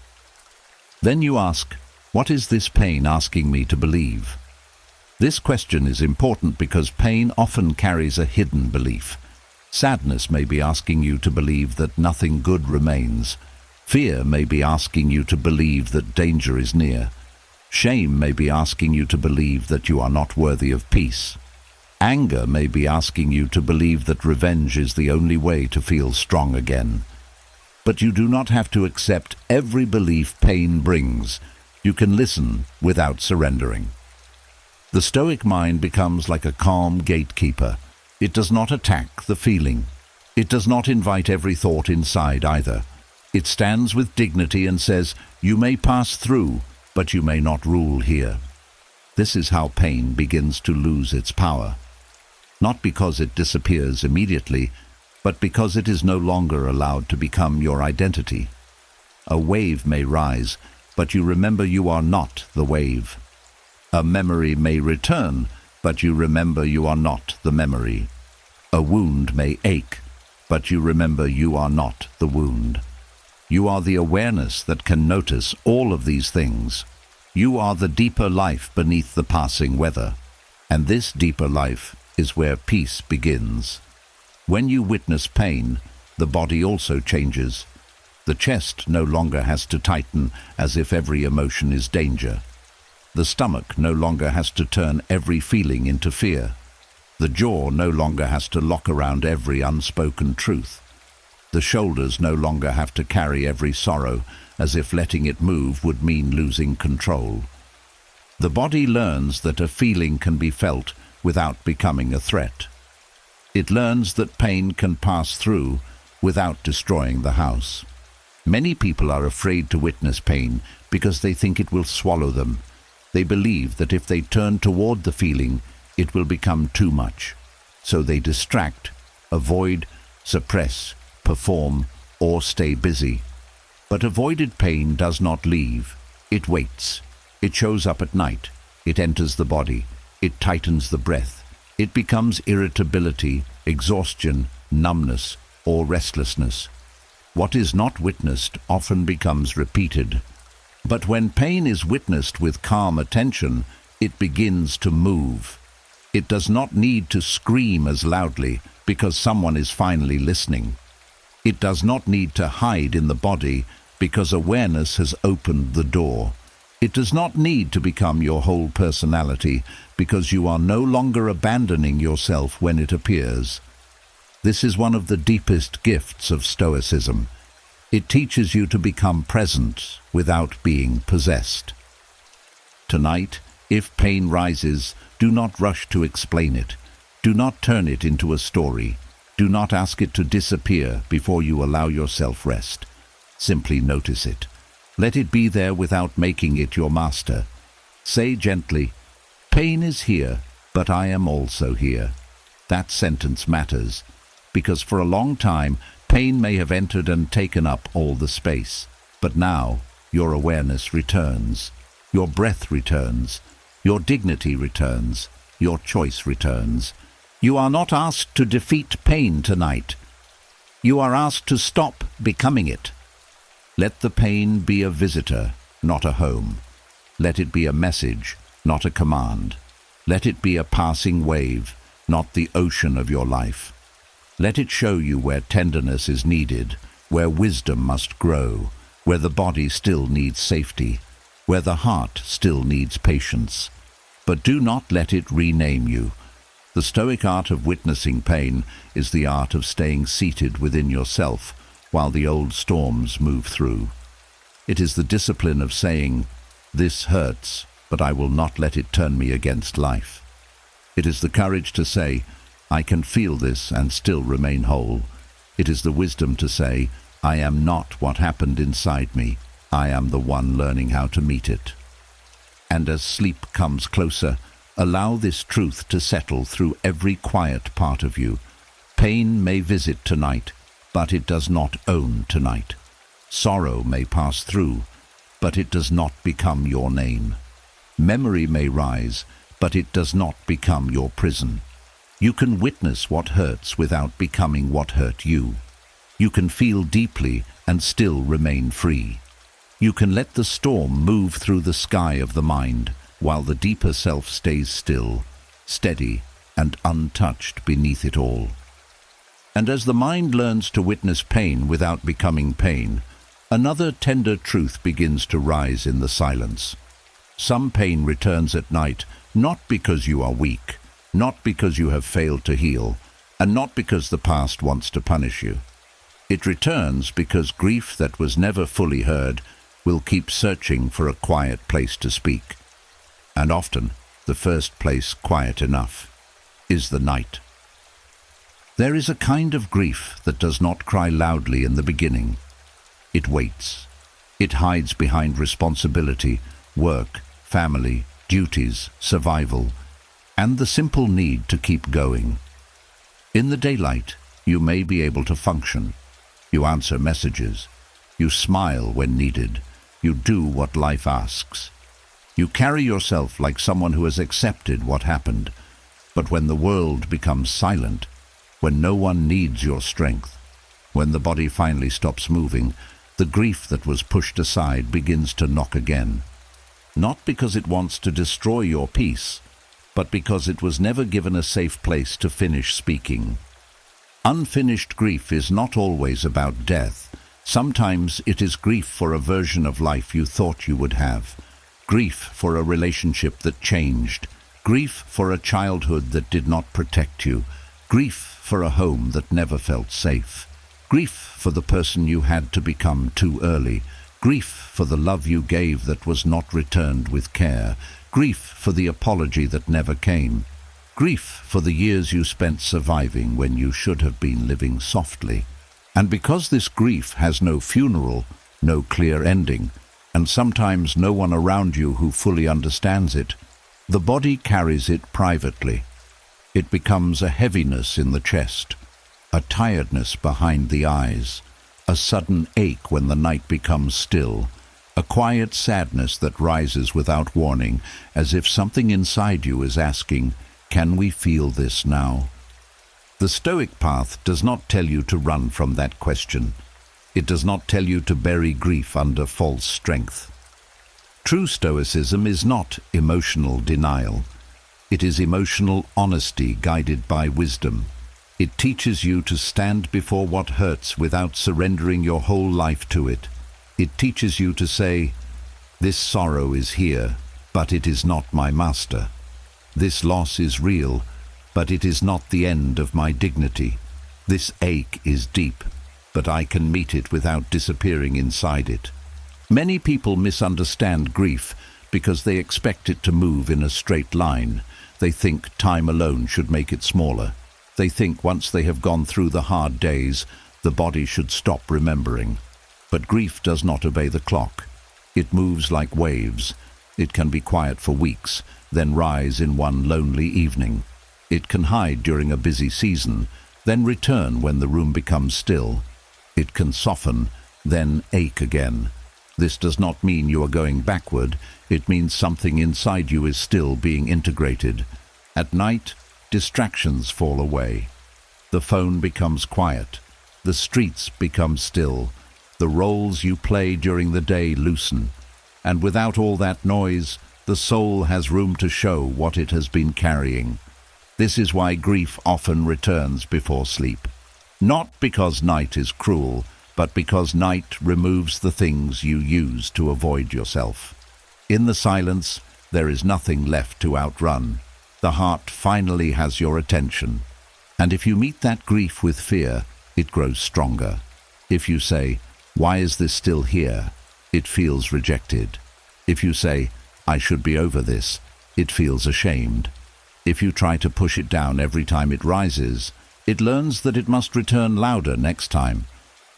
Then you ask, what is this pain asking me to believe? This question is important because pain often carries a hidden belief. Sadness may be asking you to believe that nothing good remains. Fear may be asking you to believe that danger is near. Shame may be asking you to believe that you are not worthy of peace. Anger may be asking you to believe that revenge is the only way to feel strong again. But you do not have to accept every belief pain brings. You can listen without surrendering. The Stoic mind becomes like a calm gatekeeper. It does not attack the feeling. It does not invite every thought inside either. It stands with dignity and says, "You may pass through, but you may not rule here." This is how pain begins to lose its power. Not because it disappears immediately, but because it is no longer allowed to become your identity. A wave may rise, but you remember you are not the wave. A memory may return, but you remember you are not the memory. A wound may ache, but you remember you are not the wound. You are the awareness that can notice all of these things. You are the deeper life beneath the passing weather. And this deeper life is where peace begins. When you witness pain, the body also changes. The chest no longer has to tighten as if every emotion is danger. The stomach no longer has to turn every feeling into fear. The jaw no longer has to lock around every unspoken truth. The shoulders no longer have to carry every sorrow as if letting it move would mean losing control. The body learns that a feeling can be felt without becoming a threat. It learns that pain can pass through without destroying the house. Many people are afraid to witness pain because they think it will swallow them. They believe that if they turn toward the feeling, it will become too much. So they distract, avoid, suppress, perform, or stay busy. But avoided pain does not leave. It waits. It shows up at night. It enters the body. It tightens the breath. It becomes irritability, exhaustion, numbness, or restlessness. What is not witnessed often becomes repeated. But when pain is witnessed with calm attention, it begins to move. It does not need to scream as loudly because someone is finally listening. It does not need to hide in the body because awareness has opened the door. It does not need to become your whole personality because you are no longer abandoning yourself when it appears. This is one of the deepest gifts of Stoicism. It teaches you to become present without being possessed. Tonight, if pain rises, do not rush to explain it. Do not turn it into a story. Do not ask it to disappear before you allow yourself rest. Simply notice it. Let it be there without making it your master. Say gently, "Pain is here, but I am also here." That sentence matters, because for a long time, pain may have entered and taken up all the space. But now, your awareness returns. Your breath returns. Your dignity returns. Your choice returns. You are not asked to defeat pain tonight. You are asked to stop becoming it. Let the pain be a visitor, not a home. Let it be a message, not a command. Let it be a passing wave, not the ocean of your life. Let it show you where tenderness is needed, where wisdom must grow, where the body still needs safety, where the heart still needs patience. But do not let it rename you. The Stoic art of witnessing pain is the art of staying seated within yourself while the old storms move through. It is the discipline of saying, "This hurts, but I will not let it turn me against life." It is the courage to say, "I can feel this and still remain whole." It is the wisdom to say, "I am not what happened inside me. I am the one learning how to meet it." And as sleep comes closer, allow this truth to settle through every quiet part of you. Pain may visit tonight, but it does not own tonight. Sorrow may pass through, but it does not become your name. Memory may rise, but it does not become your prison. You can witness what hurts without becoming what hurt you. You can feel deeply and still remain free. You can let the storm move through the sky of the mind, while the deeper self stays still, steady, and untouched beneath it all. And as the mind learns to witness pain without becoming pain, another tender truth begins to rise in the silence. Some pain returns at night, not because you are weak, not because you have failed to heal, and not because the past wants to punish you. It returns because grief that was never fully heard will keep searching for a quiet place to speak. And often, the first place quiet enough is the night. There is a kind of grief that does not cry loudly in the beginning. It waits. It hides behind responsibility, work, family, duties, survival, and the simple need to keep going. In the daylight, you may be able to function. You answer messages. You smile when needed. You do what life asks. You carry yourself like someone who has accepted what happened. But when the world becomes silent, when no one needs your strength, when the body finally stops moving, the grief that was pushed aside begins to knock again. Not because it wants to destroy your peace, but because it was never given a safe place to finish speaking. Unfinished grief is not always about death. Sometimes it is grief for a version of life you thought you would have, grief for a relationship that changed, grief for a childhood that did not protect you, grief for a home that never felt safe, grief for the person you had to become too early, grief for the love you gave that was not returned with care, grief for the apology that never came, grief for the years you spent surviving when you should have been living softly. And because this grief has no funeral, no clear ending, and sometimes no one around you who fully understands it, the body carries it privately. It becomes a heaviness in the chest, a tiredness behind the eyes, a sudden ache when the night becomes still, a quiet sadness that rises without warning, as if something inside you is asking, "Can we feel this now?" The Stoic path does not tell you to run from that question. It does not tell you to bury grief under false strength. True Stoicism is not emotional denial. It is emotional honesty guided by wisdom. It teaches you to stand before what hurts without surrendering your whole life to it. It teaches you to say, "This sorrow is here, but it is not my master. This loss is real, but it is not the end of my dignity. This ache is deep, but I can meet it without disappearing inside it." Many people misunderstand grief because they expect it to move in a straight line. They think time alone should make it smaller. They think once they have gone through the hard days, the body should stop remembering. But grief does not obey the clock. It moves like waves. It can be quiet for weeks, then rise in one lonely evening. It can hide during a busy season, then return when the room becomes still. It can soften, then ache again. This does not mean you are going backward. It means something inside you is still being integrated. At night, distractions fall away. The phone becomes quiet. The streets become still. The roles you play during the day loosen. And without all that noise, the soul has room to show what it has been carrying. This is why grief often returns before sleep. Not because night is cruel, but because night removes the things you use to avoid yourself. In the silence, there is nothing left to outrun. The heart finally has your attention. And if you meet that grief with fear, it grows stronger. If you say, "Why is this still here?" it feels rejected. If you say, "I should be over this," it feels ashamed. If you try to push it down every time it rises, it learns that it must return louder next time.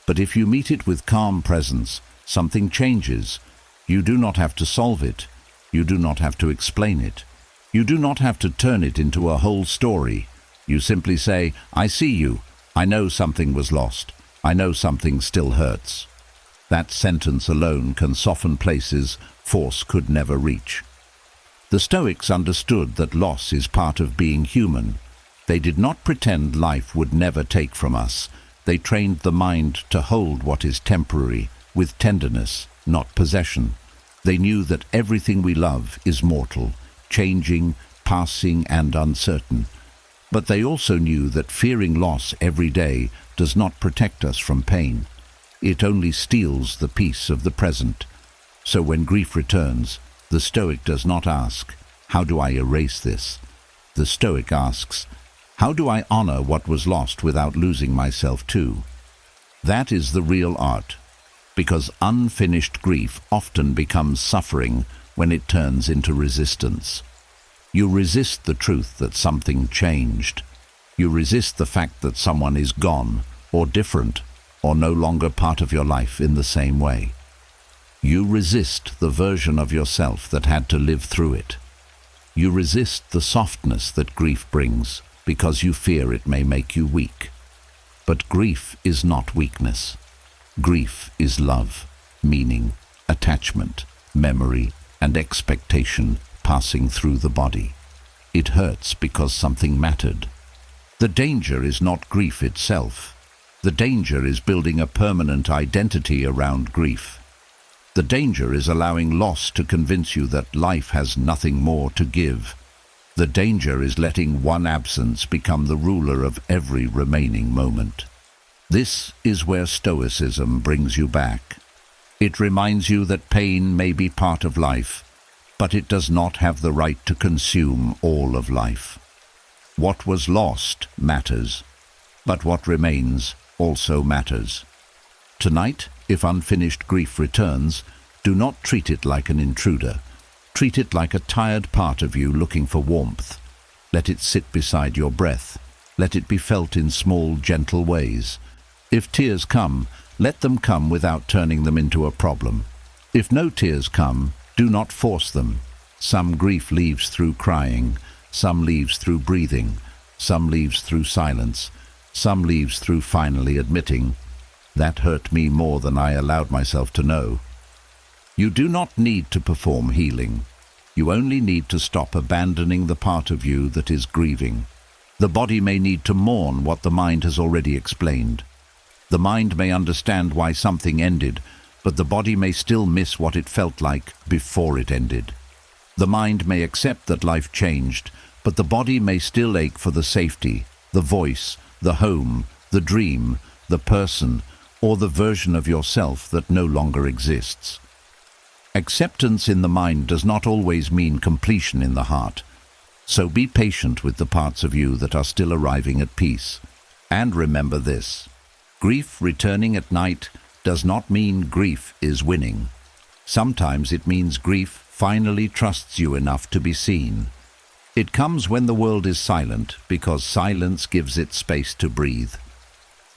But if you meet it with calm presence, something changes. You do not have to solve it. You do not have to explain it. You do not have to turn it into a whole story. You simply say, "I see you. I know something was lost. I know something still hurts." That sentence alone can soften places force could never reach. The Stoics understood that loss is part of being human. They did not pretend life would never take from us. They trained the mind to hold what is temporary with tenderness, not possession. They knew that everything we love is mortal, changing, passing, and uncertain. But they also knew that fearing loss every day does not protect us from pain. It only steals the peace of the present. So when grief returns, the Stoic does not ask, "How do I erase this?" The Stoic asks, "How do I honor what was lost without losing myself too?" That is the real art, because unfinished grief often becomes suffering when it turns into resistance. You resist the truth that something changed. You resist the fact that someone is gone, or different, or no longer part of your life in the same way. You resist the version of yourself that had to live through it. You resist the softness that grief brings because you fear it may make you weak. But grief is not weakness. Grief is love, meaning, attachment, memory, and expectation passing through the body. It hurts because something mattered. The danger is not grief itself. The danger is building a permanent identity around grief. The danger is allowing loss to convince you that life has nothing more to give. The danger is letting one absence become the ruler of every remaining moment. This is where Stoicism brings you back. It reminds you that pain may be part of life, but it does not have the right to consume all of life. What was lost matters, but what remains also matters. Tonight, if unfinished grief returns, do not treat it like an intruder. Treat it like a tired part of you looking for warmth. Let it sit beside your breath. Let it be felt in small, gentle ways. If tears come, let them come without turning them into a problem. If no tears come, do not force them. Some grief leaves through crying, some leaves through breathing, some leaves through silence, some leaves through finally admitting, "That hurt me more than I allowed myself to know." You do not need to perform healing. You only need to stop abandoning the part of you that is grieving. The body may need to mourn what the mind has already explained. The mind may understand why something ended, but the body may still miss what it felt like before it ended. The mind may accept that life changed, but the body may still ache for the safety, the voice, the home, the dream, the person, or the version of yourself that no longer exists. Acceptance in the mind does not always mean completion in the heart. So be patient with the parts of you that are still arriving at peace. And remember this: grief returning at night does not mean grief is winning. Sometimes it means grief finally trusts you enough to be seen. It comes when the world is silent, because silence gives it space to breathe.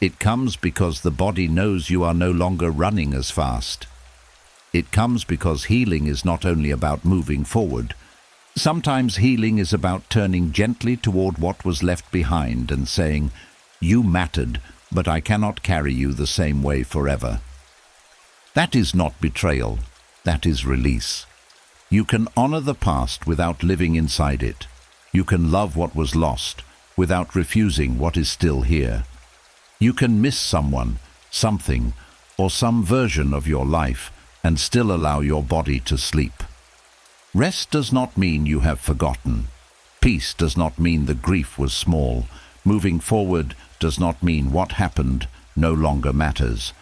It comes because the body knows you are no longer running as fast. It comes because healing is not only about moving forward. Sometimes healing is about turning gently toward what was left behind and saying, "You mattered, but I cannot carry you the same way forever." That is not betrayal, that is release. You can honor the past without living inside it. You can love what was lost without refusing what is still here. You can miss someone, something, or some version of your life and still allow your body to sleep. Rest does not mean you have forgotten. Peace does not mean the grief was small. Moving forward does not mean what happened no longer matters.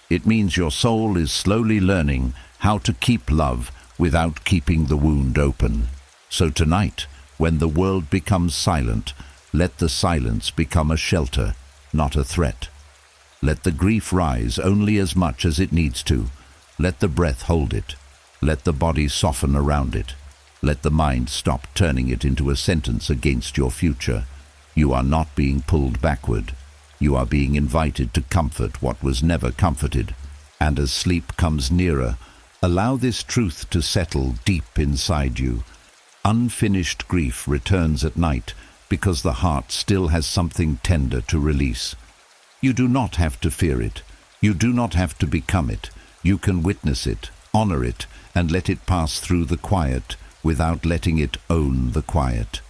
It means your soul is slowly learning how to keep love without keeping the wound open. So tonight, when the world becomes silent, let the silence become a shelter, not a threat. Let the grief rise only as much as it needs to. Let the breath hold it. Let the body soften around it. Let the mind stop turning it into a sentence against your future. You are not being pulled backward. You are being invited to comfort what was never comforted. And as sleep comes nearer, allow this truth to settle deep inside you. Unfinished grief returns at night because the heart still has something tender to release. You do not have to fear it. You do not have to become it. You can witness it, honor it, and let it pass through the quiet without letting it own the quiet.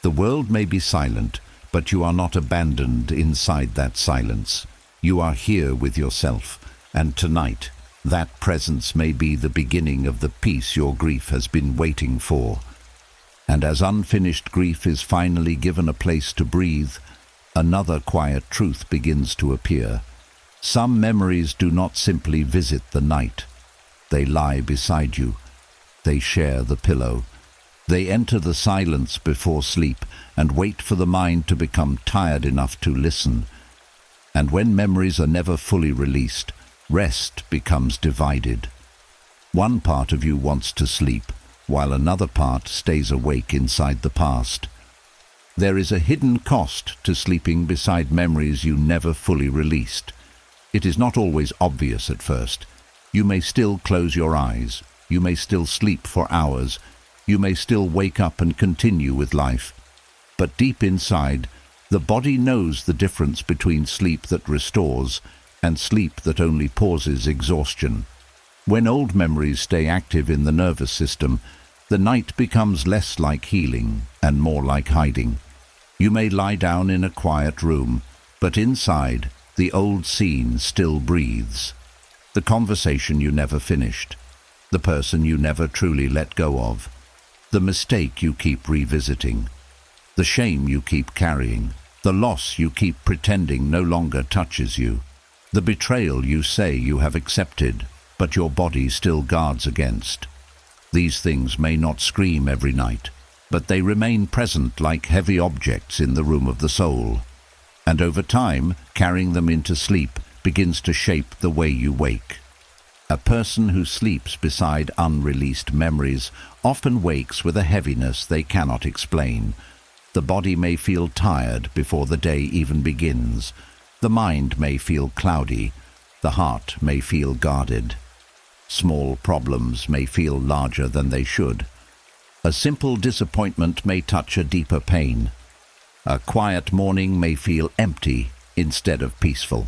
The world may be silent, but you are not abandoned inside that silence. You are here with yourself, and tonight, that presence may be the beginning of the peace your grief has been waiting for. And as unfinished grief is finally given a place to breathe, another quiet truth begins to appear. Some memories do not simply visit the night. They lie beside you. They share the pillow. They enter the silence before sleep and wait for the mind to become tired enough to listen. And when memories are never fully released, rest becomes divided. One part of you wants to sleep, while another part stays awake inside the past. There is a hidden cost to sleeping beside memories you never fully released. It is not always obvious at first. You may still close your eyes. You may still sleep for hours. You may still wake up and continue with life. But deep inside, the body knows the difference between sleep that restores and sleep that only pauses exhaustion. When old memories stay active in the nervous system, the night becomes less like healing and more like hiding. You may lie down in a quiet room, but inside, The old scene still breathes. The conversation you never finished. The person you never truly let go of. The mistake you keep revisiting. The shame you keep carrying. The loss you keep pretending no longer touches you. The betrayal you say you have accepted, but your body still guards against. These things may not scream every night, but they remain present like heavy objects in the room of the soul. And over time, carrying them into sleep begins to shape the way you wake. A person who sleeps beside unreleased memories often wakes with a heaviness they cannot explain. The body may feel tired before the day even begins. The mind may feel cloudy. The heart may feel guarded. Small problems may feel larger than they should. A simple disappointment may touch a deeper pain. A quiet morning may feel empty instead of peaceful.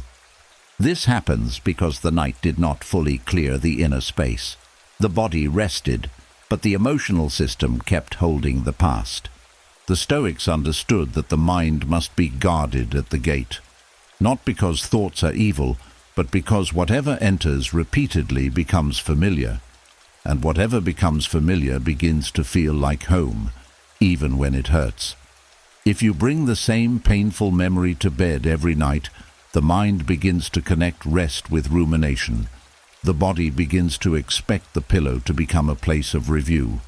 This happens because the night did not fully clear the inner space. The body rested, but the emotional system kept holding the past. The Stoics understood that the mind must be guarded at the gate, not because thoughts are evil, but because whatever enters repeatedly becomes familiar, and whatever becomes familiar begins to feel like home, even when it hurts. If you bring the same painful memory to bed every night, the mind begins to connect rest with rumination. The body begins to expect the pillow to become a place of review.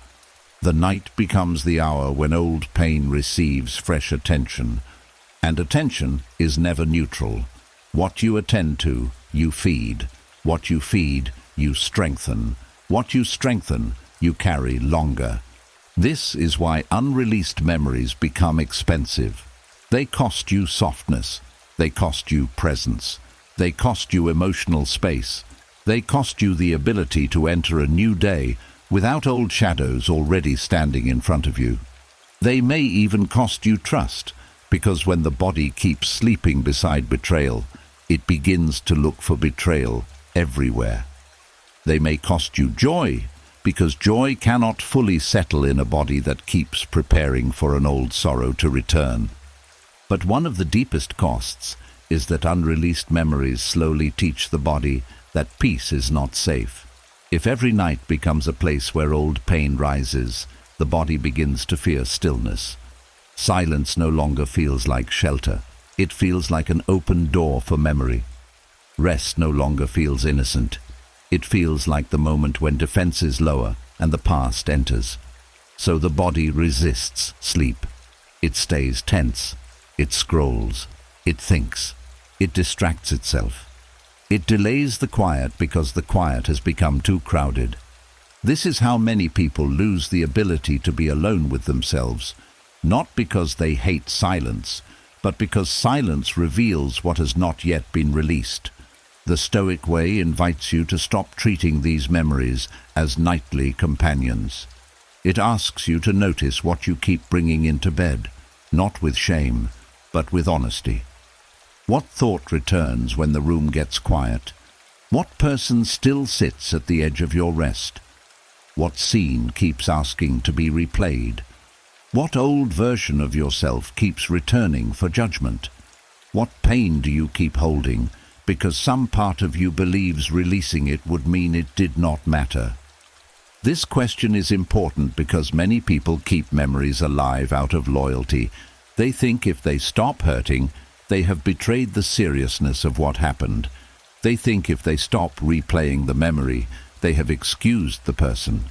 The night becomes the hour when old pain receives fresh attention. And attention is never neutral. What you attend to, you feed. What you feed, you strengthen. What you strengthen, you carry longer. This is why unreleased memories become expensive. They cost you softness. They cost you presence. They cost you emotional space. They cost you the ability to enter a new day without old shadows already standing in front of you. They may even cost you trust, because when the body keeps sleeping beside betrayal, it begins to look for betrayal everywhere. They may cost you joy, because joy cannot fully settle in a body that keeps preparing for an old sorrow to return. But one of the deepest costs is that unreleased memories slowly teach the body that peace is not safe. If every night becomes a place where old pain rises, the body begins to fear stillness. Silence no longer feels like shelter. It feels like an open door for memory. Rest no longer feels innocent. It feels like the moment when defenses lower and the past enters. So the body resists sleep. It stays tense. It scrolls. It thinks. It distracts itself. It delays the quiet because the quiet has become too crowded. This is how many people lose the ability to be alone with themselves, not because they hate silence, but because silence reveals what has not yet been released. The Stoic way invites you to stop treating these memories as nightly companions. It asks you to notice what you keep bringing into bed, not with shame, but with honesty. What thought returns when the room gets quiet? What person still sits at the edge of your rest? What scene keeps asking to be replayed? What old version of yourself keeps returning for judgment? What pain do you keep holding because some part of you believes releasing it would mean it did not matter? This question is important because many people keep memories alive out of loyalty. They think if they stop hurting, they have betrayed the seriousness of what happened. They think if they stop replaying the memory, they have excused the person.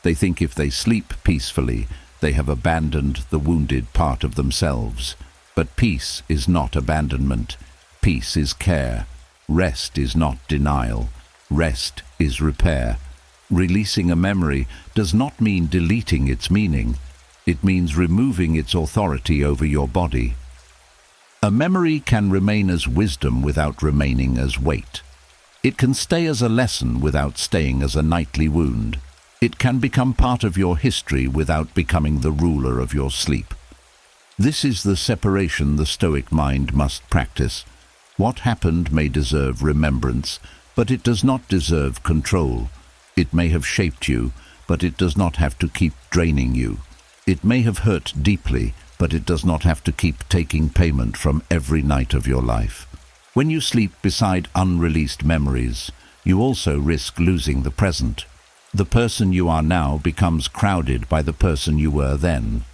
They think if they sleep peacefully, they have abandoned the wounded part of themselves. But peace is not abandonment. Peace is care. Rest is not denial. Rest is repair. Releasing a memory does not mean deleting its meaning. It means removing its authority over your body. A memory can remain as wisdom without remaining as weight. It can stay as a lesson without staying as a nightly wound. It can become part of your history without becoming the ruler of your sleep. This is the separation the Stoic mind must practice. What happened may deserve remembrance, but it does not deserve control. It may have shaped you, but it does not have to keep draining you. It may have hurt deeply, but it does not have to keep taking payment from every night of your life. When you sleep beside unreleased memories, you also risk losing the present. The person you are now becomes crowded by the person you were then.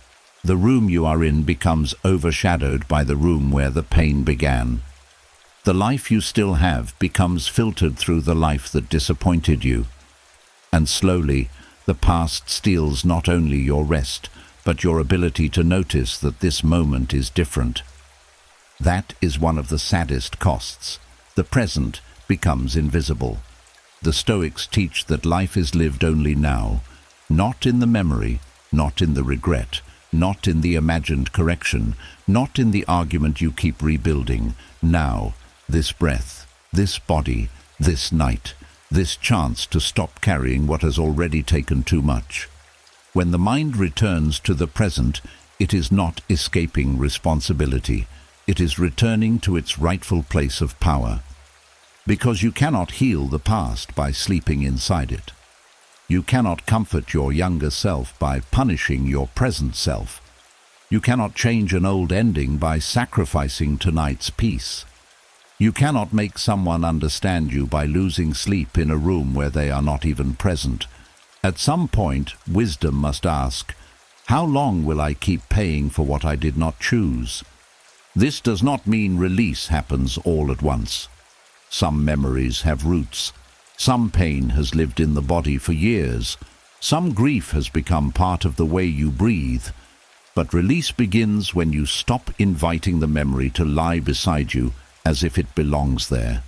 The room you are in becomes overshadowed by the room where the pain began. The life you still have becomes filtered through the life that disappointed you. And slowly, the past steals not only your rest, but your ability to notice that this moment is different. That is one of the saddest costs. The present becomes invisible. The Stoics teach that life is lived only now, not in the memory, not in the regret, not in the imagined correction, not in the argument you keep rebuilding. Now, this breath, this body, this night, this chance to stop carrying what has already taken too much. When the mind returns to the present, it is not escaping responsibility. It is returning to its rightful place of power. Because you cannot heal the past by sleeping inside it. You cannot comfort your younger self by punishing your present self. You cannot change an old ending by sacrificing tonight's peace. You cannot make someone understand you by losing sleep in a room where they are not even present. At some point, wisdom must ask, how long will I keep paying for what I did not choose? This does not mean release happens all at once. Some memories have roots. Some pain has lived in the body for years. Some grief has become part of the way you breathe. But release begins when you stop inviting the memory to lie beside you as if it belongs there.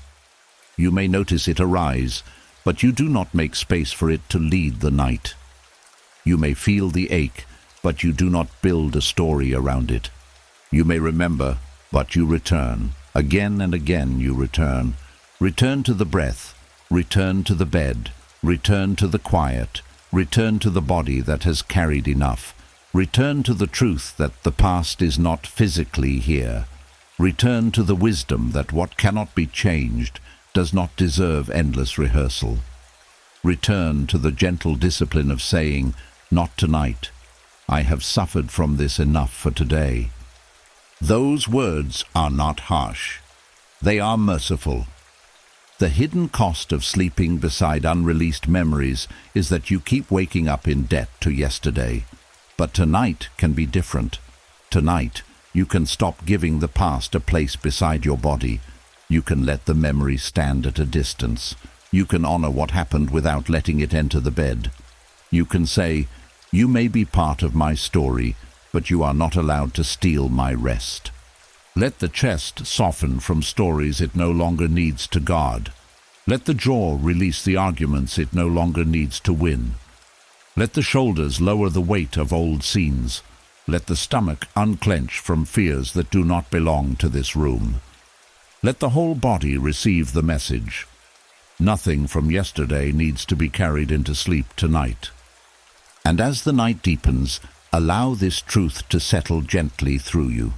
You may notice it arise, but you do not make space for it to lead the night. You may feel the ache, but you do not build a story around it. You may remember, but you return. Again and again you return. Return to the breath, return to the bed, return to the quiet, return to the body that has carried enough. Return to the truth that the past is not physically here. Return to the wisdom that what cannot be changed does not deserve endless rehearsal. Return to the gentle discipline of saying, not tonight. I have suffered from this enough for today. Those words are not harsh. They are merciful. The hidden cost of sleeping beside unreleased memories is that you keep waking up in debt to yesterday. But tonight can be different. Tonight, you can stop giving the past a place beside your body. You can let the memory stand at a distance. You can honor what happened without letting it enter the bed. You can say, you may be part of my story, but you are not allowed to steal my rest. Let the chest soften from stories it no longer needs to guard. Let the jaw release the arguments it no longer needs to win. Let the shoulders lower the weight of old scenes. Let the stomach unclench from fears that do not belong to this room. Let the whole body receive the message. Nothing from yesterday needs to be carried into sleep tonight. And as the night deepens, allow this truth to settle gently through you.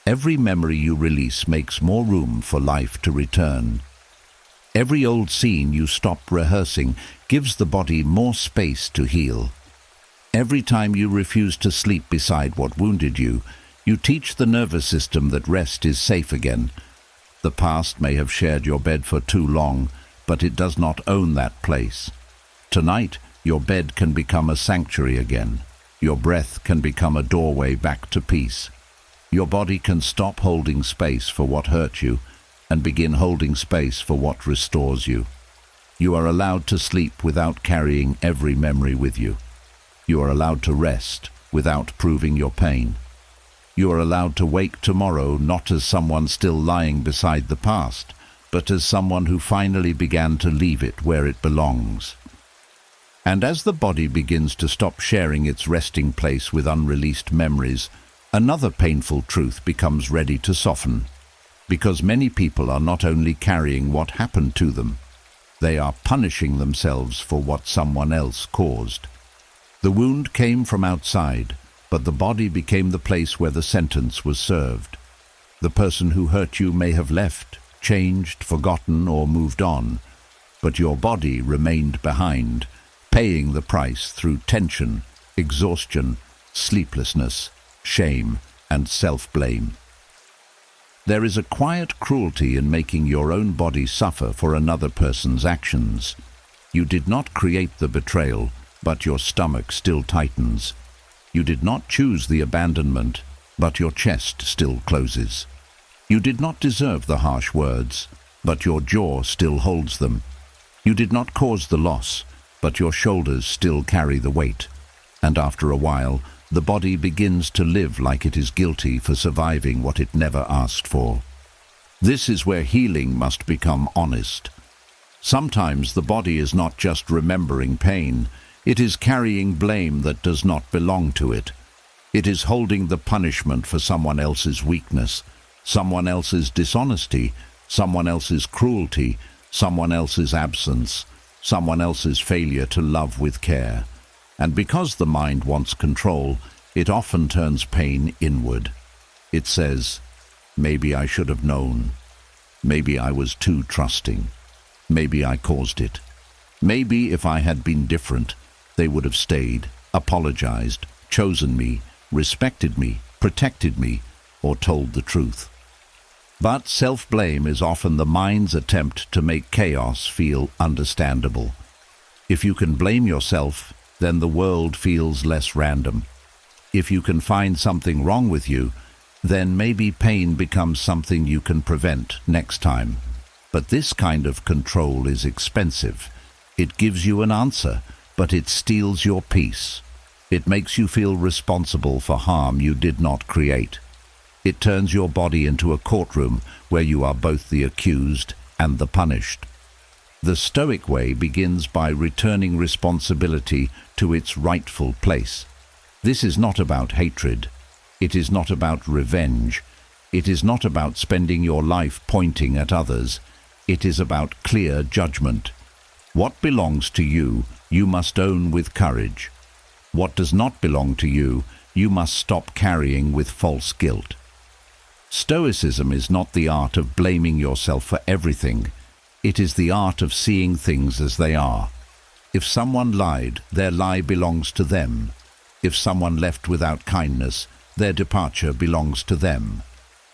Every memory you release makes more room for life to return. Every old scene you stop rehearsing gives the body more space to heal. Every time you refuse to sleep beside what wounded you, you teach the nervous system that rest is safe again. The past may have shared your bed for too long, but it does not own that place. Tonight, your bed can become a sanctuary again. Your breath can become a doorway back to peace. Your body can stop holding space for what hurt you and begin holding space for what restores you. You are allowed to sleep without carrying every memory with you. You are allowed to rest without proving your pain. You are allowed to wake tomorrow not as someone still lying beside the past, but as someone who finally began to leave it where it belongs. And as the body begins to stop sharing its resting place with unreleased memories, another painful truth becomes ready to soften. Because many people are not only carrying what happened to them, they are punishing themselves for what someone else caused. The wound came from outside, but the body became the place where the sentence was served. The person who hurt you may have left, changed, forgotten, or moved on, but your body remained behind, paying the price through tension, exhaustion, sleeplessness, shame, and self-blame. There is a quiet cruelty in making your own body suffer for another person's actions. You did not create the betrayal, but your stomach still tightens. You did not choose the abandonment, but your chest still closes. You did not deserve the harsh words, but your jaw still holds them. You did not cause the loss, but your shoulders still carry the weight. And after a while, the body begins to live like it is guilty for surviving what it never asked for. This is where healing must become honest. Sometimes the body is not just remembering pain, it is carrying blame that does not belong to it. It is holding the punishment for someone else's weakness, someone else's dishonesty, someone else's cruelty, someone else's absence, someone else's failure to love with care. And because the mind wants control, it often turns pain inward. It says, maybe I should have known. Maybe I was too trusting. Maybe I caused it. Maybe if I had been different, they would have stayed, apologized, chosen me, respected me, protected me, or told the truth. But self-blame is often the mind's attempt to make chaos feel understandable. If you can blame yourself, then the world feels less random. If you can find something wrong with you, then maybe pain becomes something you can prevent next time. But this kind of control is expensive. It gives you an answer, but it steals your peace. It makes you feel responsible for harm you did not create. It turns your body into a courtroom where you are both the accused and the punished. The Stoic way begins by returning responsibility to its rightful place. This is not about hatred. It is not about revenge. It is not about spending your life pointing at others. It is about clear judgment. What belongs to you, you must own with courage. What does not belong to you, you must stop carrying with false guilt. Stoicism is not the art of blaming yourself for everything. It is the art of seeing things as they are. If someone lied, their lie belongs to them. If someone left without kindness, their departure belongs to them.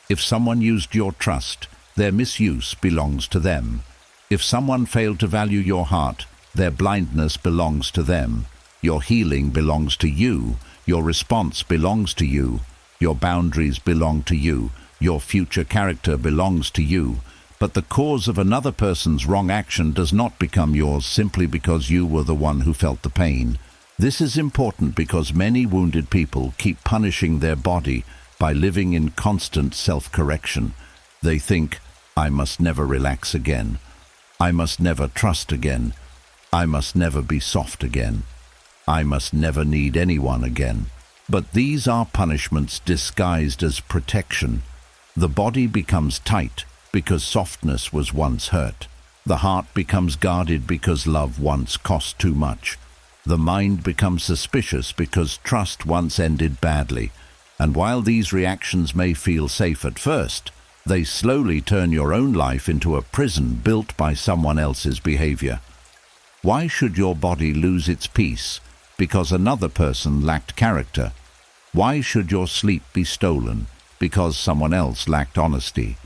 If someone used your trust, their misuse belongs to them. If someone failed to value your heart, their blindness belongs to them. Your healing belongs to you. Your response belongs to you. Your boundaries belong to you. Your future character belongs to you. But the cause of another person's wrong action does not become yours simply because you were the one who felt the pain. This is important because many wounded people keep punishing their body by living in constant self-correction. They think, I must never relax again. I must never trust again. I must never be soft again. I must never need anyone again. But these are punishments disguised as protection. The body becomes tight because softness was once hurt. The heart becomes guarded because love once cost too much. The mind becomes suspicious because trust once ended badly. And while these reactions may feel safe at first, they slowly turn your own life into a prison built by someone else's behavior. Why should your body lose its peace because another person lacked character? Why should your sleep be stolen because someone else lacked honesty?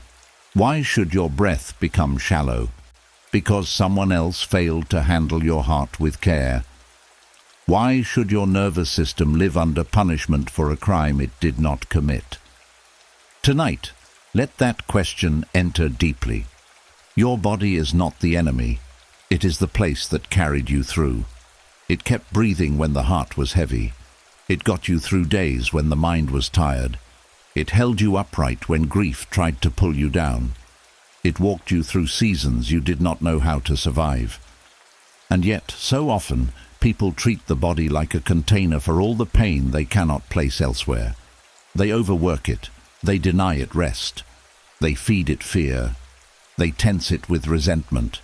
Why should your breath become shallow because someone else failed to handle your heart with care? Why should your nervous system live under punishment for a crime it did not commit? Tonight, let that question enter deeply. Your body is not the enemy. It is the place that carried you through. It kept breathing when the heart was heavy. It got you through days when the mind was tired. It held you upright when grief tried to pull you down. It walked you through seasons you did not know how to survive. And yet, so often, people treat the body like a container for all the pain they cannot place elsewhere. They overwork it. They deny it rest. They feed it fear. They tense it with resentment.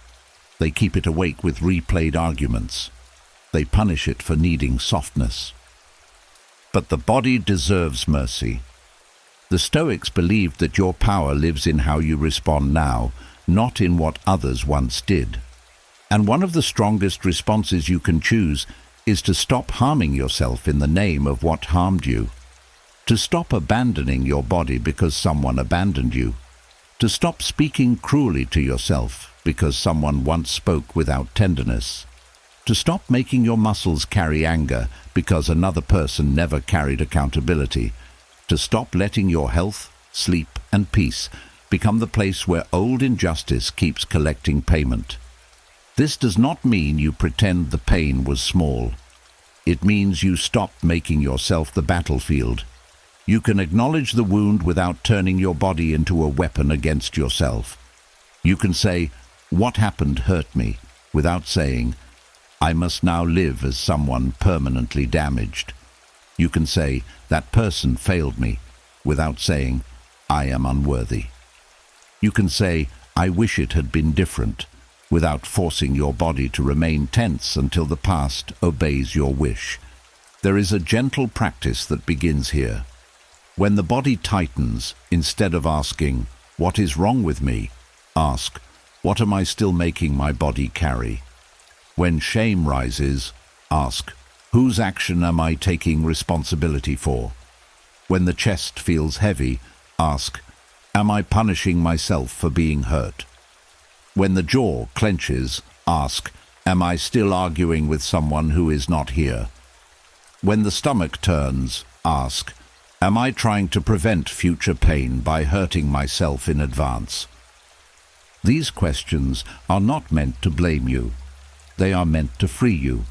They keep it awake with replayed arguments. They punish it for needing softness. But the body deserves mercy. The Stoics believed that your power lives in how you respond now, not in what others once did. And one of the strongest responses you can choose is to stop harming yourself in the name of what harmed you. To stop abandoning your body because someone abandoned you. To stop speaking cruelly to yourself because someone once spoke without tenderness. To stop making your muscles carry anger because another person never carried accountability. To stop letting your health, sleep, and peace become the place where old injustice keeps collecting payment. This does not mean you pretend the pain was small. It means you stop making yourself the battlefield. You can acknowledge the wound without turning your body into a weapon against yourself. You can say, "What happened hurt me," without saying, "I must now live as someone permanently damaged." You can say, "That person failed me," without saying, "I am unworthy." You can say, "I wish it had been different," without forcing your body to remain tense until the past obeys your wish. There is a gentle practice that begins here. When the body tightens, instead of asking, "What is wrong with me?" ask, "What am I still making my body carry?" When shame rises, ask, "Whose action am I taking responsibility for?" When the chest feels heavy, ask, "Am I punishing myself for being hurt?" When the jaw clenches, ask, "Am I still arguing with someone who is not here?" When the stomach turns, ask, "Am I trying to prevent future pain by hurting myself in advance?" These questions are not meant to blame you. They are meant to free you.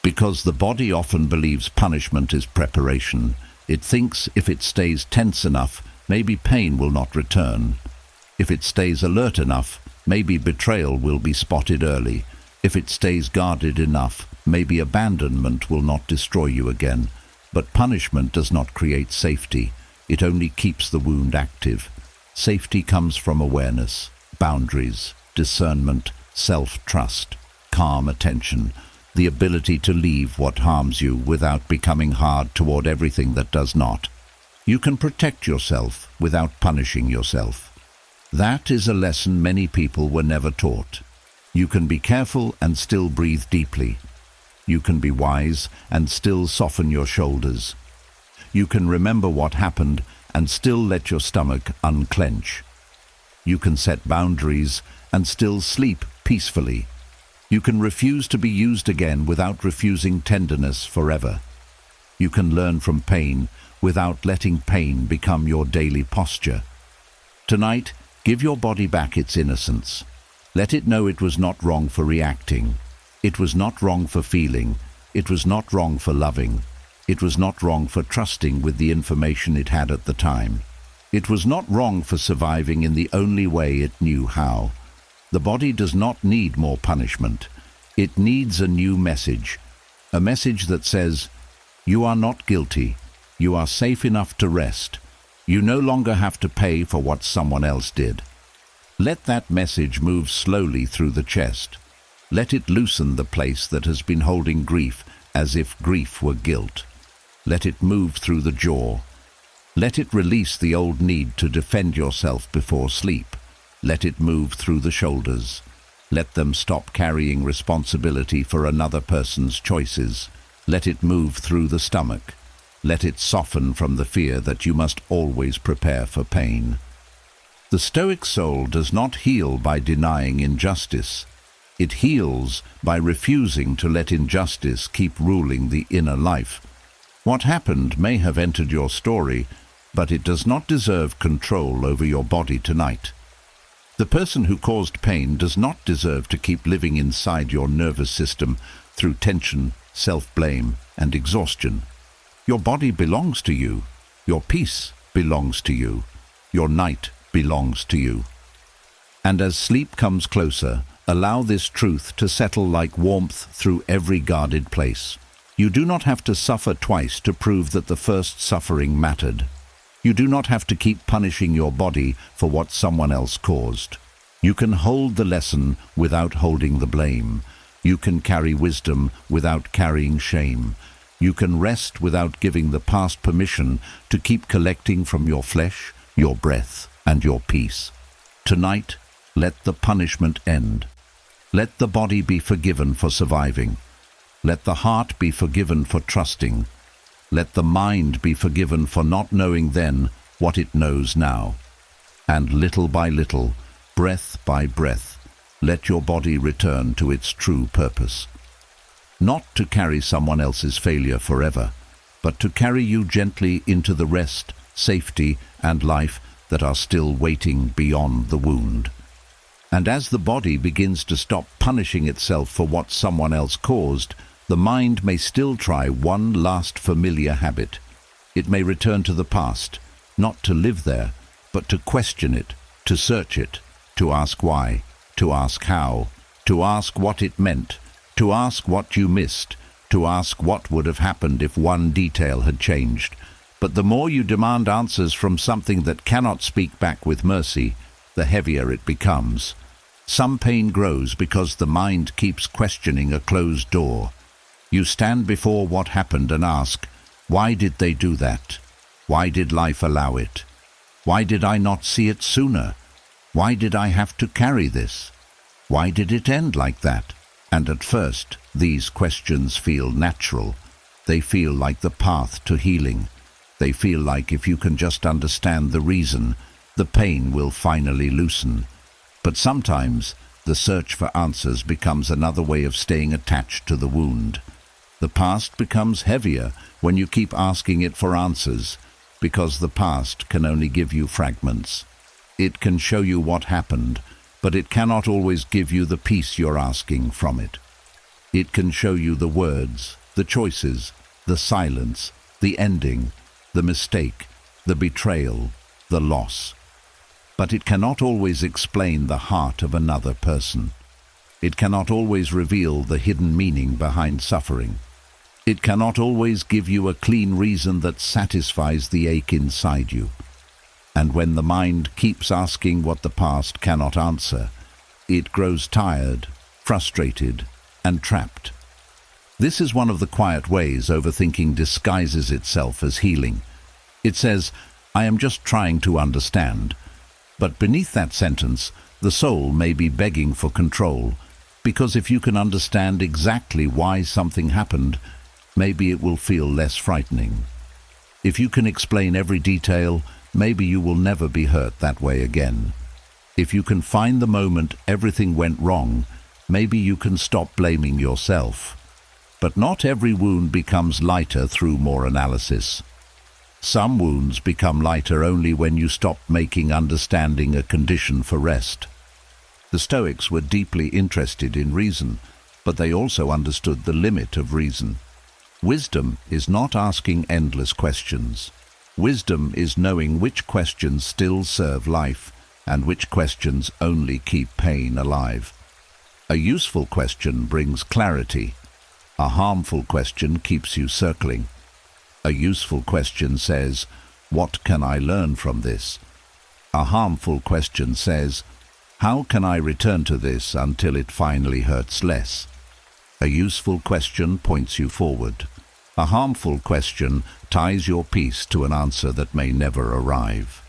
Because the body often believes punishment is preparation, it thinks if it stays tense enough, maybe pain will not return. If it stays alert enough, maybe betrayal will be spotted early. If it stays guarded enough, maybe abandonment will not destroy you again. But punishment does not create safety. It only keeps the wound active. Safety comes from awareness, boundaries, discernment, self-trust, calm attention, the ability to leave what harms you without becoming hard toward everything that does not. You can protect yourself without punishing yourself. That is a lesson many people were never taught. You can be careful and still breathe deeply. You can be wise and still soften your shoulders. You can remember what happened and still let your stomach unclench. You can set boundaries and still sleep peacefully. You can refuse to be used again without refusing tenderness forever. You can learn from pain without letting pain become your daily posture. Tonight, give your body back its innocence. Let it know it was not wrong for reacting. It was not wrong for feeling. It was not wrong for loving. It was not wrong for trusting with the information it had at the time. It was not wrong for surviving in the only way it knew how. The body does not need more punishment. It needs a new message. A message that says, "You are not guilty. You are safe enough to rest. You no longer have to pay for what someone else did." Let that message move slowly through the chest. Let it loosen the place that has been holding grief as if grief were guilt. Let it move through the jaw. Let it release the old need to defend yourself before sleep. Let it move through the shoulders. Let them stop carrying responsibility for another person's choices. Let it move through the stomach. Let it soften from the fear that you must always prepare for pain. The Stoic soul does not heal by denying injustice. It heals by refusing to let injustice keep ruling the inner life. What happened may have entered your story, but it does not deserve control over your body tonight. The person who caused pain does not deserve to keep living inside your nervous system through tension, self-blame, and exhaustion. Your body belongs to you. Your peace belongs to you. Your night belongs to you. And as sleep comes closer, allow this truth to settle like warmth through every guarded place. You do not have to suffer twice to prove that the first suffering mattered. You do not have to keep punishing your body for what someone else caused. You can hold the lesson without holding the blame. You can carry wisdom without carrying shame. You can rest without giving the past permission to keep collecting from your flesh, your breath, and your peace. Tonight, let the punishment end. Let the body be forgiven for surviving. Let the heart be forgiven for trusting. Let the mind be forgiven for not knowing then what it knows now. And little by little, breath by breath, let your body return to its true purpose. Not to carry someone else's failure forever, but to carry you gently into the rest, safety, and life that are still waiting beyond the wound. And as the body begins to stop punishing itself for what someone else caused, the mind may still try one last familiar habit. It may return to the past, not to live there, but to question it, to search it, to ask why, to ask how, to ask what it meant, to ask what you missed, to ask what would have happened if one detail had changed. But the more you demand answers from something that cannot speak back with mercy, the heavier it becomes. Some pain grows because the mind keeps questioning a closed door. You stand before what happened and ask, why did they do that? Why did life allow it? Why did I not see it sooner? Why did I have to carry this? Why did it end like that? And at first, these questions feel natural. They feel like the path to healing. They feel like if you can just understand the reason, the pain will finally loosen. But sometimes, the search for answers becomes another way of staying attached to the wound. The past becomes heavier when you keep asking it for answers, because the past can only give you fragments. It can show you what happened, but it cannot always give you the peace you're asking from it. It can show you the words, the choices, the silence, the ending, the mistake, the betrayal, the loss. But it cannot always explain the heart of another person. It cannot always reveal the hidden meaning behind suffering. It cannot always give you a clean reason that satisfies the ache inside you. And when the mind keeps asking what the past cannot answer, it grows tired, frustrated, and trapped. This is one of the quiet ways overthinking disguises itself as healing. It says, I am just trying to understand. But beneath that sentence, the soul may be begging for control, because if you can understand exactly why something happened, maybe it will feel less frightening. If you can explain every detail, maybe you will never be hurt that way again. If you can find the moment everything went wrong, maybe you can stop blaming yourself. But not every wound becomes lighter through more analysis. Some wounds become lighter only when you stop making understanding a condition for rest. The Stoics were deeply interested in reason, but they also understood the limit of reason. Wisdom is not asking endless questions. Wisdom is knowing which questions still serve life and which questions only keep pain alive. A useful question brings clarity. A harmful question keeps you circling. A useful question says, what can I learn from this? A harmful question says, how can I return to this until it finally hurts less? A useful question points you forward. A harmful question ties your peace to an answer that may never arrive.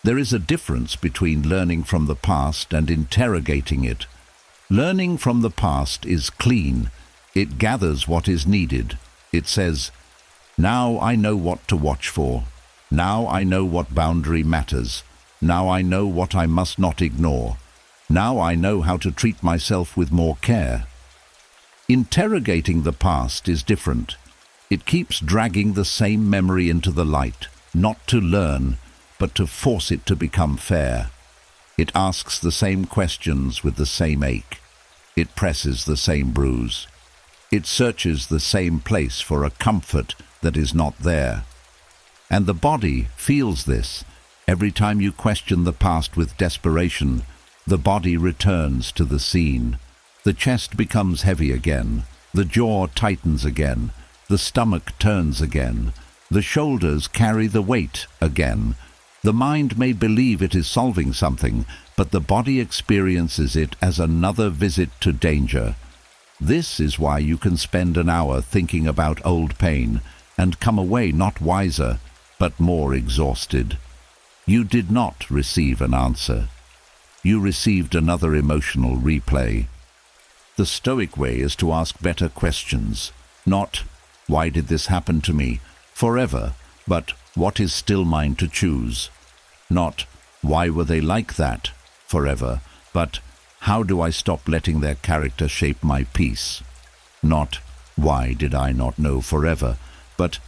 There is a difference between learning from the past and interrogating it. Learning from the past is clean. It gathers what is needed. It says, now I know what to watch for. Now I know what boundary matters. Now I know what I must not ignore. Now I know how to treat myself with more care. Interrogating the past is different. It keeps dragging the same memory into the light, not to learn, but to force it to become fair. It asks the same questions with the same ache. It presses the same bruise. It searches the same place for a comfort that is not there. And the body feels this. Every time you question the past with desperation, the body returns to the scene. The chest becomes heavy again. The jaw tightens again. The stomach turns again. The shoulders carry the weight again. The mind may believe it is solving something, but the body experiences it as another visit to danger. This is why you can spend an hour thinking about old pain and come away not wiser, but more exhausted. You did not receive an answer. You received another emotional replay. The Stoic way is to ask better questions, not, why did this happen to me? Forever, but what is still mine to choose? Not, Why were they like that forever? But how do I stop letting their character shape my peace? Not, why did I not know forever? But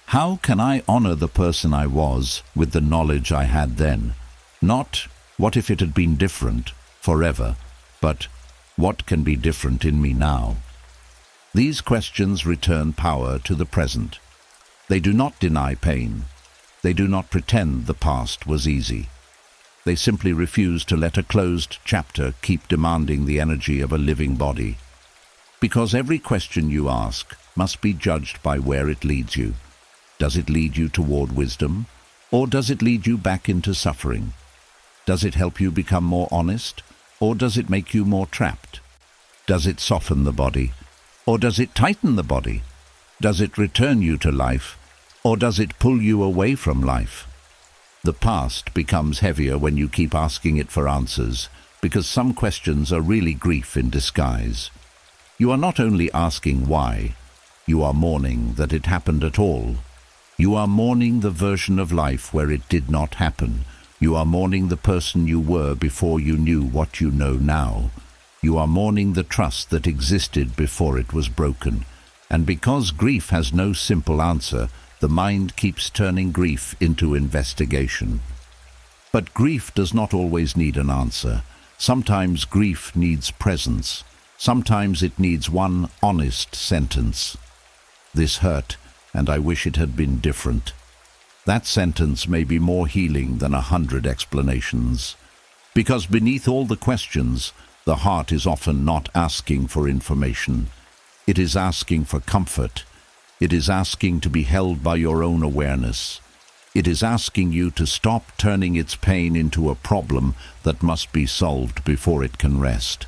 how can I honor the person I was with the knowledge I had then? Not, what if it had been different forever? But what can be different in me now? These questions return power to the present. They do not deny pain. They do not pretend the past was easy. They simply refuse to let a closed chapter keep demanding the energy of a living body. Because every question you ask must be judged by where it leads you. Does it lead you toward wisdom, or does it lead you back into suffering? Does it help you become more honest, or does it make you more trapped? Does it soften the body, or does it tighten the body? Does it return you to life, or does it pull you away from life? The past becomes heavier when you keep asking it for answers, because some questions are really grief in disguise. You are not only asking why, you are mourning that it happened at all. You are mourning the version of life where it did not happen. You are mourning the person you were before you knew what you know now. You are mourning the trust that existed before it was broken. And because grief has no simple answer, the mind keeps turning grief into investigation. But grief does not always need an answer. Sometimes grief needs presence. Sometimes it needs one honest sentence. This hurt, and I wish it had been different. That sentence may be more healing than 100 explanations. Because beneath all the questions, the heart is often not asking for information. It is asking for comfort. It is asking to be held by your own awareness. It is asking you to stop turning its pain into a problem that must be solved before it can rest.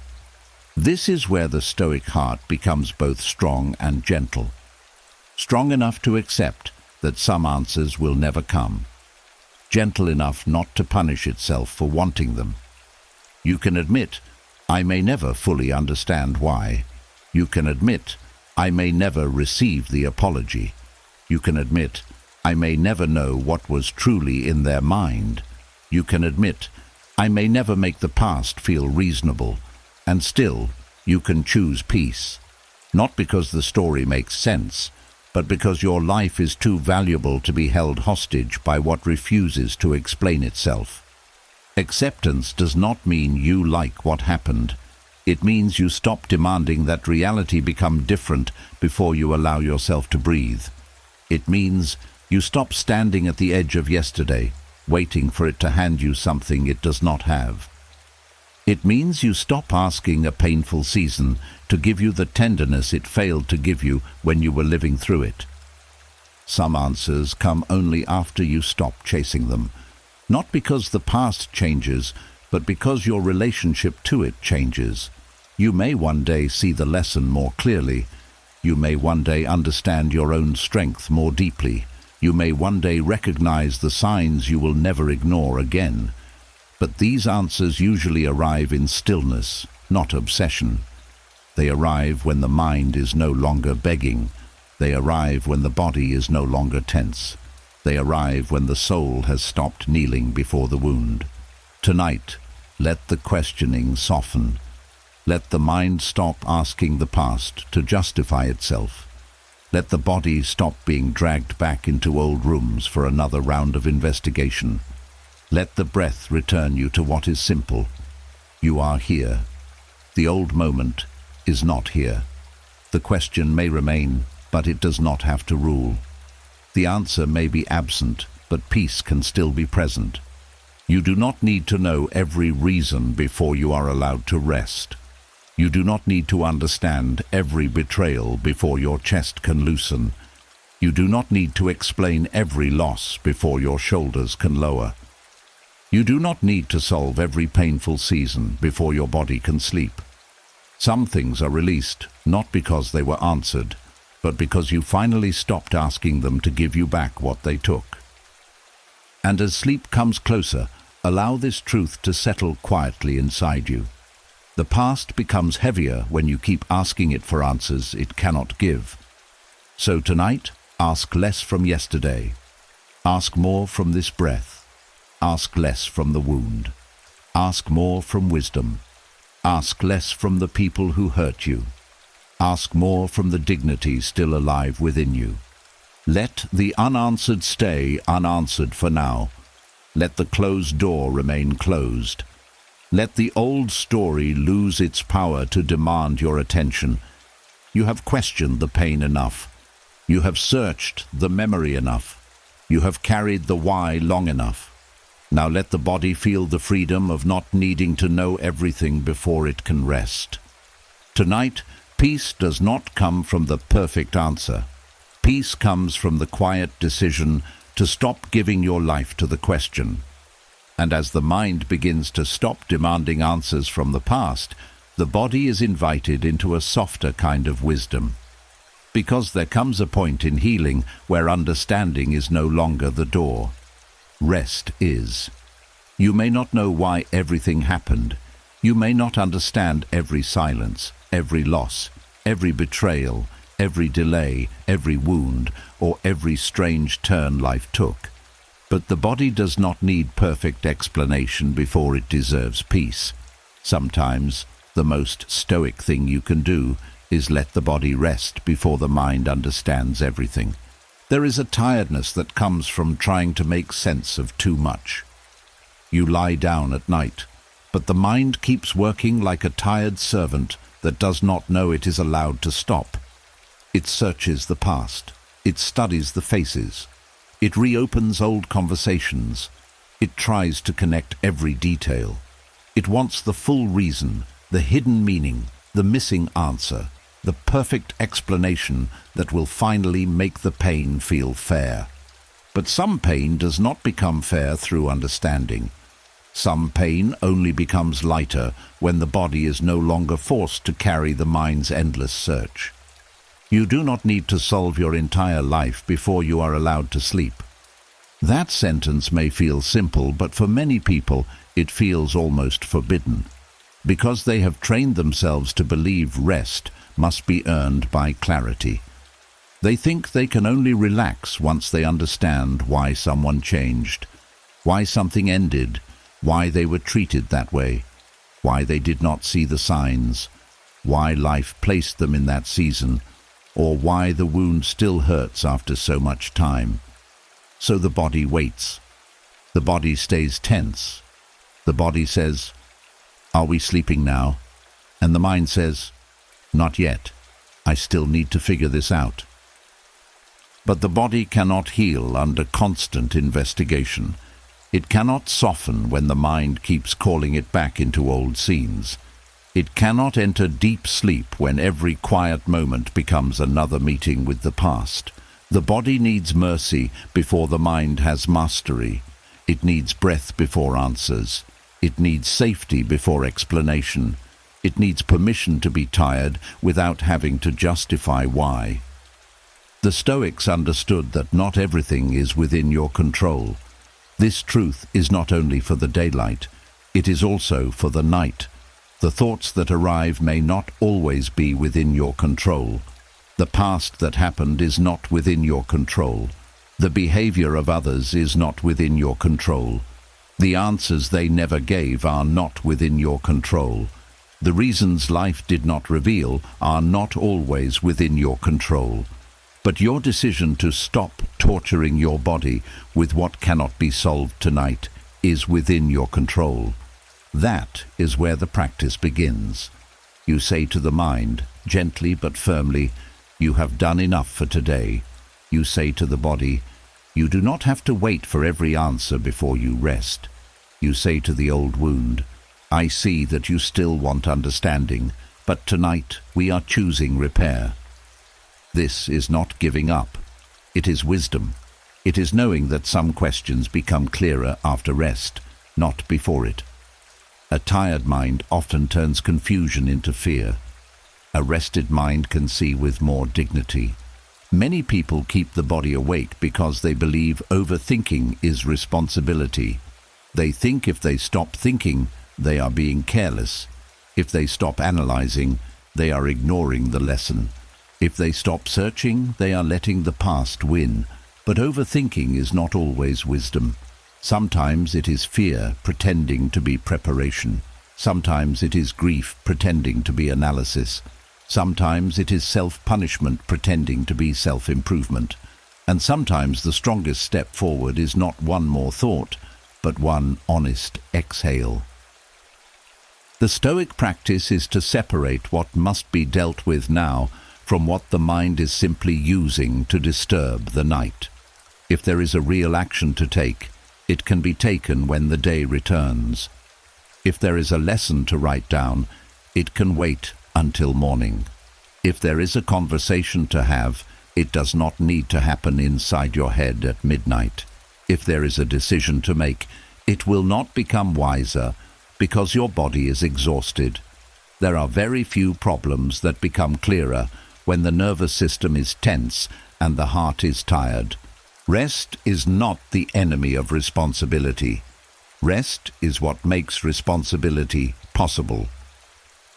This is where the Stoic heart becomes both strong and gentle. Strong enough to accept that some answers will never come. Gentle enough not to punish itself for wanting them. You can admit, I may never fully understand why. You can admit, I may never receive the apology. You can admit, I may never know what was truly in their mind. You can admit, I may never make the past feel reasonable. And still, you can choose peace. Not because the story makes sense, but because your life is too valuable to be held hostage by what refuses to explain itself. Acceptance does not mean you like what happened. It means you stop demanding that reality become different before you allow yourself to breathe. It means you stop standing at the edge of yesterday, waiting for it to hand you something it does not have. It means you stop asking a painful season to give you the tenderness it failed to give you when you were living through it. Some answers come only after you stop chasing them, not because the past changes, but because your relationship to it changes. You may one day see the lesson more clearly. You may one day understand your own strength more deeply. You may one day recognize the signs you will never ignore again. But these answers usually arrive in stillness, not obsession. They arrive when the mind is no longer begging. They arrive when the body is no longer tense. They arrive when the soul has stopped kneeling before the wound. Tonight, let the questioning soften. Let the mind stop asking the past to justify itself. Let the body stop being dragged back into old rooms for another round of investigation. Let the breath return you to what is simple. You are here. The old moment is not here. The question may remain, but it does not have to rule. The answer may be absent, but peace can still be present. You do not need to know every reason before you are allowed to rest. You do not need to understand every betrayal before your chest can loosen. You do not need to explain every loss before your shoulders can lower. You do not need to solve every painful season before your body can sleep. Some things are released, not because they were answered, but because you finally stopped asking them to give you back what they took. And as sleep comes closer, allow this truth to settle quietly inside you. The past becomes heavier when you keep asking it for answers it cannot give. So tonight, ask less from yesterday. Ask more from this breath. ask less from the wound. Ask more from wisdom. Ask less from the people who hurt you. Ask more from the dignity still alive within you. Let the unanswered stay unanswered for now. Let the closed door remain closed. Let the old story lose its power to demand your attention. You have questioned the pain enough. You have searched the memory enough. You have carried the why long enough. Now let the body feel the freedom of not needing to know everything before it can rest. Tonight, peace does not come from the perfect answer. Peace comes from the quiet decision to stop giving your life to the question. And as the mind begins to stop demanding answers from the past, the body is invited into a softer kind of wisdom. Because there comes a point in healing where understanding is no longer the door. Rest is. You may not know why everything happened. You may not understand every silence, every loss, every betrayal, every delay, every wound, or every strange turn life took. But the body does not need perfect explanation before it deserves peace. Sometimes the most stoic thing you can do is let the body rest before the mind understands everything. There is a tiredness that comes from trying to make sense of too much. You lie down at night, but the mind keeps working like a tired servant that does not know it is allowed to stop. It searches the past. It studies the faces. It reopens old conversations. It tries to connect every detail. It wants the full reason, the hidden meaning, the missing answer, the perfect explanation that will finally make the pain feel fair. But some pain does not become fair through understanding. Some pain only becomes lighter when the body is no longer forced to carry the mind's endless search. You do not need to solve your entire life before you are allowed to sleep. That sentence may feel simple, but for many people it feels almost forbidden, because they have trained themselves to believe rest must be earned by clarity. They think they can only relax once they understand why someone changed, why something ended, why they were treated that way, why they did not see the signs, why life placed them in that season, or why the wound still hurts after so much time. So the body waits. The body stays tense. The body says, "Are we sleeping now?" And the mind says, "Not yet. I still need to figure this out." But the body cannot heal under constant investigation. It cannot soften when the mind keeps calling it back into old scenes. It cannot enter deep sleep when every quiet moment becomes another meeting with the past. The body needs mercy before the mind has mastery. It needs breath before answers. It needs safety before explanation. It needs permission to be tired without having to justify why. The Stoics understood that not everything is within your control. This truth is not only for the daylight, it is also for the night. The thoughts that arrive may not always be within your control. The past that happened is not within your control. The behavior of others is not within your control. The answers they never gave are not within your control. The reasons life did not reveal are not always within your control. But your decision to stop torturing your body with what cannot be solved tonight is within your control. That is where the practice begins. You say to the mind, gently but firmly, "You have done enough for today." You say to the body, "You do not have to wait for every answer before you rest." You say to the old wound, "I see that you still want understanding, but tonight we are choosing repair." This is not giving up. It is wisdom. It is knowing that some questions become clearer after rest, not before it. A tired mind often turns confusion into fear. A rested mind can see with more dignity. Many people keep the body awake because they believe overthinking is responsibility. They think if they stop thinking, they are being careless. If they stop analyzing, they are ignoring the lesson. If they stop searching, they are letting the past win. But overthinking is not always wisdom. Sometimes it is fear pretending to be preparation. Sometimes it is grief pretending to be analysis. Sometimes it is self-punishment pretending to be self-improvement. And sometimes the strongest step forward is not one more thought, but one honest exhale. The Stoic practice is to separate what must be dealt with now from what the mind is simply using to disturb the night. If there is a real action to take, it can be taken when the day returns. If there is a lesson to write down, it can wait until morning. If there is a conversation to have, it does not need to happen inside your head at midnight. If there is a decision to make, it will not become wiser because your body is exhausted. There are very few problems that become clearer when the nervous system is tense and the heart is tired. Rest is not the enemy of responsibility. Rest is what makes responsibility possible.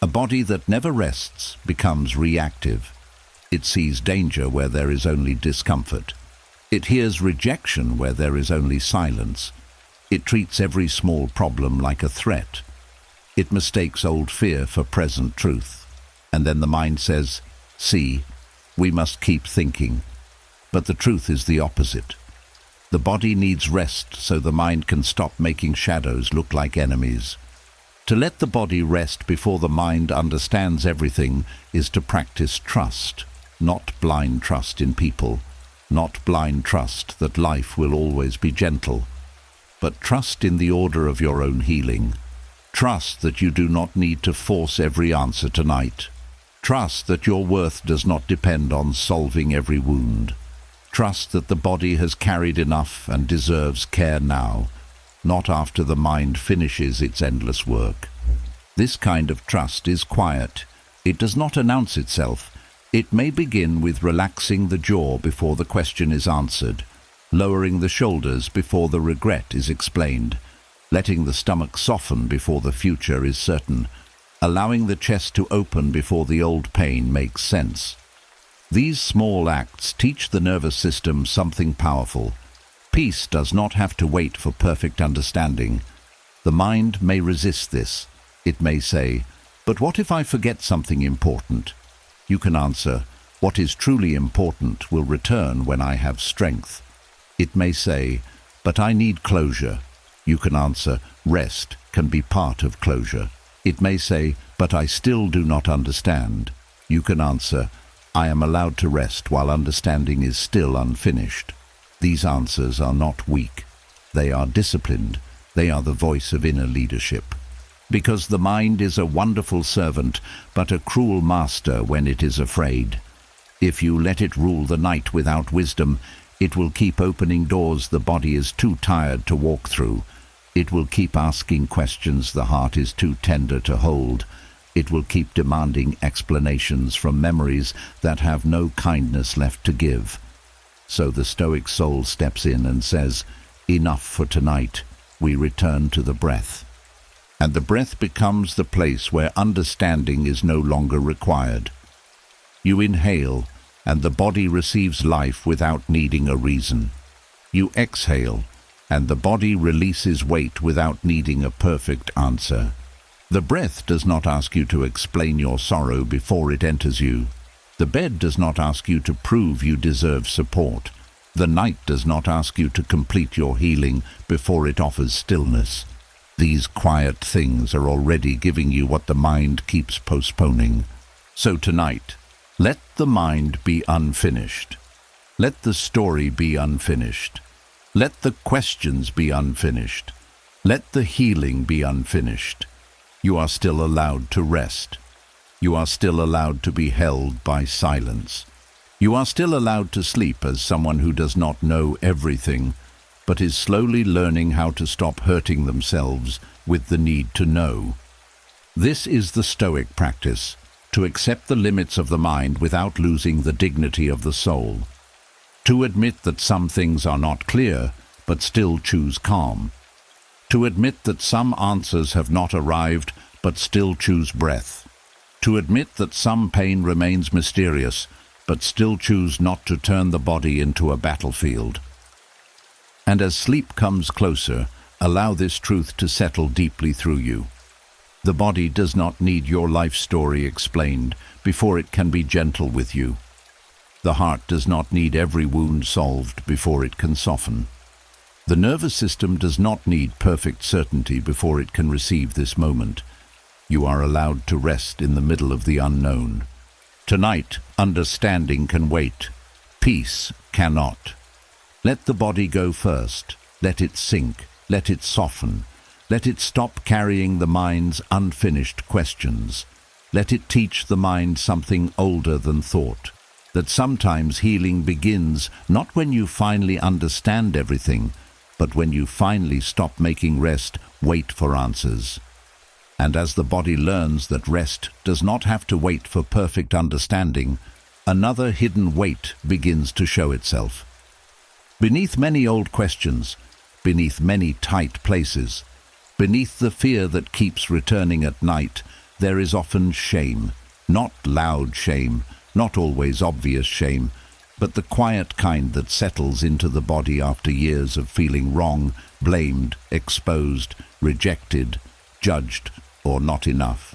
A body that never rests becomes reactive. It sees danger where there is only discomfort. It hears rejection where there is only silence. It treats every small problem like a threat. It mistakes old fear for present truth. And then the mind says, "See, we must keep thinking." But the truth is the opposite. The body needs rest so the mind can stop making shadows look like enemies. To let the body rest before the mind understands everything is to practice trust, not blind trust in people, not blind trust that life will always be gentle, but trust in the order of your own healing. Trust that you do not need to force every answer tonight. Trust that your worth does not depend on solving every wound. Trust that the body has carried enough and deserves care now, not after the mind finishes its endless work. This kind of trust is quiet. It does not announce itself. It may begin with relaxing the jaw before the question is answered, lowering the shoulders before the regret is explained, letting the stomach soften before the future is certain, allowing the chest to open before the old pain makes sense. These small acts teach the nervous system something powerful. Peace does not have to wait for perfect understanding. The mind may resist this. It may say, "But what if I forget something important?" You can answer, "What is truly important will return when I have strength." It may say, "But I need closure." You can answer, "Rest can be part of closure." It may say, "But I still do not understand." You can answer, "I am allowed to rest while understanding is still unfinished." These answers are not weak. They are disciplined. They are the voice of inner leadership. Because the mind is a wonderful servant, but a cruel master when it is afraid. If you let it rule the night without wisdom, it will keep opening doors the body is too tired to walk through. It will keep asking questions the heart is too tender to hold. It will keep demanding explanations from memories that have no kindness left to give. So the Stoic soul steps in and says, "Enough for tonight. We return to the breath." And the breath becomes the place where understanding is no longer required. You inhale, and the body receives life without needing a reason. You exhale, and the body releases weight without needing a perfect answer. The breath does not ask you to explain your sorrow before it enters you. The bed does not ask you to prove you deserve support. The night does not ask you to complete your healing before it offers stillness. These quiet things are already giving you what the mind keeps postponing. So tonight, let the mind be unfinished. Let the story be unfinished. Let the questions be unfinished. Let the healing be unfinished. You are still allowed to rest. You are still allowed to be held by silence. You are still allowed to sleep as someone who does not know everything, but is slowly learning how to stop hurting themselves with the need to know. This is the Stoic practice, to accept the limits of the mind without losing the dignity of the soul. To admit that some things are not clear, but still choose calm. To admit that some answers have not arrived, but still choose breath. To admit that some pain remains mysterious, but still choose not to turn the body into a battlefield. And as sleep comes closer, allow this truth to settle deeply through you. The body does not need your life story explained before it can be gentle with you. The heart does not need every wound solved before it can soften. The nervous system does not need perfect certainty before it can receive this moment. You are allowed to rest in the middle of the unknown. Tonight, understanding can wait. Peace cannot. Let the body go first. Let it sink. Let it soften. Let it stop carrying the mind's unfinished questions. Let it teach the mind something older than thought. That sometimes healing begins not when you finally understand everything, but when you finally stop making rest wait for answers. And as the body learns that rest does not have to wait for perfect understanding, another hidden weight begins to show itself. Beneath many old questions, beneath many tight places, beneath the fear that keeps returning at night, there is often shame. Not loud shame, not always obvious shame, but the quiet kind that settles into the body after years of feeling wrong, blamed, exposed, rejected, judged, or not enough.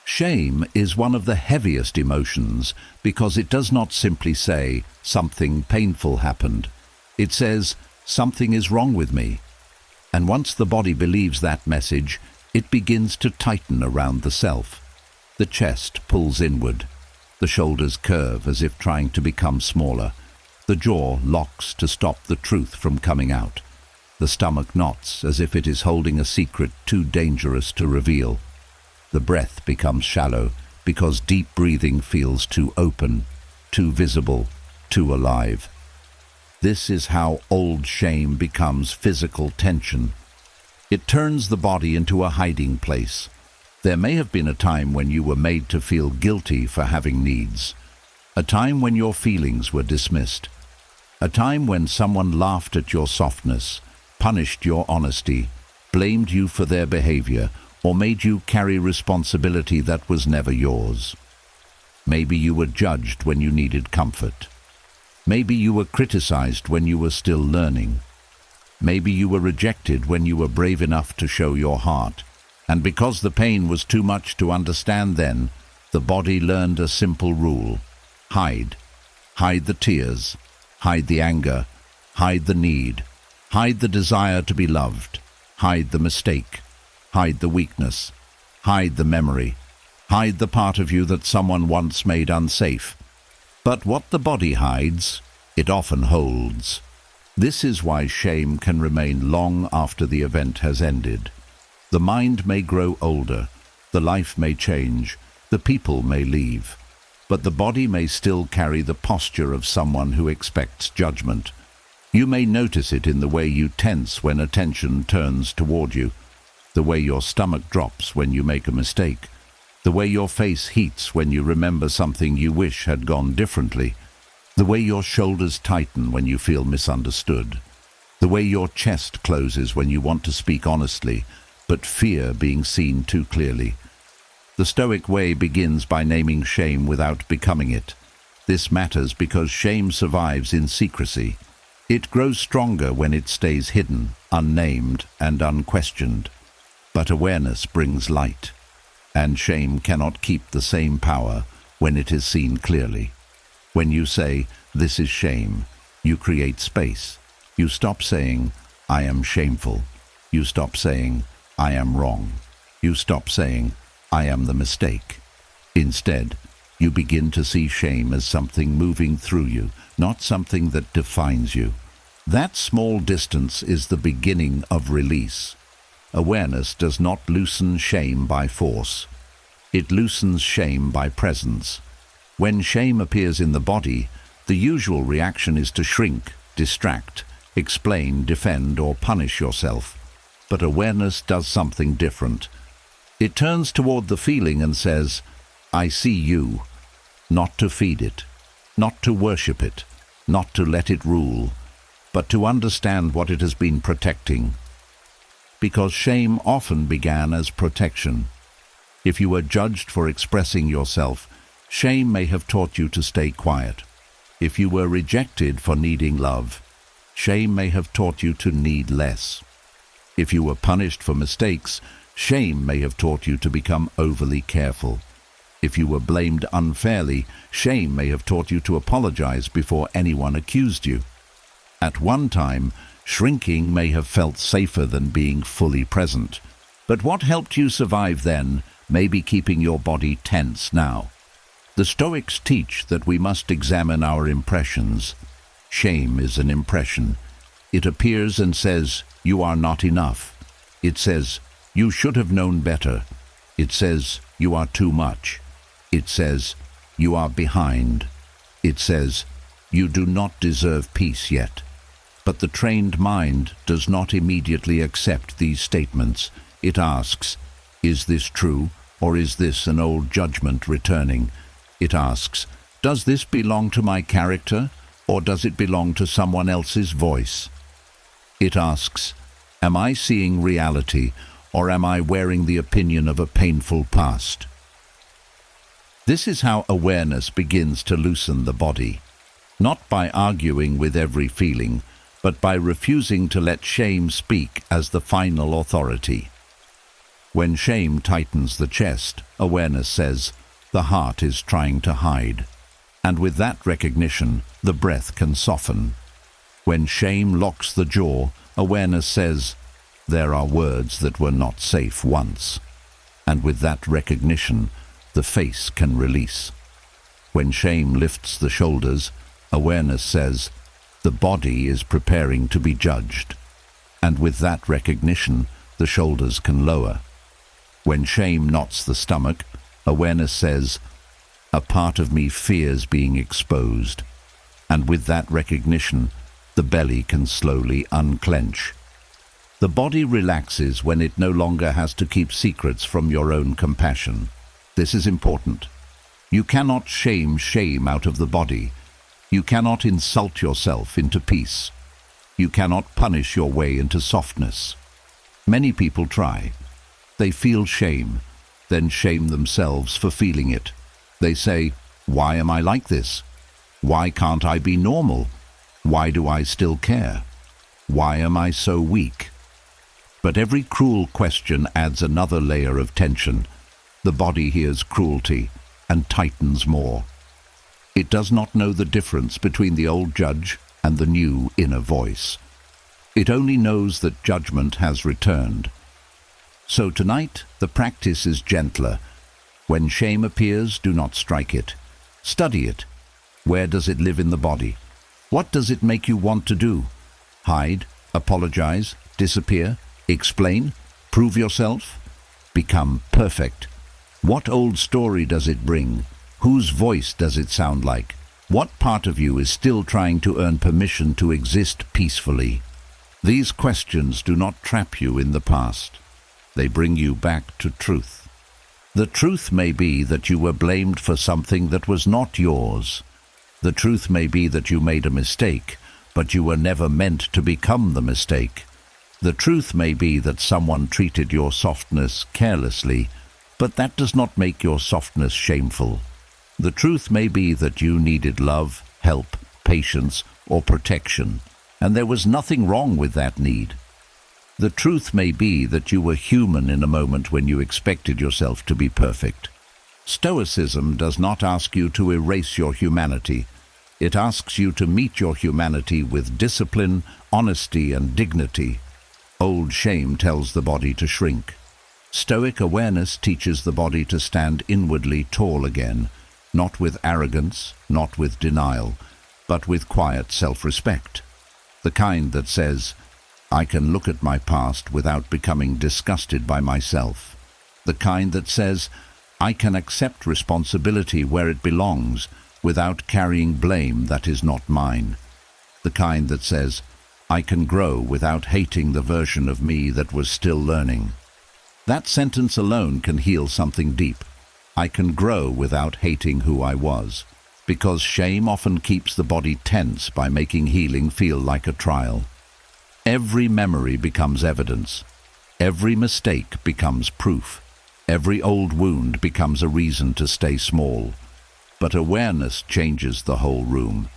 Shame is one of the heaviest emotions because it does not simply say, something painful happened. It says, something is wrong with me. And once the body believes that message, it begins to tighten around the self. The chest pulls inward. The shoulders curve as if trying to become smaller. The jaw locks to stop the truth from coming out. The stomach knots as if it is holding a secret too dangerous to reveal. The breath becomes shallow because deep breathing feels too open, too visible, too alive. This is how old shame becomes physical tension. It turns the body into a hiding place. There may have been a time when you were made to feel guilty for having needs. A time when your feelings were dismissed. A time when someone laughed at your softness, punished your honesty, blamed you for their behavior, or made you carry responsibility that was never yours. Maybe you were judged when you needed comfort. Maybe you were criticized when you were still learning. Maybe you were rejected when you were brave enough to show your heart. And because the pain was too much to understand then, the body learned a simple rule. Hide. Hide the tears. Hide the anger. Hide the need. Hide the desire to be loved. Hide the mistake. Hide the weakness. Hide the memory. Hide the part of you that someone once made unsafe. But what the body hides, it often holds. This is why shame can remain long after the event has ended. The mind may grow older, the life may change, the people may leave, but the body may still carry the posture of someone who expects judgment. You may notice it in the way you tense when attention turns toward you, the way your stomach drops when you make a mistake, the way your face heats when you remember something you wish had gone differently, the way your shoulders tighten when you feel misunderstood, the way your chest closes when you want to speak honestly, but fear being seen too clearly. The Stoic way begins by naming shame without becoming it. This matters because shame survives in secrecy. It grows stronger when it stays hidden, unnamed, and unquestioned. But awareness brings light, and shame cannot keep the same power when it is seen clearly. When you say, "This is shame," you create space. You stop saying, "I am shameful." You stop saying, "I am wrong." You stop saying, "I am the mistake." Instead, you begin to see shame as something moving through you, not something that defines you. That small distance is the beginning of release. Awareness does not loosen shame by force. It loosens shame by presence. When shame appears in the body, the usual reaction is to shrink, distract, explain, defend, or punish yourself. But awareness does something different. It turns toward the feeling and says, "I see you," not to feed it, not to worship it, not to let it rule, but to understand what it has been protecting. Because shame often began as protection. If you were judged for expressing yourself, shame may have taught you to stay quiet. If you were rejected for needing love, Shame may have taught you to need less. If you were punished for mistakes, shame may have taught you to become overly careful. If you were blamed unfairly, shame may have taught you to apologize before anyone accused you. At one time, shrinking may have felt safer than being fully present. But what helped you survive then may be keeping your body tense now. The Stoics teach that we must examine our impressions. Shame is an impression. It appears and says, "You are not enough." It says, "You should have known better." It says, "You are too much." It says, "You are behind." It says, "You do not deserve peace yet." But the trained mind does not immediately accept these statements. It asks, "Is this true, or is this an old judgment returning?" It asks, "Does this belong to my character, or does it belong to someone else's voice?" It asks, "Am I seeing reality, or am I wearing the opinion of a painful past?" This is how awareness begins to loosen the body, not by arguing with every feeling, but by refusing to let shame speak as the final authority. When shame tightens the chest, awareness says, "The heart is trying to hide." And with that recognition, the breath can soften. When shame locks the jaw, awareness says, "There are words that were not safe once." And with that recognition, the face can release. When shame lifts the shoulders, awareness says, "The body is preparing to be judged." And with that recognition, the shoulders can lower. When shame knots the stomach, awareness says, "A part of me fears being exposed." And with that recognition, the belly can slowly unclench. The body relaxes when it no longer has to keep secrets from your own compassion. This is important. You cannot shame out of the body. You cannot insult yourself into peace. You cannot punish your way into softness. Many people try. They feel shame, then shame themselves for feeling it. They say, "Why am I like this? Why can't I be normal? Why do I still care? Why am I so weak?" But every cruel question adds another layer of tension. The body hears cruelty and tightens more. It does not know the difference between the old judge and the new inner voice. It only knows that judgment has returned. So tonight, the practice is gentler. When shame appears, do not strike it. Study it. Where does it live in the body? What does it make you want to do? Hide, apologize, disappear, explain, prove yourself, become perfect. What old story does it bring? Whose voice does it sound like? What part of you is still trying to earn permission to exist peacefully? These questions do not trap you in the past. They bring you back to truth. The truth may be that you were blamed for something that was not yours. The truth may be that you made a mistake, but you were never meant to become the mistake. The truth may be that someone treated your softness carelessly, but that does not make your softness shameful. The truth may be that you needed love, help, patience, or protection, and there was nothing wrong with that need. The truth may be that you were human in a moment when you expected yourself to be perfect. Stoicism does not ask you to erase your humanity. It asks you to meet your humanity with discipline, honesty, and dignity. Old shame tells the body to shrink. Stoic awareness teaches the body to stand inwardly tall again, not with arrogance, not with denial, but with quiet self-respect. The kind that says, "I can look at my past without becoming disgusted by myself." The kind that says, "I can accept responsibility where it belongs without carrying blame that is not mine." The kind that says, "I can grow without hating the version of me that was still learning." That sentence alone can heal something deep. I can grow without hating who I was, because shame often keeps the body tense by making healing feel like a trial. Every memory becomes evidence. Every mistake becomes proof. Every old wound becomes a reason to stay small. But awareness changes the whole room.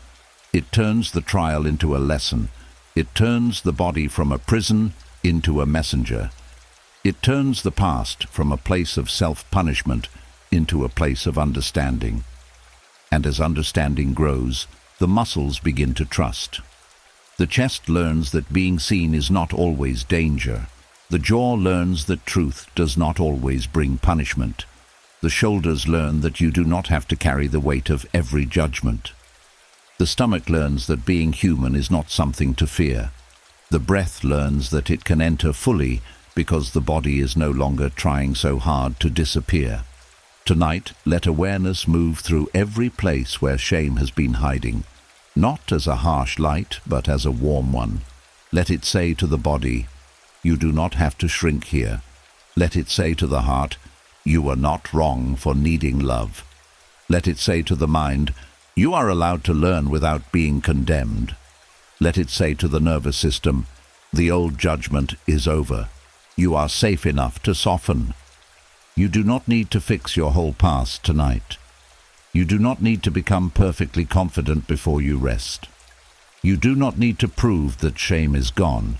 It turns the trial into a lesson. It turns the body from a prison into a messenger. It turns the past from a place of self-punishment into a place of understanding. And as understanding grows, the muscles begin to trust. The chest learns that being seen is not always danger. The jaw learns that truth does not always bring punishment. The shoulders learn that you do not have to carry the weight of every judgment. The stomach learns that being human is not something to fear. The breath learns that it can enter fully because the body is no longer trying so hard to disappear. Tonight, let awareness move through every place where shame has been hiding, not as a harsh light, but as a warm one. Let it say to the body, "You do not have to shrink here." Let it say to the heart, "You are not wrong for needing love." Let it say to the mind, "You are allowed to learn without being condemned." Let it say to the nervous system, "The old judgment is over. You are safe enough to soften." You do not need to fix your whole past tonight. You do not need to become perfectly confident before you rest. You do not need to prove that shame is gone.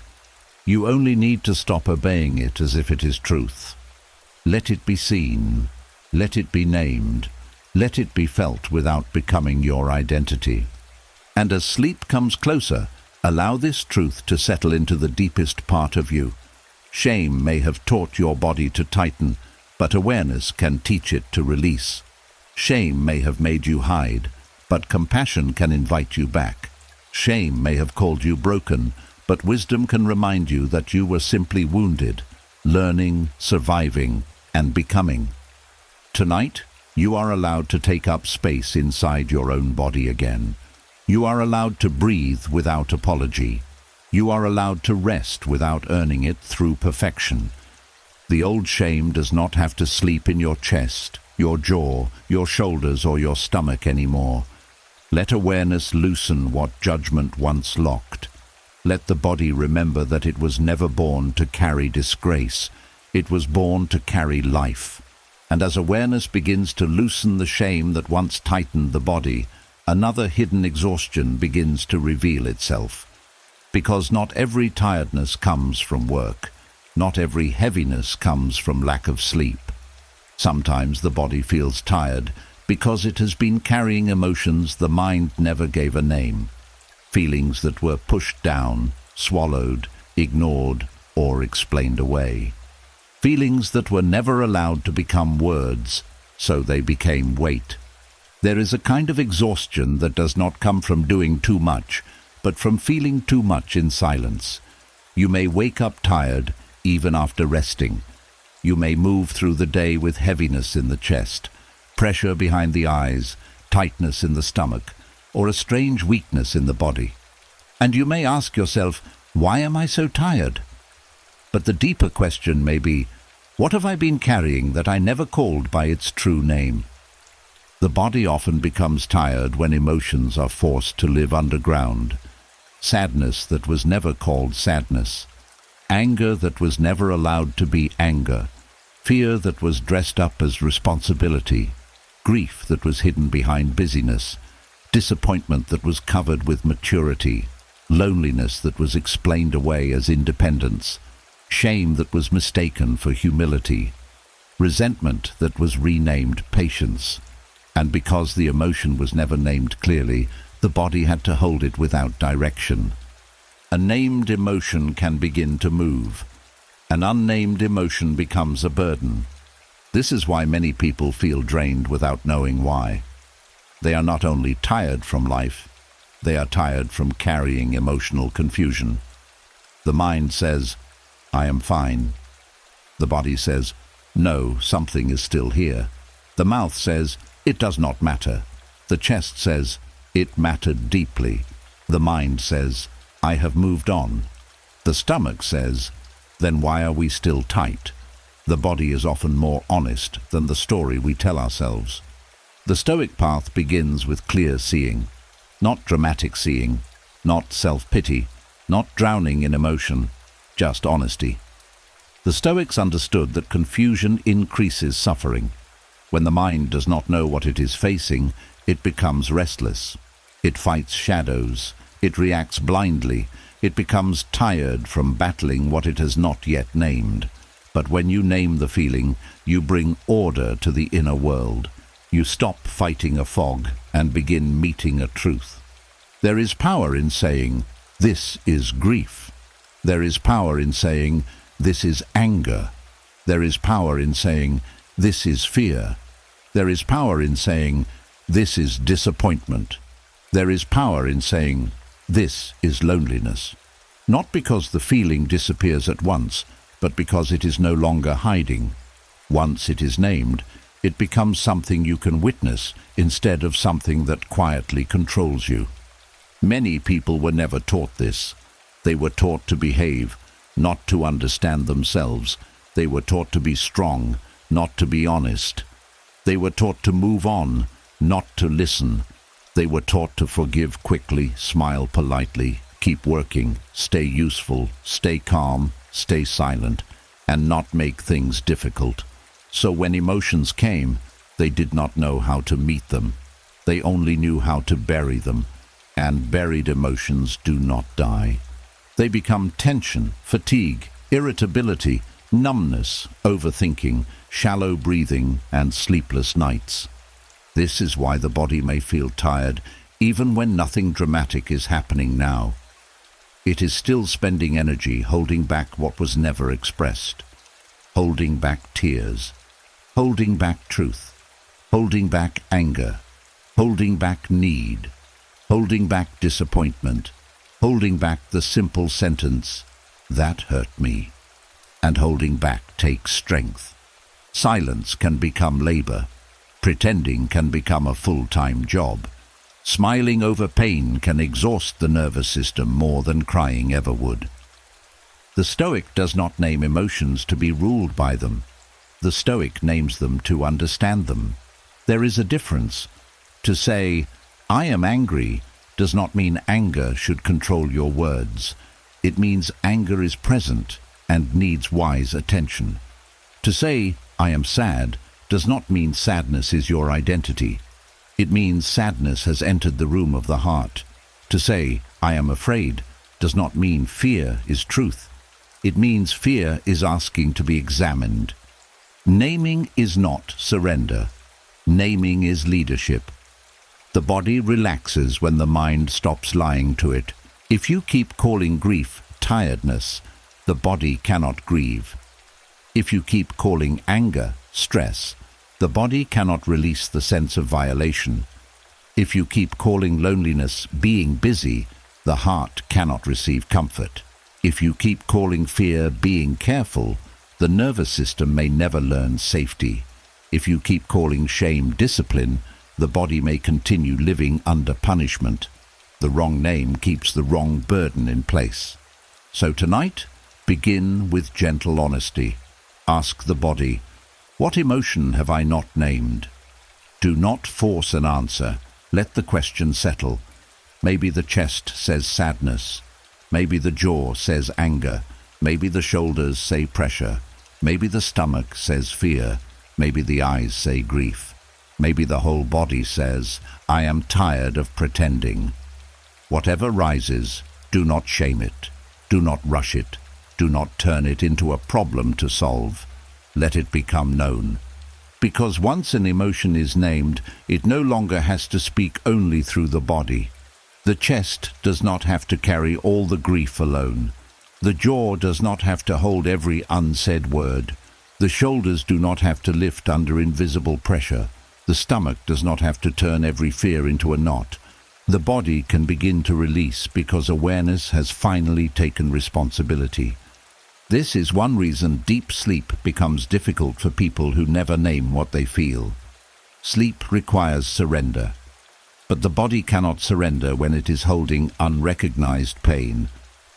You only need to stop obeying it as if it is truth. Let it be seen. Let it be named. Let it be felt without becoming your identity. And as sleep comes closer, allow this truth to settle into the deepest part of you. Shame may have taught your body to tighten, but awareness can teach it to release. Shame may have made you hide, but compassion can invite you back. Shame may have called you broken, but wisdom can remind you that you were simply wounded, learning, surviving, and becoming. Tonight, you are allowed to take up space inside your own body again. You are allowed to breathe without apology. You are allowed to rest without earning it through perfection. The old shame does not have to sleep in your chest, your jaw, your shoulders, or your stomach anymore. Let awareness loosen what judgment once locked. Let the body remember that it was never born to carry disgrace. It was born to carry life. And as awareness begins to loosen the shame that once tightened the body, another hidden exhaustion begins to reveal itself. Because not every tiredness comes from work. Not every heaviness comes from lack of sleep. Sometimes the body feels tired because it has been carrying emotions the mind never gave a name. Feelings that were pushed down, swallowed, ignored, or explained away. Feelings that were never allowed to become words, so they became weight. There is a kind of exhaustion that does not come from doing too much, but from feeling too much in silence. You may wake up tired, even after resting. You may move through the day with heaviness in the chest, pressure behind the eyes, tightness in the stomach, or a strange weakness in the body. And you may ask yourself, why am I so tired? But the deeper question may be, what have I been carrying that I never called by its true name? The body often becomes tired when emotions are forced to live underground. Sadness that was never called sadness. Anger that was never allowed to be anger. Fear that was dressed up as responsibility. Grief that was hidden behind busyness. Disappointment that was covered with maturity. Loneliness that was explained away as independence. Shame that was mistaken for humility. Resentment that was renamed patience. And because the emotion was never named clearly, the body had to hold it without direction. A named emotion can begin to move. An unnamed emotion becomes a burden. This is why many people feel drained without knowing why. They are not only tired from life, they are tired from carrying emotional confusion. The mind says, "I am fine." The body says, "No, something is still here." The mouth says, "It does not matter." The chest says, "It mattered deeply." The mind says, "I have moved on." The stomach says, "Then why are we still tight?" The body is often more honest than the story we tell ourselves. The Stoic path begins with clear seeing, not dramatic seeing, not self-pity, not drowning in emotion, just honesty. The Stoics understood that confusion increases suffering. When the mind does not know what it is facing, it becomes restless. It fights shadows. It reacts blindly. it becomes tired from battling what it has not yet named. But when you name the feeling, you bring order to the inner world. You stop fighting a fog and begin meeting a truth. There is power in saying, "This is grief." There is power in saying, "This is anger." There is power in saying, "This is fear." There is power in saying, "This is disappointment." There is power in saying, "This is loneliness." Not because the feeling disappears at once, but because it is no longer hiding. Once it is named, it becomes something you can witness instead of something that quietly controls you. Many people were never taught this. They were taught to behave, not to understand themselves. They were taught to be strong, not to be honest. They were taught to move on, not to listen. They were taught to forgive quickly, smile politely, keep working, stay useful, stay calm, stay silent, and not make things difficult. So when emotions came, they did not know how to meet them. They only knew how to bury them, and buried emotions do not die. They become tension, fatigue, irritability, numbness, overthinking, shallow breathing, and sleepless nights. This is why the body may feel tired even when nothing dramatic is happening now. It is still spending energy holding back what was never expressed, holding back tears, holding back truth, holding back anger, holding back need, holding back disappointment, holding back the simple sentence, "That hurt me," and holding back takes strength. Silence can become labor. Pretending can become a full-time job. Smiling over pain can exhaust the nervous system more than crying ever would. The Stoic does not name emotions to be ruled by them. The Stoic names them to understand them. There is a difference. To say, "I am angry," does not mean anger should control your words. It means anger is present and needs wise attention. To say, "I am sad," does not mean sadness is your identity. It means sadness has entered the room of the heart. To say, "I am afraid," does not mean fear is truth. It means fear is asking to be examined. Naming is not surrender. Naming is leadership. The body relaxes when the mind stops lying to it. If you keep calling grief tiredness, the body cannot grieve. If you keep calling anger stress, the body cannot release the sense of violation. If you keep calling loneliness being busy, the heart cannot receive comfort. If you keep calling fear being careful, the nervous system may never learn safety. If you keep calling shame discipline, the body may continue living under punishment. The wrong name keeps the wrong burden in place. So tonight, begin with gentle honesty. Ask the body, "What emotion have I not named?" Do not force an answer. Let the question settle. Maybe the chest says sadness. Maybe the jaw says anger. Maybe the shoulders say pressure. Maybe the stomach says fear. Maybe the eyes say grief. Maybe the whole body says, "I am tired of pretending." Whatever rises, do not shame it. Do not rush it. Do not turn it into a problem to solve. Let it become known. Because once an emotion is named, it no longer has to speak only through the body. The chest does not have to carry all the grief alone. The jaw does not have to hold every unsaid word. The shoulders do not have to lift under invisible pressure. The stomach does not have to turn every fear into a knot. The body can begin to release because awareness has finally taken responsibility. This is one reason deep sleep becomes difficult for people who never name what they feel. Sleep requires surrender. But the body cannot surrender when it is holding unrecognized pain.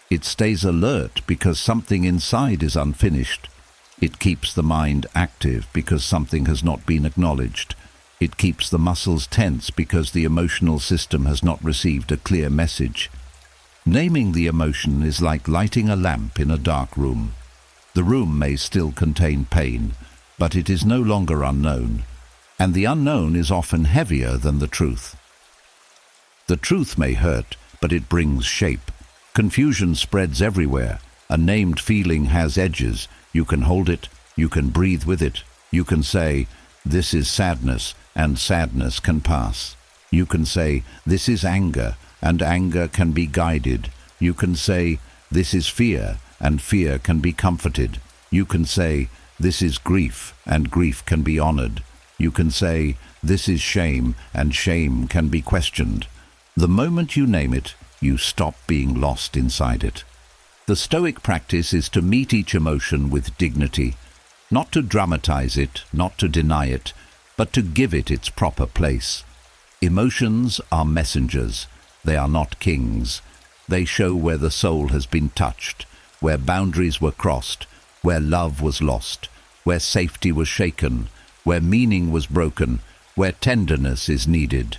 It stays alert because something inside is unfinished. It keeps the mind active because something has not been acknowledged. It keeps the muscles tense because the emotional system has not received a clear message. Naming the emotion is like lighting a lamp in a dark room. The room may still contain pain, but it is no longer unknown, and the unknown is often heavier than the truth. The truth may hurt, but it brings shape. Confusion spreads everywhere. A named feeling has edges. You can hold it, you can breathe with it. You can say, "This is sadness," and sadness can pass. You can say, "This is anger," and anger can be guided. You can say, "This is fear," and fear can be comforted. You can say, "This is grief," and grief can be honored. You can say, "This is shame," and shame can be questioned. The moment you name it, you stop being lost inside it. The Stoic practice is to meet each emotion with dignity, not to dramatize it, not to deny it, but to give it its proper place. Emotions are messengers. They are not kings. They show where the soul has been touched, where boundaries were crossed, where love was lost, where safety was shaken, where meaning was broken, where tenderness is needed.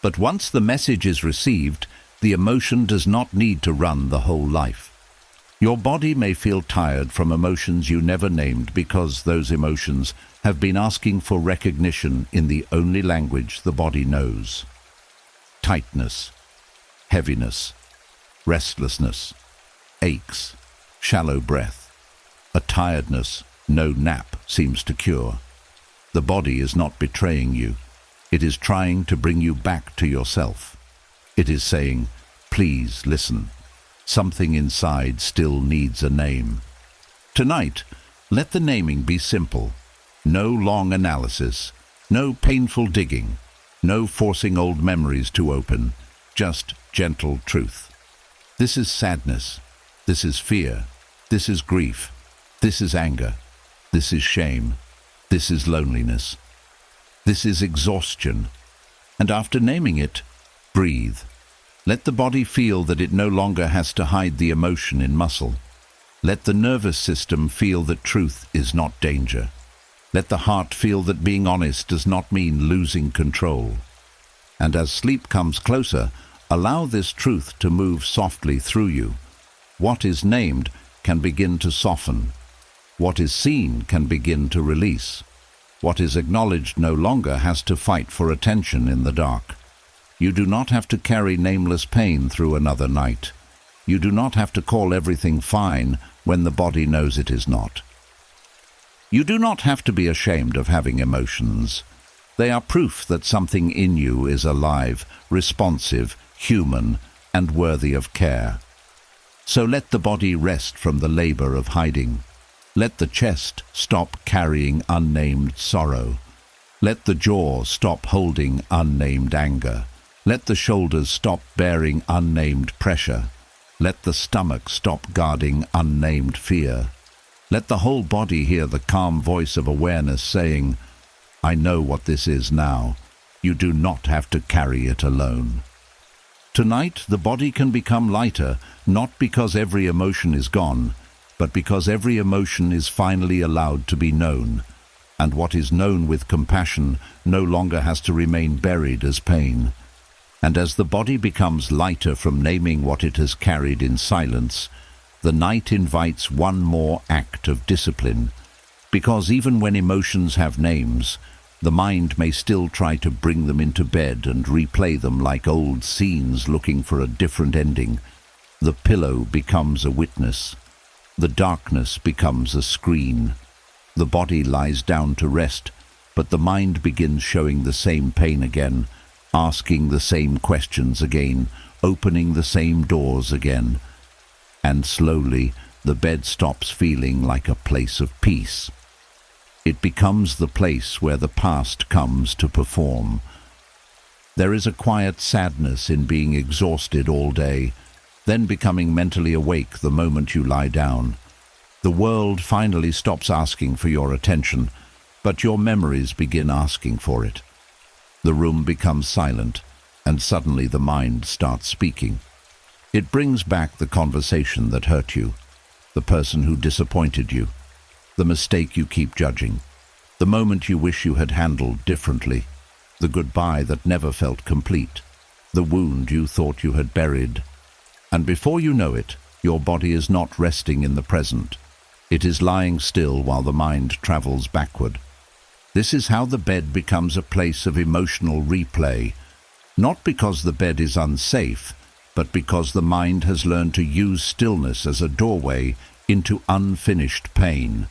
But once the message is received, the emotion does not need to run the whole life. Your body may feel tired from emotions you never named because those emotions have been asking for recognition in the only language the body knows. Tightness, heaviness, restlessness, aches, shallow breath, a tiredness no nap seems to cure. The body is not betraying you. It is trying to bring you back to yourself. It is saying, "Please listen. Something inside still needs a name." Tonight, let the naming be simple. No long analysis, no painful digging, no forcing old memories to open, just gentle truth. This is sadness. This is fear. This is grief. This is anger. This is shame. This is loneliness. This is exhaustion. And after naming it, breathe. Let the body feel that it no longer has to hide the emotion in muscle. Let the nervous system feel that truth is not danger. Let the heart feel that being honest does not mean losing control. And as sleep comes closer, allow this truth to move softly through you. What is named can begin to soften. What is seen can begin to release. What is acknowledged no longer has to fight for attention in the dark. You do not have to carry nameless pain through another night. You do not have to call everything fine when the body knows it is not. You do not have to be ashamed of having emotions. They are proof that something in you is alive, responsive, human, and worthy of care. So let the body rest from the labor of hiding. Let the chest stop carrying unnamed sorrow. Let the jaw stop holding unnamed anger. Let the shoulders stop bearing unnamed pressure. Let the stomach stop guarding unnamed fear. Let the whole body hear the calm voice of awareness saying, "I know what this is now. You do not have to carry it alone." Tonight, the body can become lighter, not because every emotion is gone, but because every emotion is finally allowed to be known. And what is known with compassion no longer has to remain buried as pain. And as the body becomes lighter from naming what it has carried in silence, the night invites one more act of discipline, because even when emotions have names, the mind may still try to bring them into bed and replay them like old scenes looking for a different ending. The pillow becomes a witness. The darkness becomes a screen. The body lies down to rest, but the mind begins showing the same pain again, asking the same questions again, opening the same doors again. And slowly, the bed stops feeling like a place of peace. It becomes the place where the past comes to perform. There is a quiet sadness in being exhausted all day, then becoming mentally awake the moment you lie down. The world finally stops asking for your attention, but your memories begin asking for it. The room becomes silent, and suddenly the mind starts speaking. It brings back the conversation that hurt you, the person who disappointed you, the mistake you keep judging, the moment you wish you had handled differently, the goodbye that never felt complete, the wound you thought you had buried. And before you know it, your body is not resting in the present. It is lying still while the mind travels backward. This is how the bed becomes a place of emotional replay, not because the bed is unsafe, but because the mind has learned to use stillness as a doorway into unfinished pain.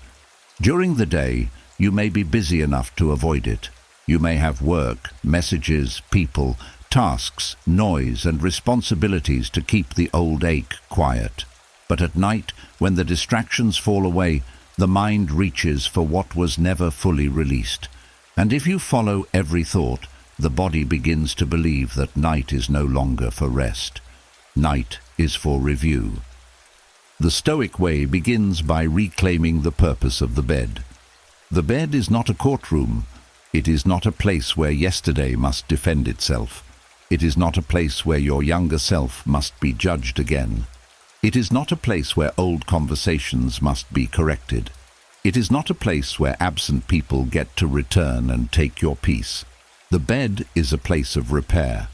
During the day, you may be busy enough to avoid it. You may have work, messages, people, tasks, noise, and responsibilities to keep the old ache quiet. But at night, when the distractions fall away, the mind reaches for what was never fully released. And if you follow every thought, the body begins to believe that night is no longer for rest. Night is for review. The Stoic way begins by reclaiming the purpose of the bed. The bed is not a courtroom. It is not a place where yesterday must defend itself. It is not a place where your younger self must be judged again. It is not a place where old conversations must be corrected. It is not a place where absent people get to return and take your peace. The bed is a place of repair,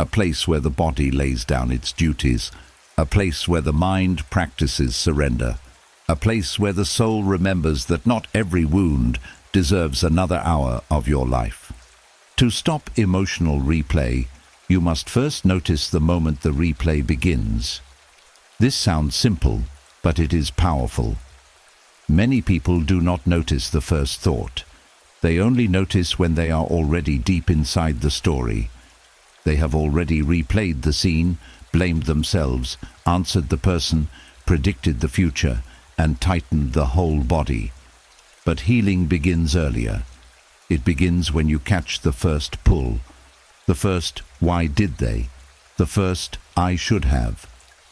a place where the body lays down its duties, a place where the mind practices surrender, a place where the soul remembers that not every wound deserves another hour of your life. To stop emotional replay, you must first notice the moment the replay begins. This sounds simple, but it is powerful. Many people do not notice the first thought. They only notice when they are already deep inside the story. They have already replayed the scene, blamed themselves, answered the person, predicted the future, and tightened the whole body. But healing begins earlier. It begins when you catch the first pull. The first, why did they? The first, I should have.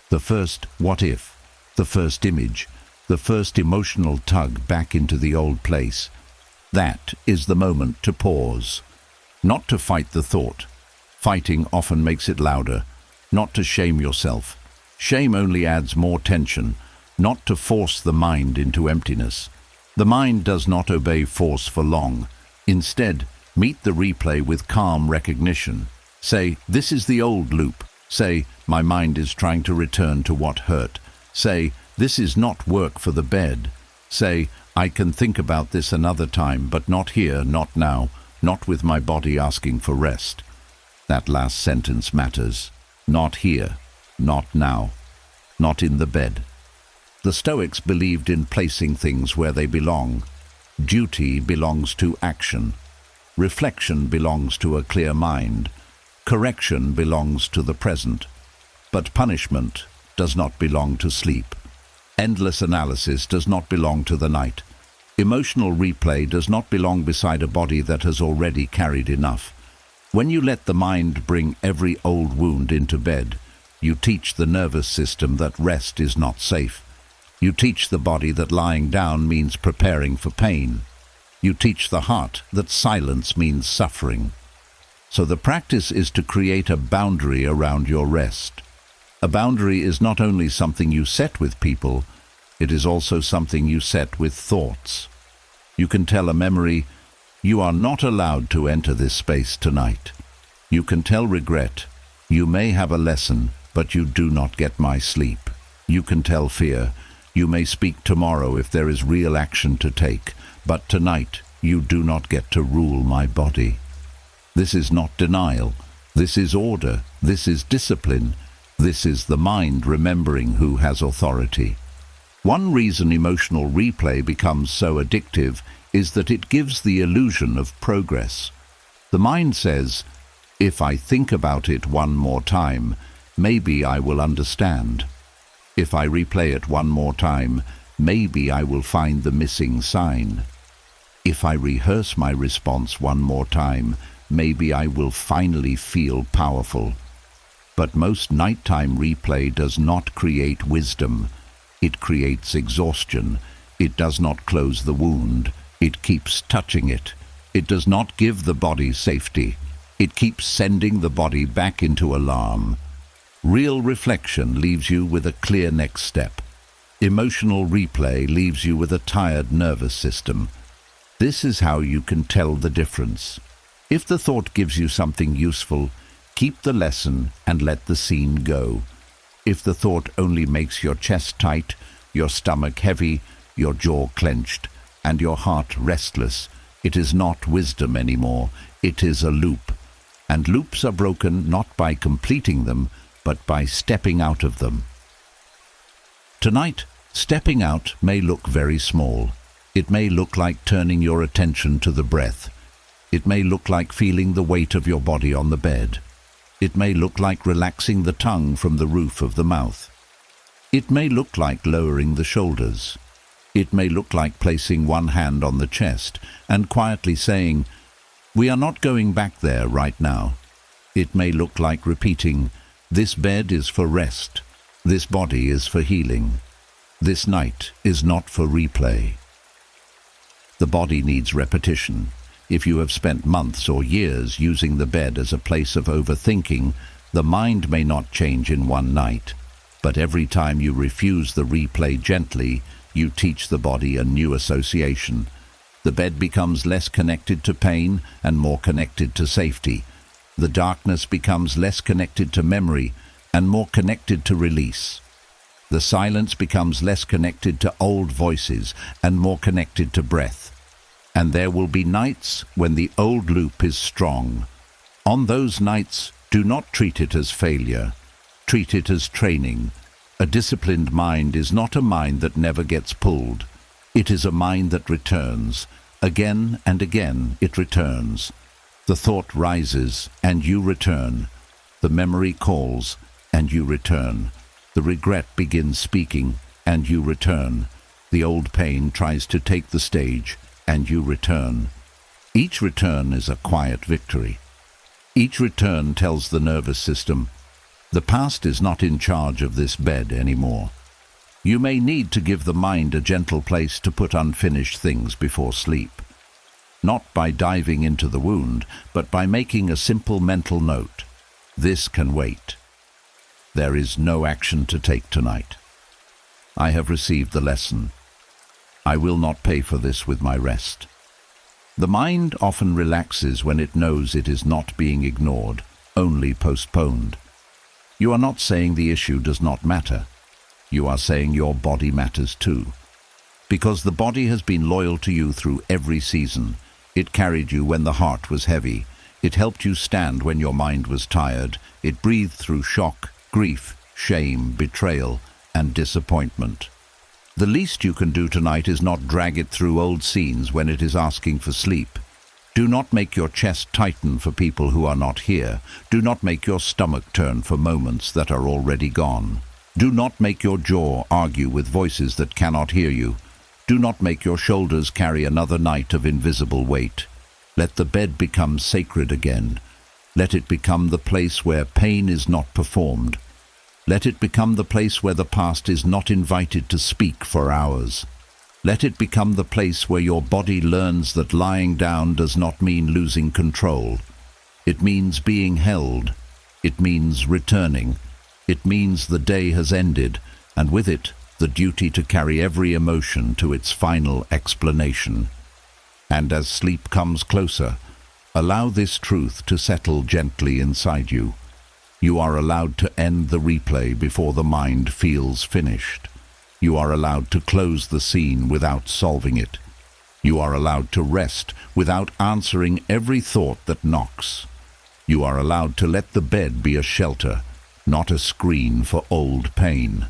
The first, what if? The first image. The first emotional tug back into the old place. That is the moment to pause. Not to fight the thought. Fighting often makes it louder. Not to shame yourself. Shame only adds more tension. Not to force the mind into emptiness. The mind does not obey force for long. Instead, meet the replay with calm recognition. Say, this is the old loop. Say, my mind is trying to return to what hurt. Say, this is not work for the bed. Say, I can think about this another time, but not here, not now, not with my body asking for rest. That last sentence matters. Not here, not now, not in the bed. The Stoics believed in placing things where they belong. Duty belongs to action. Reflection belongs to a clear mind. Correction belongs to the present. But punishment does not belong to sleep. Endless analysis does not belong to the night. Emotional replay does not belong beside a body that has already carried enough. When you let the mind bring every old wound into bed, you teach the nervous system that rest is not safe. You teach the body that lying down means preparing for pain. You teach the heart that silence means suffering. So the practice is to create a boundary around your rest. A boundary is not only something you set with people, it is also something you set with thoughts. You can tell a memory, you are not allowed to enter this space tonight. You can tell regret, you may have a lesson, but you do not get my sleep. You can tell fear, you may speak tomorrow if there is real action to take, but tonight you do not get to rule my body. This is not denial. This is order. This is discipline. This is the mind remembering who has authority. One reason emotional replay becomes so addictive is that it gives the illusion of progress. The mind says, if I think about it one more time, maybe I will understand. If I replay it one more time, maybe I will find the missing sign. If I rehearse my response one more time, maybe I will finally feel powerful. But most nighttime replay does not create wisdom. It creates exhaustion. It does not close the wound. It keeps touching it. It does not give the body safety. It keeps sending the body back into alarm. Real reflection leaves you with a clear next step. Emotional replay leaves you with a tired nervous system. This is how you can tell the difference. If the thought gives you something useful, keep the lesson and let the scene go. If the thought only makes your chest tight, your stomach heavy, your jaw clenched, and your heart restless, it is not wisdom anymore. It is a loop. And loops are broken not by completing them, but by stepping out of them. Tonight, stepping out may look very small. It may look like turning your attention to the breath. It may look like feeling the weight of your body on the bed. It may look like relaxing the tongue from the roof of the mouth. It may look like lowering the shoulders. It may look like placing one hand on the chest and quietly saying, "We are not going back there right now." It may look like repeating, "This bed is for rest. This body is for healing. This night is not for replay." The body needs repetition. If you have spent months or years using the bed as a place of overthinking, the mind may not change in one night. But every time you refuse the replay gently, you teach the body a new association. The bed becomes less connected to pain and more connected to safety. The darkness becomes less connected to memory and more connected to release. The silence becomes less connected to old voices and more connected to breath. And there will be nights when the old loop is strong. On those nights, do not treat it as failure. Treat it as training. A disciplined mind is not a mind that never gets pulled. It is a mind that returns. Again and again it returns. The thought rises and you return. The memory calls and you return. The regret begins speaking and you return. The old pain tries to take the stage and you return. Each return is a quiet victory. Each return tells the nervous system, the past is not in charge of this bed anymore. You may need to give the mind a gentle place to put unfinished things before sleep. Not by diving into the wound, but by making a simple mental note. This can wait. There is no action to take tonight. I have received the lesson. I will not pay for this with my rest. The mind often relaxes when it knows it is not being ignored, only postponed. You are not saying the issue does not matter. You are saying your body matters too. Because the body has been loyal to you through every season. It carried you when the heart was heavy. It helped you stand when your mind was tired. It breathed through shock, grief, shame, betrayal, and disappointment. The least you can do tonight is not drag it through old scenes when it is asking for sleep. Do not make your chest tighten for people who are not here. Do not make your stomach turn for moments that are already gone. Do not make your jaw argue with voices that cannot hear you. Do not make your shoulders carry another night of invisible weight. Let the bed become sacred again. Let it become the place where pain is not performed. Let it become the place where the past is not invited to speak for hours. Let it become the place where your body learns that lying down does not mean losing control. It means being held. It means returning. It means the day has ended, and with it, the duty to carry every emotion to its final explanation. And as sleep comes closer, allow this truth to settle gently inside you. You are allowed to end the replay before the mind feels finished. You are allowed to close the scene without solving it. You are allowed to rest without answering every thought that knocks. You are allowed to let the bed be a shelter, not a screen for old pain.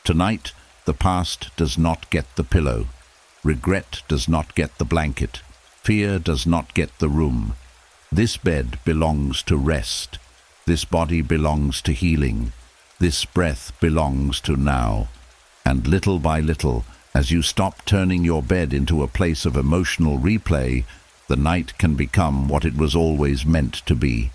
Tonight, the past does not get the pillow. Regret does not get the blanket. Fear does not get the room. This bed belongs to rest. This body belongs to healing. This breath belongs to now. And little by little, as you stop turning your bed into a place of emotional replay, the night can become what it was always meant to be.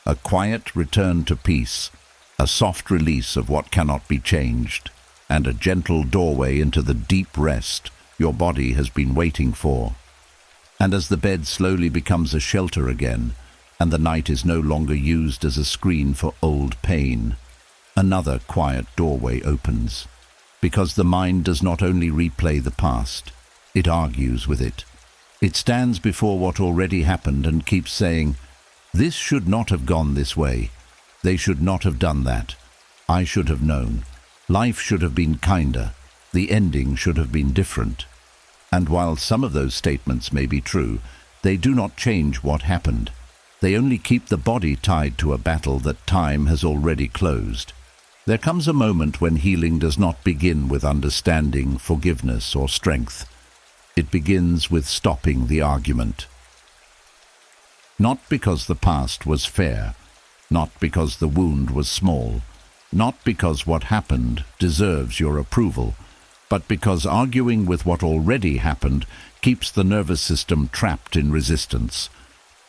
A quiet return to peace, a soft release of what cannot be changed, and a gentle doorway into the deep rest your body has been waiting for. And as the bed slowly becomes a shelter again, and the night is no longer used as a screen for old pain, another quiet doorway opens. Because the mind does not only replay the past, it argues with it. It stands before what already happened and keeps saying, "This should not have gone this way. They should not have done that. I should have known. Life should have been kinder. The ending should have been different." And while some of those statements may be true, they do not change what happened. They only keep the body tied to a battle that time has already closed. There comes a moment when healing does not begin with understanding, forgiveness, or strength. It begins with stopping the argument. Not because the past was fair, not because the wound was small, not because what happened deserves your approval, but because arguing with what already happened keeps the nervous system trapped in resistance.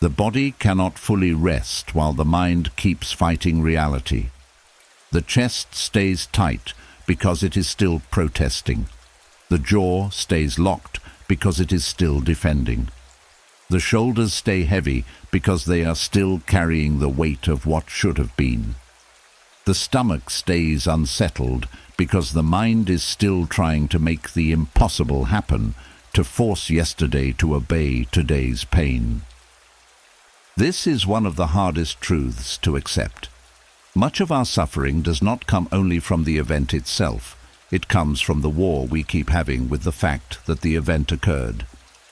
The body cannot fully rest while the mind keeps fighting reality. The chest stays tight because it is still protesting. The jaw stays locked because it is still defending. The shoulders stay heavy because they are still carrying the weight of what should have been. The stomach stays unsettled because the mind is still trying to make the impossible happen, to force yesterday to obey today's pain. This is one of the hardest truths to accept. Much of our suffering does not come only from the event itself. It comes from the war we keep having with the fact that the event occurred.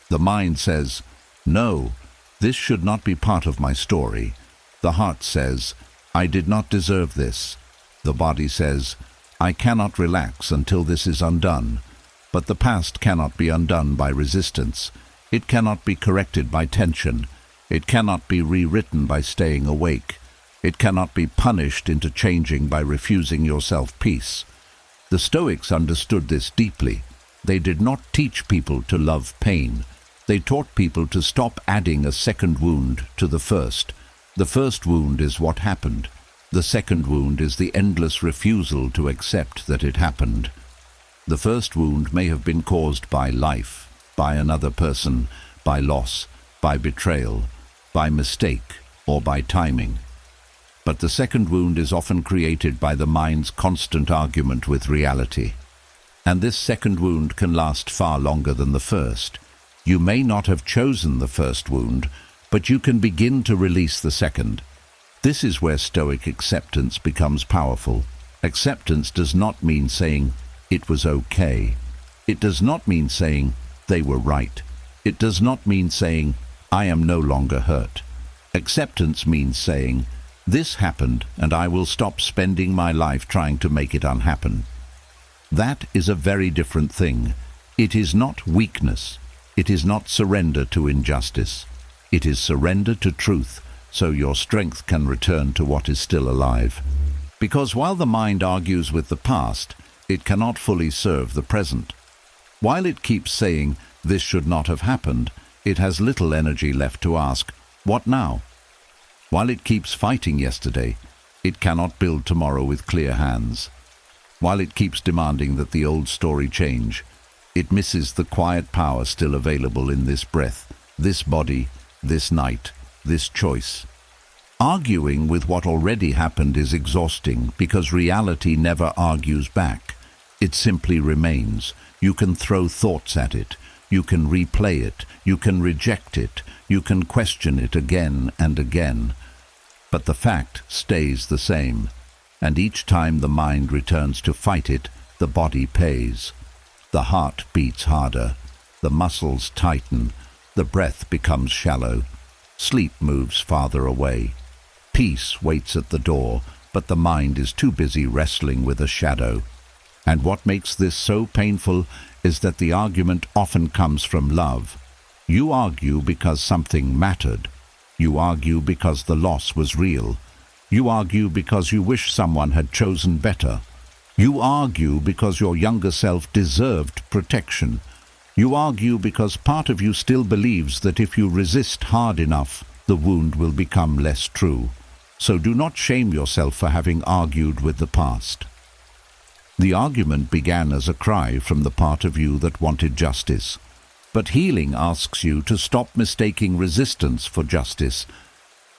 The mind says, "No, this should not be part of my story." The heart says, "I did not deserve this." The body says, "I cannot relax until this is undone." But the past cannot be undone by resistance. It cannot be corrected by tension. It cannot be rewritten by staying awake. It cannot be punished into changing by refusing yourself peace. The Stoics understood this deeply. They did not teach people to love pain. They taught people to stop adding a second wound to the first. The first wound is what happened. The second wound is the endless refusal to accept that it happened. The first wound may have been caused by life, by another person, by loss, by betrayal, by mistake, or by timing. But the second wound is often created by the mind's constant argument with reality. And this second wound can last far longer than the first. You may not have chosen the first wound, but you can begin to release the second. This is where Stoic acceptance becomes powerful. Acceptance does not mean saying, "It was okay." It does not mean saying, "They were right." It does not mean saying, "I am no longer hurt." Acceptance means saying, "This happened, and I will stop spending my life trying to make it unhappen." That is a very different thing. It is not weakness. It is not surrender to injustice. It is surrender to truth, so your strength can return to what is still alive. Because while the mind argues with the past, it cannot fully serve the present. While it keeps saying, "This should not have happened," it has little energy left to ask, "What now?" While it keeps fighting yesterday, it cannot build tomorrow with clear hands. While it keeps demanding that the old story change, it misses the quiet power still available in this breath, this body, this night, this choice. Arguing with what already happened is exhausting because reality never argues back. It simply remains. You can throw thoughts at it. You can replay it, you can reject it, you can question it again and again. But the fact stays the same, and each time the mind returns to fight it, the body pays. The heart beats harder, the muscles tighten, the breath becomes shallow, sleep moves farther away. Peace waits at the door, but the mind is too busy wrestling with a shadow. And what makes this so painful is that the argument often comes from love. You argue because something mattered. You argue because the loss was real. You argue because you wish someone had chosen better. You argue because your younger self deserved protection. You argue because part of you still believes that if you resist hard enough, the wound will become less true. So do not shame yourself for having argued with the past. The argument began as a cry from the part of you that wanted justice. But healing asks you to stop mistaking resistance for justice.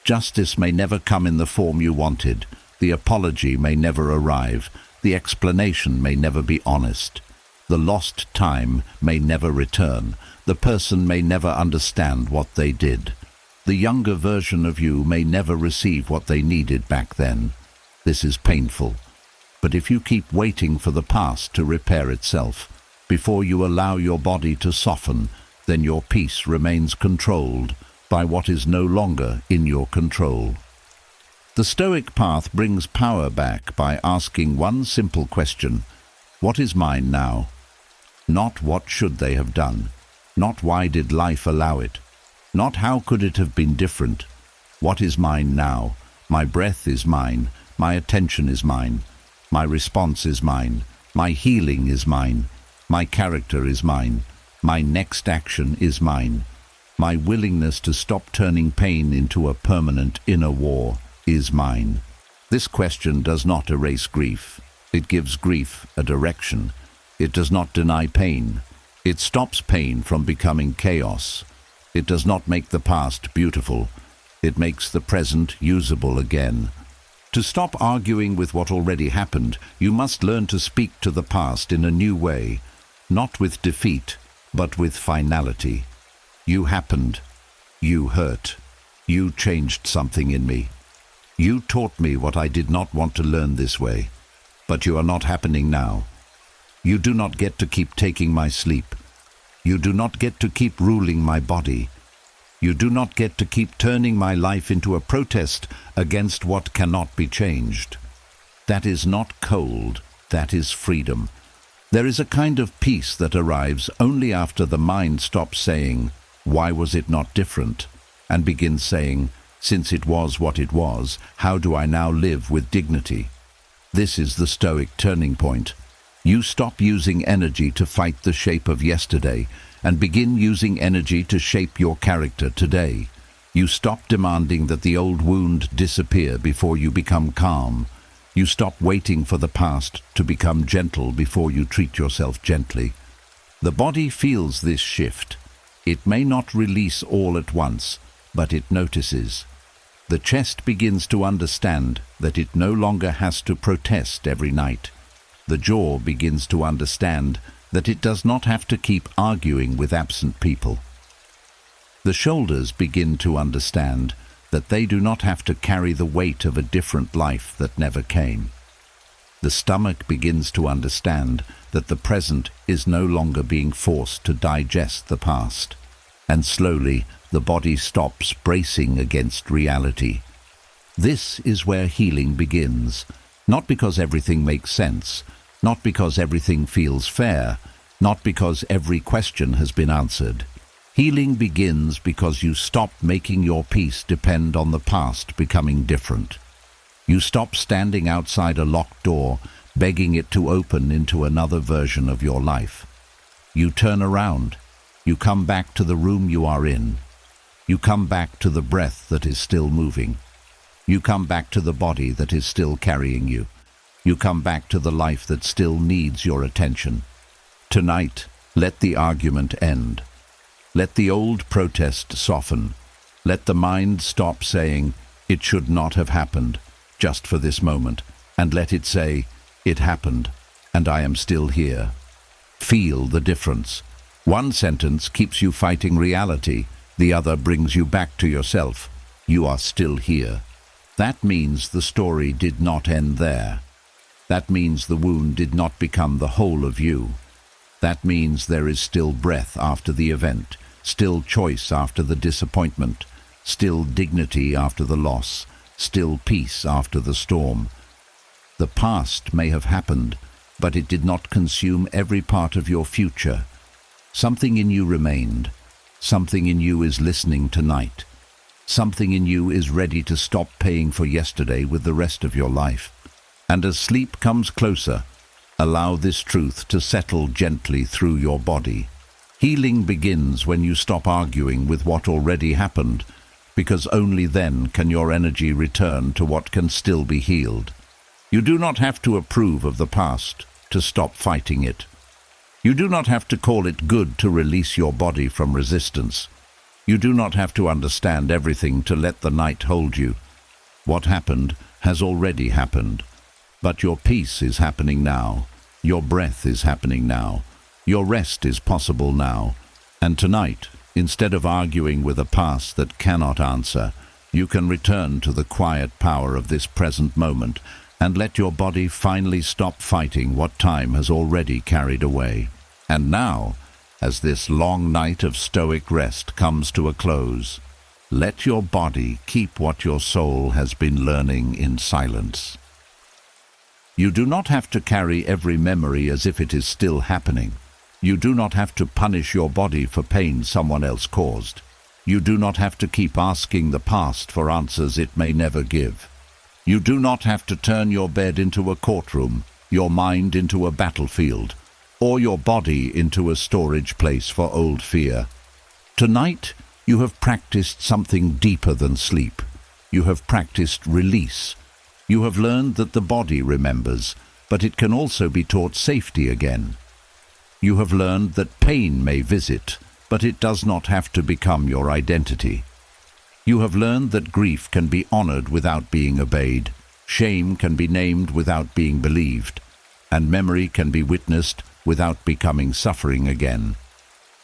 Justice may never come in the form you wanted. The apology may never arrive. The explanation may never be honest. The lost time may never return. The person may never understand what they did. The younger version of you may never receive what they needed back then. This is painful. But if you keep waiting for the past to repair itself, before you allow your body to soften, then your peace remains controlled by what is no longer in your control. The Stoic path brings power back by asking one simple question: what is mine now? Not what should they have done, not why did life allow it, not how could it have been different. What is mine now? My breath is mine, my attention is mine, my response is mine, my healing is mine, my character is mine, my next action is mine, my willingness to stop turning pain into a permanent inner war is mine. This question does not erase grief. It gives grief a direction. It does not deny pain. It stops pain from becoming chaos. It does not make the past beautiful. It makes the present usable again. To stop arguing with what already happened, you must learn to speak to the past in a new way, not with defeat, but with finality. You happened. You hurt. You changed something in me. You taught me what I did not want to learn this way, but you are not happening now. You do not get to keep taking my sleep. You do not get to keep ruling my body. You do not get to keep turning my life into a protest against what cannot be changed. That is not cold, that is freedom. There is a kind of peace that arrives only after the mind stops saying, "Why was it not different?" and begins saying, "Since it was what it was, how do I now live with dignity?" This is the Stoic turning point. You stop using energy to fight the shape of yesterday and begin using energy to shape your character today. You stop demanding that the old wound disappear before you become calm. You stop waiting for the past to become gentle before you treat yourself gently. The body feels this shift. It may not release all at once, but it notices. The chest begins to understand that it no longer has to protest every night. The jaw begins to understand that it does not have to keep arguing with absent people. The shoulders begin to understand that they do not have to carry the weight of a different life that never came. The stomach begins to understand that the present is no longer being forced to digest the past. And slowly, the body stops bracing against reality. This is where healing begins, not because everything makes sense, not because everything feels fair, not because every question has been answered. Healing begins because you stop making your peace depend on the past becoming different. You stop standing outside a locked door, begging it to open into another version of your life. You turn around. You come back to the room you are in. You come back to the breath that is still moving. You come back to the body that is still carrying you. You come back to the life that still needs your attention. Tonight, let the argument end. Let the old protest soften. Let the mind stop saying, "It should not have happened," just for this moment, and let it say, "It happened, and I am still here." Feel the difference. One sentence keeps you fighting reality, the other brings you back to yourself. You are still here. That means the story did not end there. That means the wound did not become the whole of you. That means there is still breath after the event, still choice after the disappointment, still dignity after the loss, still peace after the storm. The past may have happened, but it did not consume every part of your future. Something in you remained. Something in you is listening tonight. Something in you is ready to stop paying for yesterday with the rest of your life. And as sleep comes closer, allow this truth to settle gently through your body. Healing begins when you stop arguing with what already happened, because only then can your energy return to what can still be healed. You do not have to approve of the past to stop fighting it. You do not have to call it good to release your body from resistance. You do not have to understand everything to let the night hold you. What happened has already happened. But your peace is happening now. Your breath is happening now. Your rest is possible now. And tonight, instead of arguing with a past that cannot answer, you can return to the quiet power of this present moment and let your body finally stop fighting what time has already carried away. And now, as this long night of Stoic rest comes to a close, Let your body keep what your soul has been learning in silence. You do not have to carry every memory as if it is still happening. You do not have to punish your body for pain someone else caused. You do not have to keep asking the past for answers it may never give. You do not have to turn your bed into a courtroom, your mind into a battlefield, or your body into a storage place for old fear. Tonight, you have practiced something deeper than sleep. You have practiced release. You have learned that the body remembers, but it can also be taught safety again. You have learned that pain may visit, but it does not have to become your identity. You have learned that grief can be honored without being obeyed, shame can be named without being believed, and memory can be witnessed without becoming suffering again.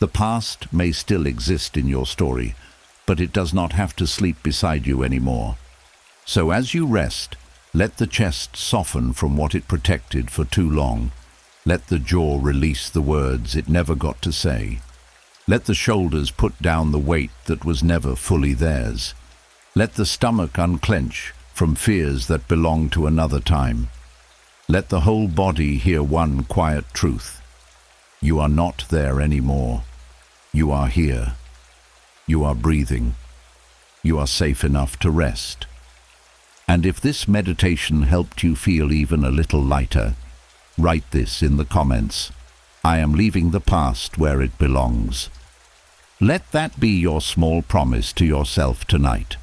The past may still exist in your story, but it does not have to sleep beside you anymore. So as you rest, let the chest soften from what it protected for too long. Let the jaw release the words it never got to say. Let the shoulders put down the weight that was never fully theirs. Let the stomach unclench from fears that belong to another time. Let the whole body hear one quiet truth. You are not there anymore. You are here. You are breathing. You are safe enough to rest. And if this meditation helped you feel even a little lighter, write this in the comments. I am leaving the past where it belongs. Let that be your small promise to yourself tonight.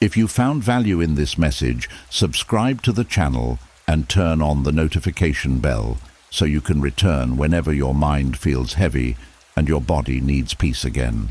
If you found value in this message, subscribe to the channel and turn on the notification bell so you can return whenever your mind feels heavy and your body needs peace again.